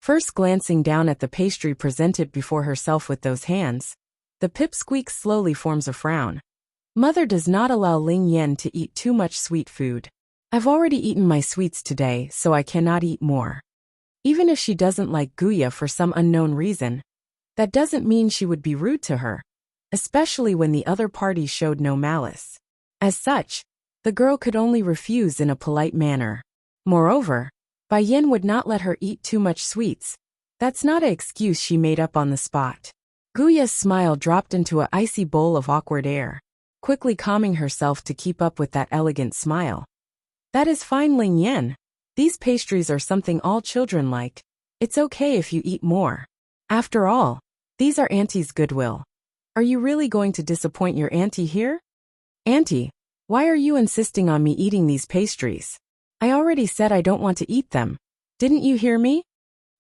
First glancing down at the pastry presented before herself with those hands, the pipsqueak slowly forms a frown. Mother does not allow Lingyan to eat too much sweet food. "I've already eaten my sweets today, so I cannot eat more." Even if she doesn't like Guya for some unknown reason, that doesn't mean she would be rude to her, especially when the other party showed no malice. As such, the girl could only refuse in a polite manner. Moreover, Bai Yin would not let her eat too much sweets. That's not an excuse she made up on the spot. Guya's smile dropped into an icy bowl of awkward air, quickly calming herself to keep up with that elegant smile. "That is fine, Lingyan. These pastries are something all children like. It's okay if you eat more. After all, these are Auntie's goodwill. Are you really going to disappoint your auntie here?" "Auntie, why are you insisting on me eating these pastries? I already said I don't want to eat them. Didn't you hear me?"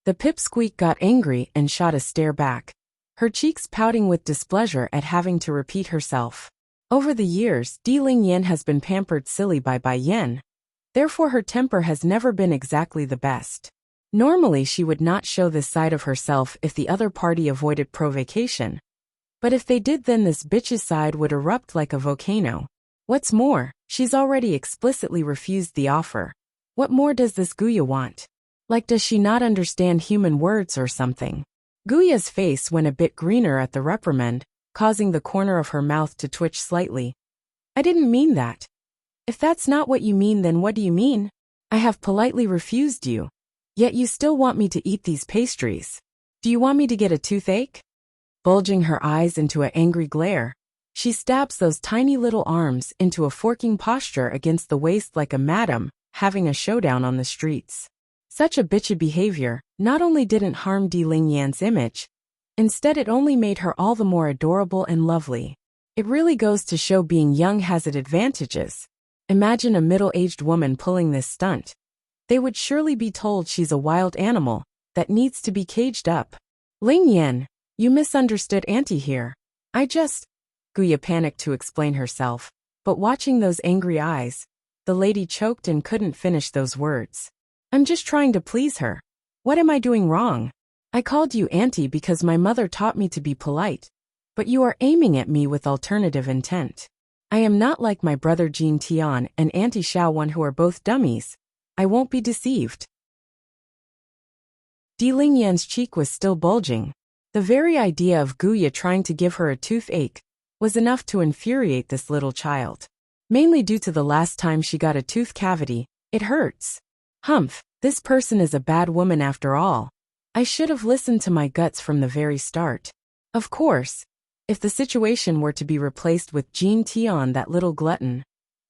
The pipsqueak got angry and shot a stare back, her cheeks pouting with displeasure at having to repeat herself. Over the years, Di Lingyan has been pampered silly by Bai Yin. Therefore her temper has never been exactly the best. Normally she would not show this side of herself if the other party avoided provocation. But if they did, then this bitch's side would erupt like a volcano. What's more, she's already explicitly refused the offer. What more does this Guya want? Like, does she not understand human words or something? Guya's face went a bit greener at the reprimand, causing the corner of her mouth to twitch slightly. "I didn't mean that." "If that's not what you mean, then what do you mean? I have politely refused you, yet you still want me to eat these pastries. Do you want me to get a toothache?" Bulging her eyes into an angry glare, she stabs those tiny little arms into a forking posture against the waist like a madam having a showdown on the streets. Such a bitchy behavior not only didn't harm Di Lingyan's image, instead it only made her all the more adorable and lovely. It really goes to show being young has its advantages. Imagine a middle-aged woman pulling this stunt. They would surely be told she's a wild animal that needs to be caged up. "Lingyan, you misunderstood Auntie here. Guya panicked to explain herself, but watching those angry eyes, the lady choked and couldn't finish those words. "I'm just trying to please her. What am I doing wrong? I called you Auntie because my mother taught me to be polite, but you are aiming at me with alternative intent. I am not like my brother Jean Tian and Auntie Xiao Wan, who are both dummies. I won't be deceived." Di Lingyan's cheek was still bulging. The very idea of Guya trying to give her a toothache was enough to infuriate this little child. Mainly due to the last time she got a tooth cavity, it hurts. Humph, this person is a bad woman after all. I should have listened to my guts from the very start. Of course, if the situation were to be replaced with Jean Tian, that little glutton,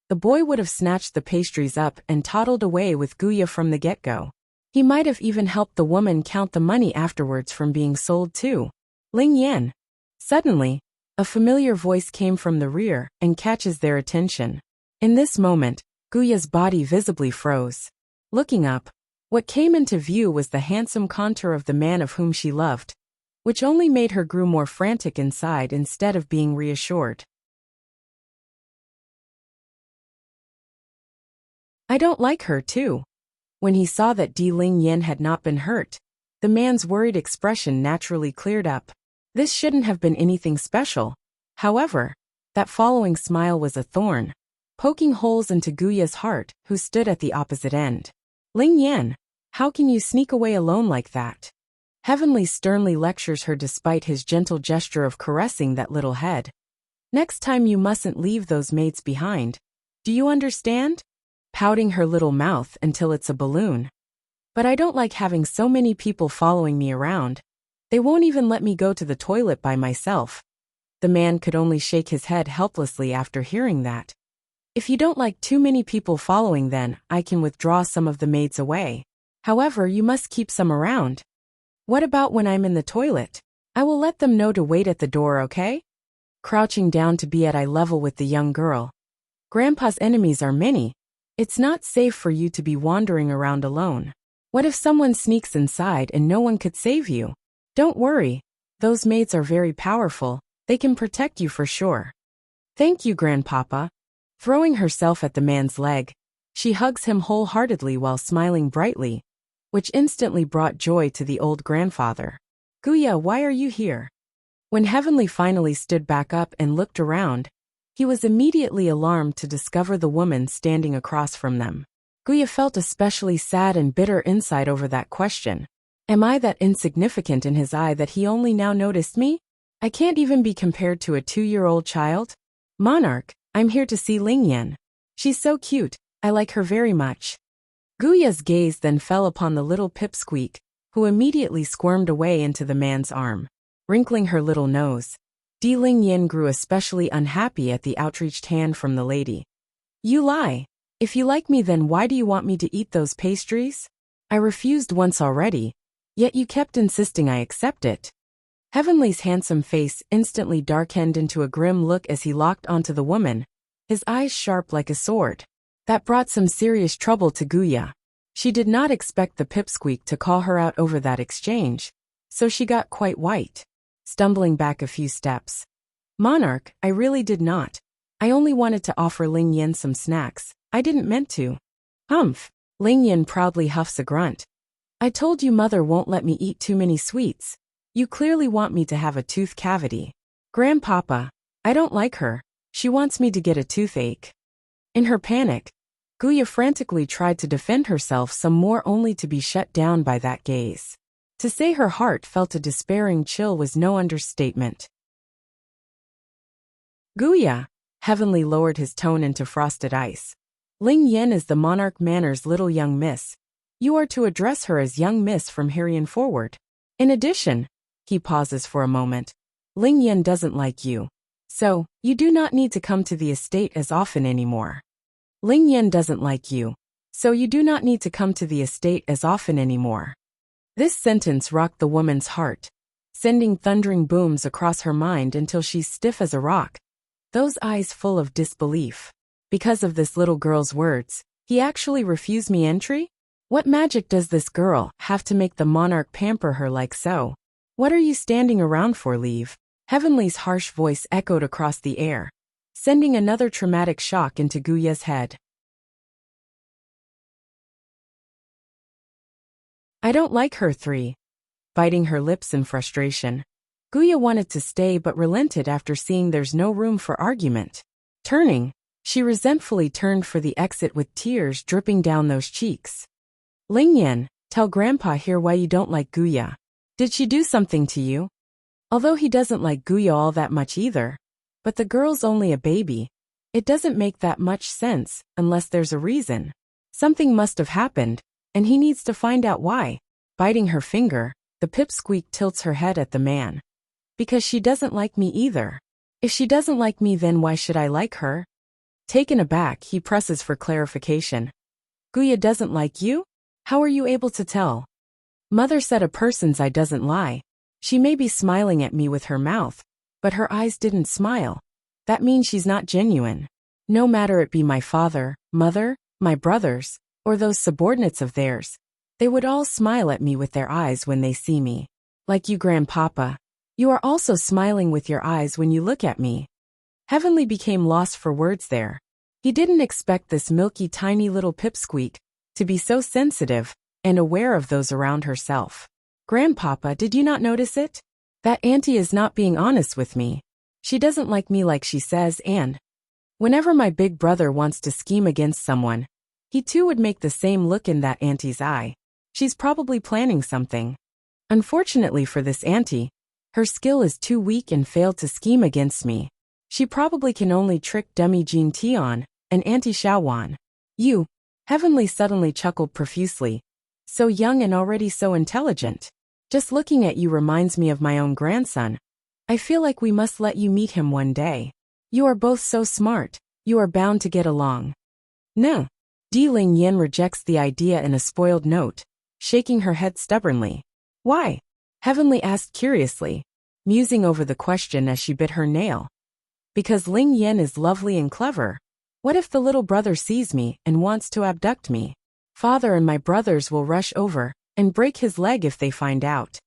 the boy would have snatched the pastries up and toddled away with Guya from the get-go. He might have even helped the woman count the money afterwards from being sold too. Ling Yan. Suddenly, a familiar voice came from the rear and catches their attention. In this moment, Guya's body visibly froze. Looking up, what came into view was the handsome contour of the man of whom she loved, which only made her grow more frantic inside instead of being reassured. I don't like her too. When he saw that Ling Yan had not been hurt, the man's worried expression naturally cleared up. This shouldn't have been anything special. However, that following smile was a thorn, poking holes into Guya's heart, who stood at the opposite end. Ling Yan, how can you sneak away alone like that? Heavenly sternly lectures her despite his gentle gesture of caressing that little head. Next time you mustn't leave those maids behind. Do you understand? Pouting her little mouth until it's a balloon. But I don't like having so many people following me around. They won't even let me go to the toilet by myself. The man could only shake his head helplessly after hearing that. If you don't like too many people following, then I can withdraw some of the maids away. However, you must keep some around. What about when I'm in the toilet? I will let them know to wait at the door, okay? Crouching down to be at eye level with the young girl. Grandpa's enemies are many. It's not safe for you to be wandering around alone. What if someone sneaks inside and no one could save you? Don't worry. Those maids are very powerful. They can protect you for sure. Thank you, Grandpapa. Throwing herself at the man's leg, she hugs him wholeheartedly while smiling brightly, which instantly brought joy to the old grandfather. Guya, why are you here? When Heavenly finally stood back up and looked around, he was immediately alarmed to discover the woman standing across from them. Guya felt especially sad and bitter inside over that question. Am I that insignificant in his eye that he only now noticed me? I can't even be compared to a 2-year-old child. Monarch, I'm here to see Ling Yan. She's so cute, I like her very much. Guya's gaze then fell upon the little pipsqueak, who immediately squirmed away into the man's arm. Wrinkling her little nose, Ling Yan grew especially unhappy at the outreached hand from the lady. You lie. If you like me, then why do you want me to eat those pastries? I refused once already, yet you kept insisting I accept it. Heavenly's handsome face instantly darkened into a grim look as he locked onto the woman, his eyes sharp like a sword. That brought some serious trouble to Guya. She did not expect the pipsqueak to call her out over that exchange, so she got quite white, stumbling back a few steps. Monarch, I really did not. I only wanted to offer Ling Yan some snacks. I didn't meant to. Humph. Ling Yan proudly huffs a grunt. I told you mother won't let me eat too many sweets. You clearly want me to have a tooth cavity. Grandpapa, I don't like her. She wants me to get a toothache. In her panic, Guya frantically tried to defend herself some more only to be shut down by that gaze. To say her heart felt a despairing chill was no understatement. Guya, Heavenly lowered his tone into frosted ice. Ling Yan is the Monarch Manor's little young miss. You are to address her as young miss from herein forward. In addition, he pauses for a moment, Ling Yan doesn't like you. So, you do not need to come to the estate as often anymore. Ling Yan doesn't like you. So you do not need to come to the estate as often anymore. This sentence rocked the woman's heart, sending thundering booms across her mind until she's stiff as a rock, those eyes full of disbelief. Because of this little girl's words, he actually refused me entry? What magic does this girl have to make the monarch pamper her like so? What are you standing around for? Leave. Heavenly's harsh voice echoed across the air, sending another traumatic shock into Guya's head. I don't like her. 3. Biting her lips in frustration, Guya wanted to stay but relented after seeing there's no room for argument. Turning, she resentfully turned for the exit with tears dripping down those cheeks. Ling Yan, tell Grandpa here why you don't like Guya. Did she do something to you? Although he doesn't like Guya all that much either, but the girl's only a baby. It doesn't make that much sense unless there's a reason. Something must have happened, and he needs to find out why. Biting her finger, the pipsqueak tilts her head at the man. Because she doesn't like me either. If she doesn't like me, then why should I like her? Taken aback, he presses for clarification. Guya doesn't like you? How are you able to tell? Mother said a person's eye doesn't lie. She may be smiling at me with her mouth, but her eyes didn't smile. That means she's not genuine. No matter it be my father, mother, my brothers, or those subordinates of theirs, they would all smile at me with their eyes when they see me. Like you, Grandpapa. You are also smiling with your eyes when you look at me. Heavenly became lost for words there. He didn't expect this milky tiny little pipsqueak to be so sensitive and aware of those around herself. Grandpapa, did you not notice it? That auntie is not being honest with me. She doesn't like me like she says, and whenever my big brother wants to scheme against someone, he too would make the same look in that auntie's eye. She's probably planning something. Unfortunately for this auntie, her skill is too weak and failed to scheme against me. She probably can only trick dummy Jean Tion and Auntie Xiaowan. You, Heavenly suddenly chuckled profusely. So young and already so intelligent. Just looking at you reminds me of my own grandson. I feel like we must let you meet him one day. You are both so smart, you are bound to get along. No. Di Ling Yin rejects the idea in a spoiled note, shaking her head stubbornly. Why? Heavenly asked curiously, musing over the question as she bit her nail. Because Ling Yin is lovely and clever. What if the little brother sees me and wants to abduct me? Father and my brothers will rush over and break his leg if they find out.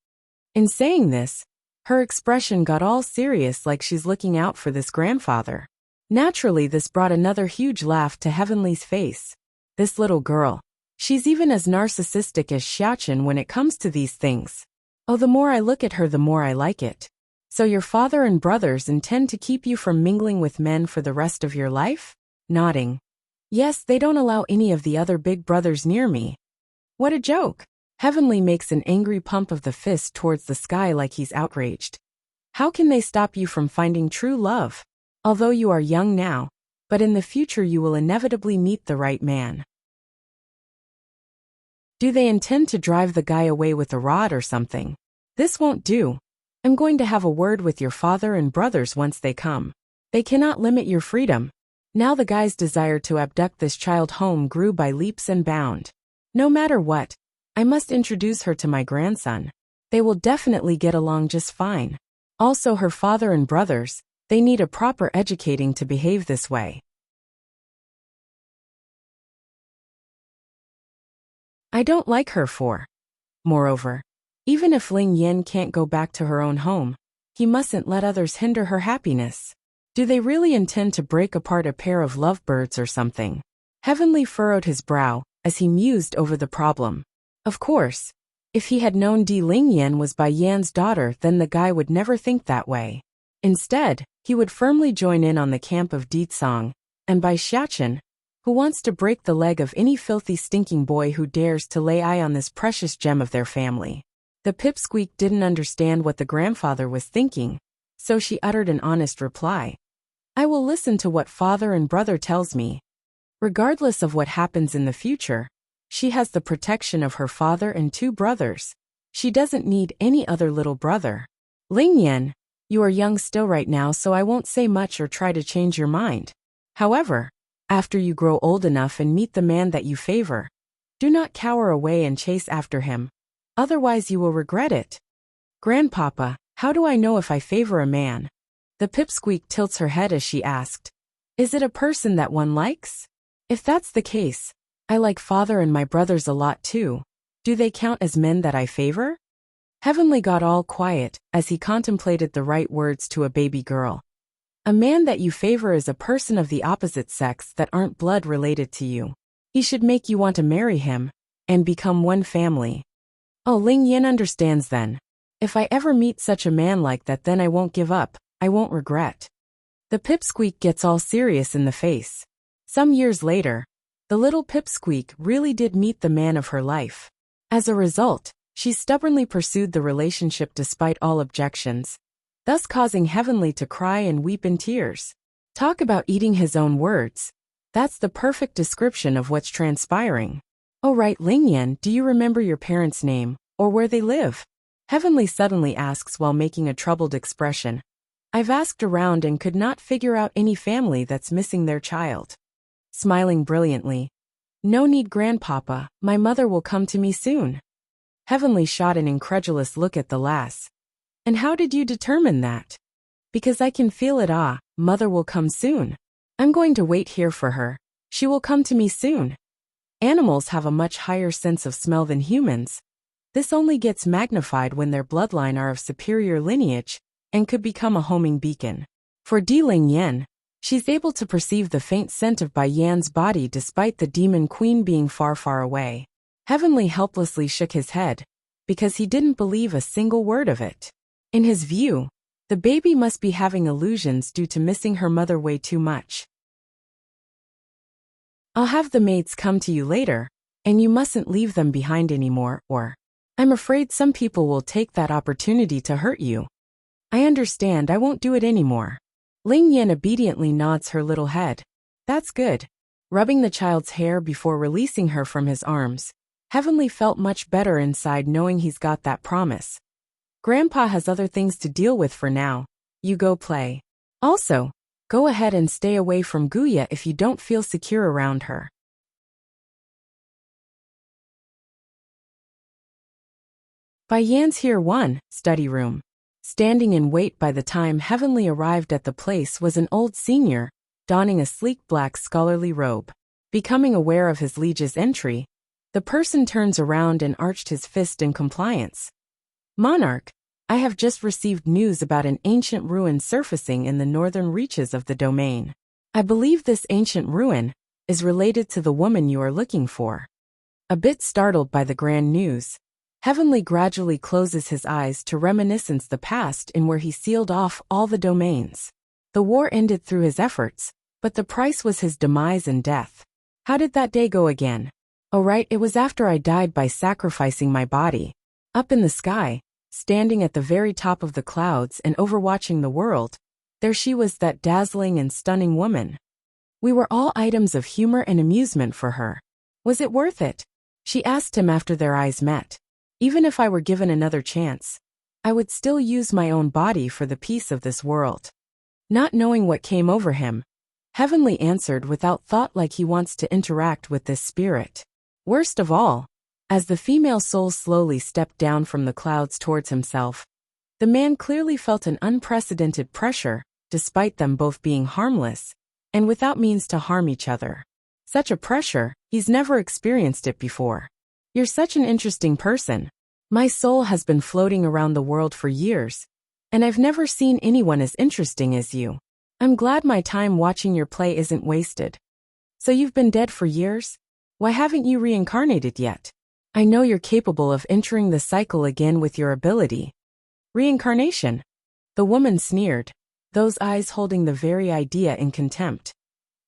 In saying this, her expression got all serious like she's looking out for this grandfather. Naturally, this brought another huge laugh to Heavenly's face. This little girl. She's even as narcissistic as Xiaochen when it comes to these things. Oh, the more I look at her, the more I like it. So your father and brothers intend to keep you from mingling with men for the rest of your life? Nodding. Yes, they don't allow any of the other big brothers near me. What a joke. Heavenly makes an angry pump of the fist towards the sky like he's outraged. How can they stop you from finding true love? Although you are young now, but in the future you will inevitably meet the right man. Do they intend to drive the guy away with a rod or something? This won't do. I'm going to have a word with your father and brothers once they come. They cannot limit your freedom. Now the guy's desire to abduct this child home grew by leaps and bounds. No matter what, I must introduce her to my grandson. They will definitely get along just fine. Also her father and brothers, they need a proper educating to behave this way. I don't like her for. Moreover, even if Ling Yin can't go back to her own home, he mustn't let others hinder her happiness. Do they really intend to break apart a pair of lovebirds or something? Heavenly furrowed his brow as he mused over the problem. Of course, if he had known Di Ling Yan was Bai Yan's daughter, then the guy would never think that way. Instead, he would firmly join in on the camp of Di Tsang and Bai Xiaochen, who wants to break the leg of any filthy stinking boy who dares to lay eye on this precious gem of their family. The pipsqueak didn't understand what the grandfather was thinking, so she uttered an honest reply. I will listen to what father and brother tells me. Regardless of what happens in the future, she has the protection of her father and 2 brothers. She doesn't need any other little brother. Ling Yan, you are young still right now, so I won't say much or try to change your mind. However, after you grow old enough and meet the man that you favor, do not cower away and chase after him. Otherwise you will regret it. Grandpapa, how do I know if I favor a man? The pipsqueak tilts her head as she asked. Is it a person that one likes? If that's the case, I like father and my brothers a lot too. Do they count as men that I favor? Heavenly got all quiet as he contemplated the right words to a baby girl. A man that you favor is a person of the opposite sex that aren't blood related to you. He should make you want to marry him and become one family. Oh, Ling Yin understands then. If I ever meet such a man like that, then I won't give up. I won't regret. The pipsqueak gets all serious in the face. Some years later, the little pipsqueak really did meet the man of her life. As a result, she stubbornly pursued the relationship despite all objections, thus causing Heavenly to cry and weep in tears. Talk about eating his own words. That's the perfect description of what's transpiring. Oh right, Ling Yan, do you remember your parents' name, or where they live? Heavenly suddenly asks while making a troubled expression. I've asked around and could not figure out any family that's missing their child. Smiling brilliantly, No need, grandpapa, my mother will come to me soon. Heavenly shot an incredulous look at the lass. And how did you determine that? Because I can feel it. Mother will come soon. I'm going to wait here for her. She will come to me soon. Animals have a much higher sense of smell than humans. This only gets magnified when their bloodline are of superior lineage and could become a homing beacon. For Di Ling Yan, she's able to perceive the faint scent of Bai Yan's body despite the demon queen being far, far away. Heavenly helplessly shook his head, because he didn't believe a single word of it. In his view, the baby must be having illusions due to missing her mother way too much. I'll have the maids come to you later, and you mustn't leave them behind anymore, or I'm afraid some people will take that opportunity to hurt you. I understand, I won't do it anymore. Ling Yan obediently nods her little head. That's good. Rubbing the child's hair before releasing her from his arms, Heavenly felt much better inside knowing he's got that promise. Grandpa has other things to deal with for now. You go play. Also, go ahead and stay away from Guya if you don't feel secure around her. Bai Yan's here 1, study room. Standing in wait by the time Heavenly arrived at the place was an old senior, donning a sleek black scholarly robe. Becoming aware of his liege's entry, the person turns around and arched his fist in compliance. Monarch, I have just received news about an ancient ruin surfacing in the northern reaches of the domain. I believe this ancient ruin is related to the woman you are looking for. A bit startled by the grand news, Heavenly gradually closes his eyes to reminiscence the past in where he sealed off all the domains. The war ended through his efforts, but the price was his demise and death. How did that day go again? Oh right, it was after I died by sacrificing my body. Up in the sky, standing at the very top of the clouds and overwatching the world, there she was, that dazzling and stunning woman. We were all items of humor and amusement for her. Was it worth it? She asked him after their eyes met. Even if I were given another chance, I would still use my own body for the peace of this world. Not knowing what came over him, Heavenly answered without thought, like he wants to interact with this spirit. Worst of all, as the female soul slowly stepped down from the clouds towards himself, the man clearly felt an unprecedented pressure, despite them both being harmless, and without means to harm each other. Such a pressure, he's never experienced it before. You're such an interesting person. My soul has been floating around the world for years, and I've never seen anyone as interesting as you. I'm glad my time watching your play isn't wasted. So you've been dead for years? Why haven't you reincarnated yet? I know you're capable of entering the cycle again with your ability. Reincarnation? The woman sneered, those eyes holding the very idea in contempt.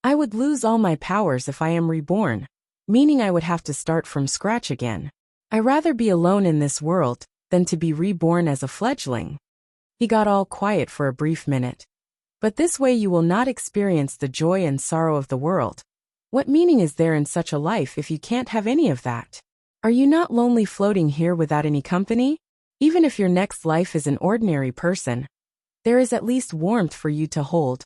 I would lose all my powers if I am reborn, meaning I would have to start from scratch again. I'd rather be alone in this world than to be reborn as a fledgling. He got all quiet for a brief minute. But this way you will not experience the joy and sorrow of the world. What meaning is there in such a life if you can't have any of that? Are you not lonely floating here without any company? Even if your next life is an ordinary person, there is at least warmth for you to hold,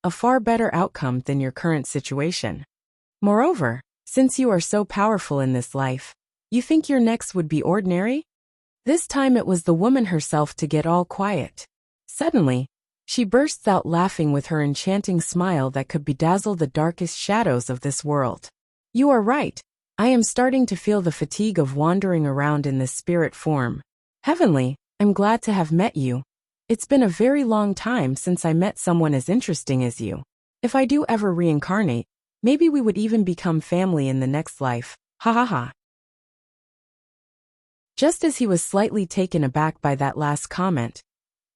a far better outcome than your current situation. Moreover, since you are so powerful in this life, you think your next would be ordinary? This time it was the woman herself to get all quiet. Suddenly, she bursts out laughing with her enchanting smile that could bedazzle the darkest shadows of this world. You are right. I am starting to feel the fatigue of wandering around in this spirit form. Heavenly, I'm glad to have met you. It's been a very long time since I met someone as interesting as you. If I do ever reincarnate, maybe we would even become family in the next life. Ha ha ha. Just as he was slightly taken aback by that last comment,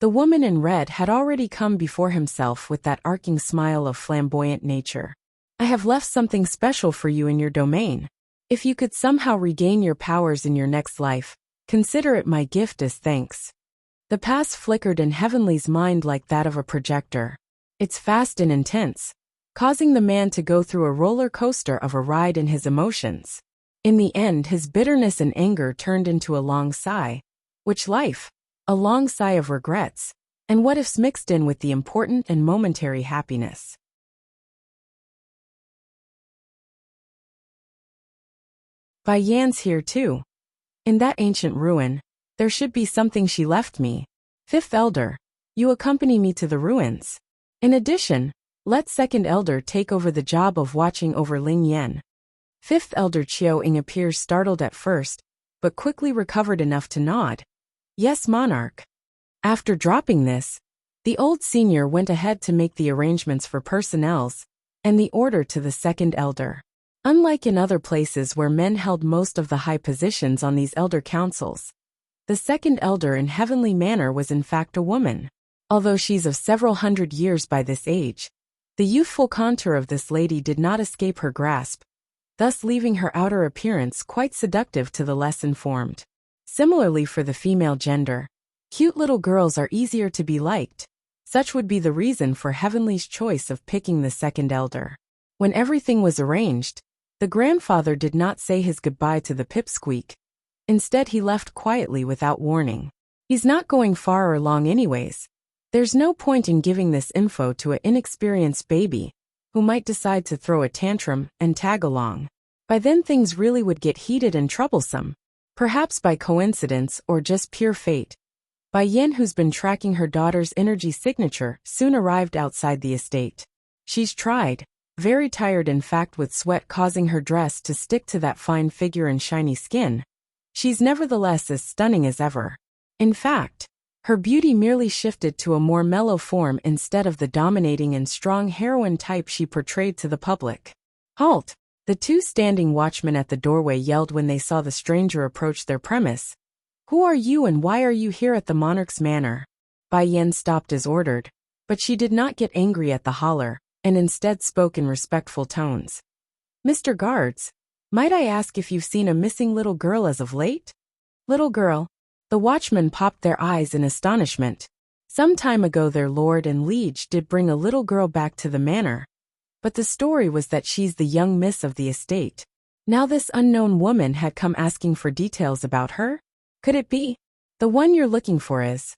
the woman in red had already come before himself with that arcing smile of flamboyant nature. I have left something special for you in your domain. If you could somehow regain your powers in your next life, consider it my gift as thanks. The past flickered in Heavenly's mind like that of a projector. It's fast and intense, causing the man to go through a roller coaster of a ride in his emotions. In the end, his bitterness and anger turned into a long sigh. Which life? A long sigh of regrets, and what ifs mixed in with the important and momentary happiness. Bai Yan's here too. In that ancient ruin, there should be something she left me. Fifth Elder, you accompany me to the ruins. In addition, let Second Elder take over the job of watching over Ling Yan. Fifth Elder Chiao Ying appears startled at first, but quickly recovered enough to nod. Yes, Monarch. After dropping this, the old senior went ahead to make the arrangements for personnels and the order to the Second Elder. Unlike in other places where men held most of the high positions on these elder councils, the Second Elder in Heavenly Manor was in fact a woman. Although she's of several hundred years by this age, the youthful contour of this lady did not escape her grasp, thus leaving her outer appearance quite seductive to the less informed. Similarly for the female gender, cute little girls are easier to be liked. Such would be the reason for Heavenly's choice of picking the Second Elder. When everything was arranged, the grandfather did not say his goodbye to the pipsqueak. Instead he left quietly without warning. He's not going far or long anyways. There's no point in giving this info to an inexperienced baby, who might decide to throw a tantrum and tag along. By then things really would get heated and troublesome. Perhaps by coincidence or just pure fate. Bai Yan, who's been tracking her daughter's energy signature, soon arrived outside the estate. She's tried, very tired in fact with sweat causing her dress to stick to that fine figure and shiny skin. She's nevertheless as stunning as ever. In fact, her beauty merely shifted to a more mellow form instead of the dominating and strong heroine type she portrayed to the public. Halt! The two standing watchmen at the doorway yelled when they saw the stranger approach their premise. Who are you and why are you here at the monarch's manor? Bai Yan stopped as ordered, but she did not get angry at the holler, and instead spoke in respectful tones. Mr. Guards, might I ask if you've seen a missing little girl as of late? Little girl? The watchmen popped their eyes in astonishment. Some time ago their lord and liege did bring a little girl back to the manor, but the story was that she's the young miss of the estate. Now this unknown woman had come asking for details about her? Could it be? The one you're looking for is...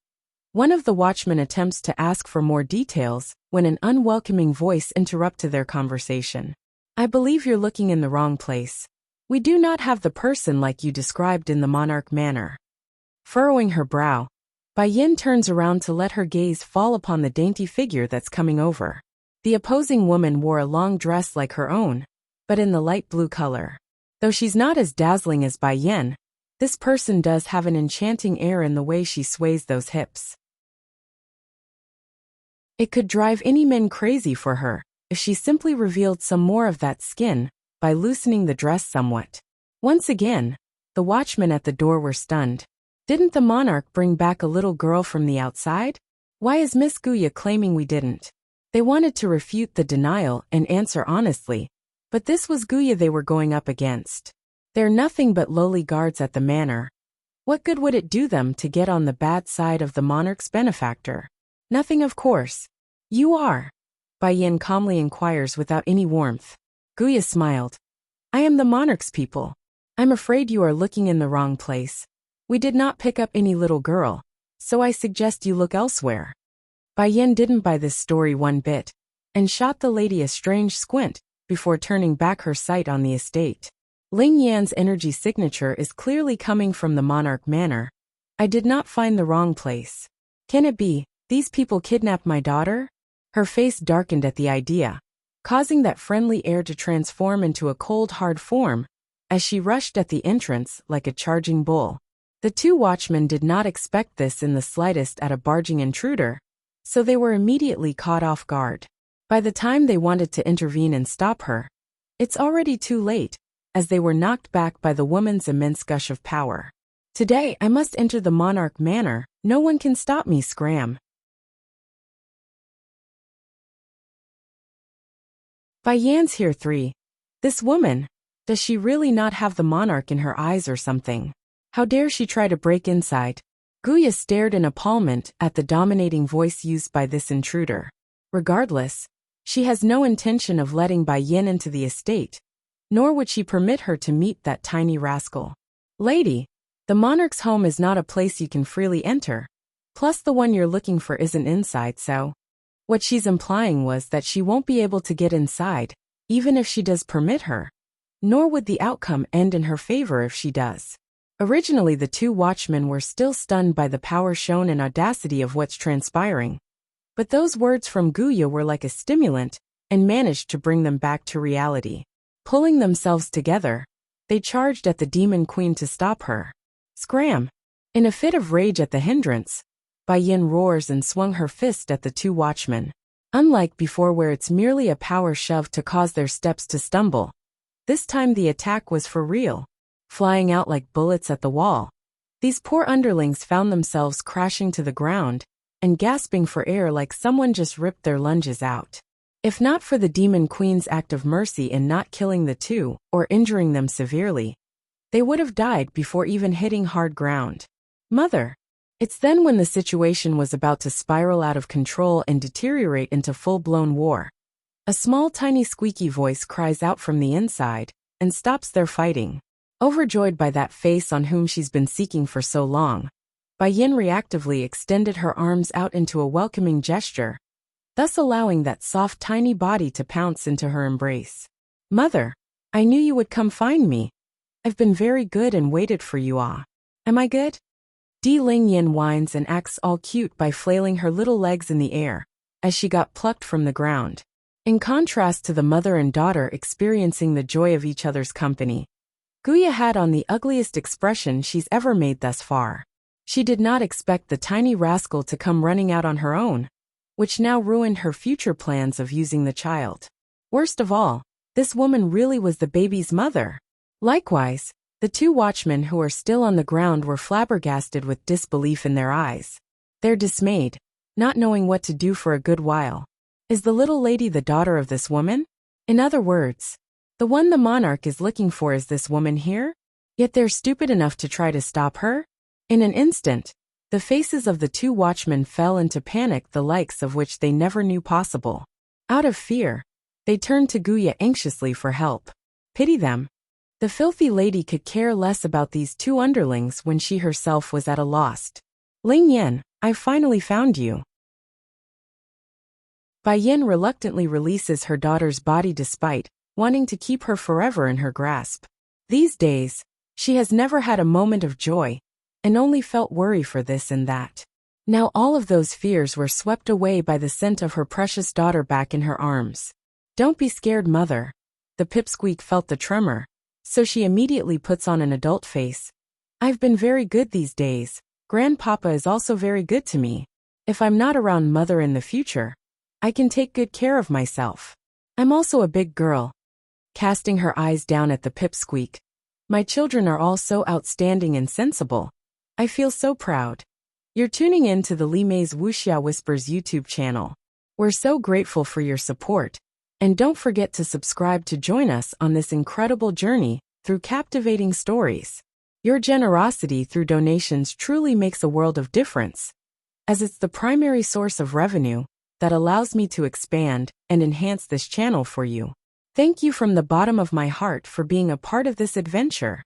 One of the watchmen attempts to ask for more details when an unwelcoming voice interrupted their conversation. I believe you're looking in the wrong place. We do not have the person like you described in the monarch manor. Furrowing her brow, Bai Yan turns around to let her gaze fall upon the dainty figure that's coming over. The opposing woman wore a long dress like her own, but in the light blue color. Though she's not as dazzling as Bai Yan, this person does have an enchanting air in the way she sways those hips. It could drive any man crazy for her if she simply revealed some more of that skin by loosening the dress somewhat. Once again, the watchmen at the door were stunned. Didn't the monarch bring back a little girl from the outside? Why is Miss Guya claiming we didn't? They wanted to refute the denial and answer honestly, but this was Guya they were going up against. They're nothing but lowly guards at the manor. What good would it do them to get on the bad side of the monarch's benefactor? Nothing, of course. You are? Bai Yan calmly inquires without any warmth. Guya smiled. I am the monarch's people. I'm afraid you are looking in the wrong place. We did not pick up any little girl, so I suggest you look elsewhere. Bai Yan didn't buy this story one bit, and shot the lady a strange squint before turning back her sight on the estate. Ling Yan's energy signature is clearly coming from the monarch manor. I did not find the wrong place. Can it be, these people kidnapped my daughter? Her face darkened at the idea, causing that friendly air to transform into a cold hard form, as she rushed at the entrance like a charging bull. The two watchmen did not expect this in the slightest at a barging intruder, so they were immediately caught off guard. By the time they wanted to intervene and stop her, it's already too late, as they were knocked back by the woman's immense gush of power. Today I must enter the monarch manor, no one can stop me, scram. Bai Yan's here 3. This woman, does she really not have the monarch in her eyes or something? How dare she try to break inside? Guya stared in appallment at the dominating voice used by this intruder. Regardless, she has no intention of letting Bai Yan into the estate, nor would she permit her to meet that tiny rascal. Lady, the monarch's home is not a place you can freely enter. Plus the one you're looking for isn't inside, so... What she's implying was that she won't be able to get inside, even if she does permit her. nor would the outcome end in her favor if she does. Originally, the two watchmen were still stunned by the power shown and audacity of what's transpiring. But those words from Guya were like a stimulant and managed to bring them back to reality. Pulling themselves together, they charged at the demon queen to stop her. Scram! In a fit of rage at the hindrance, Bai Yin roars and swung her fist at the two watchmen. Unlike before where it's merely a power shove to cause their steps to stumble, this time the attack was for real, flying out like bullets at the wall. These poor underlings found themselves crashing to the ground and gasping for air like someone just ripped their lunges out. If not for the demon queen's act of mercy in not killing the two or injuring them severely, they would have died before even hitting hard ground. Mother! It's then when the situation was about to spiral out of control and deteriorate into full-blown war. A small tiny squeaky voice cries out from the inside and stops their fighting. Overjoyed by that face on whom she's been seeking for so long, Bai Yin reactively extended her arms out into a welcoming gesture, thus allowing that soft tiny body to pounce into her embrace. Mother, I knew you would come find me. I've been very good and waited for you. Am I good? Ling Yin whines and acts all cute by flailing her little legs in the air as she got plucked from the ground. In contrast to the mother and daughter experiencing the joy of each other's company, Guya had on the ugliest expression she's ever made thus far. She did not expect the tiny rascal to come running out on her own, which now ruined her future plans of using the child. Worst of all, this woman really was the baby's mother. Likewise, the two watchmen who are still on the ground were flabbergasted with disbelief in their eyes. They're dismayed, not knowing what to do for a good while. Is the little lady the daughter of this woman? In other words, the one the monarch is looking for is this woman here? Yet they're stupid enough to try to stop her? In an instant, the faces of the two watchmen fell into panic, the likes of which they never knew possible. Out of fear, they turned to Guya anxiously for help. Pity them. The filthy lady could care less about these two underlings when she herself was at a loss. Ling Yin, I've finally found you. Bai Yin reluctantly releases her daughter's body despite wanting to keep her forever in her grasp. These days, she has never had a moment of joy, and only felt worry for this and that. Now all of those fears were swept away by the scent of her precious daughter back in her arms. Don't be scared, mother. The pipsqueak felt the tremor, so she immediately puts on an adult face. I've been very good these days. Grandpapa is also very good to me. If I'm not around mother in the future, I can take good care of myself. I'm also a big girl. Casting her eyes down at the pipsqueak. My children are all so outstanding and sensible. I feel so proud. You're tuning in to the Li Mei's Wuxia Whispers YouTube channel. We're so grateful for your support. And don't forget to subscribe to join us on this incredible journey through captivating stories. Your generosity through donations truly makes a world of difference, as it's the primary source of revenue that allows me to expand and enhance this channel for you. Thank you from the bottom of my heart for being a part of this adventure.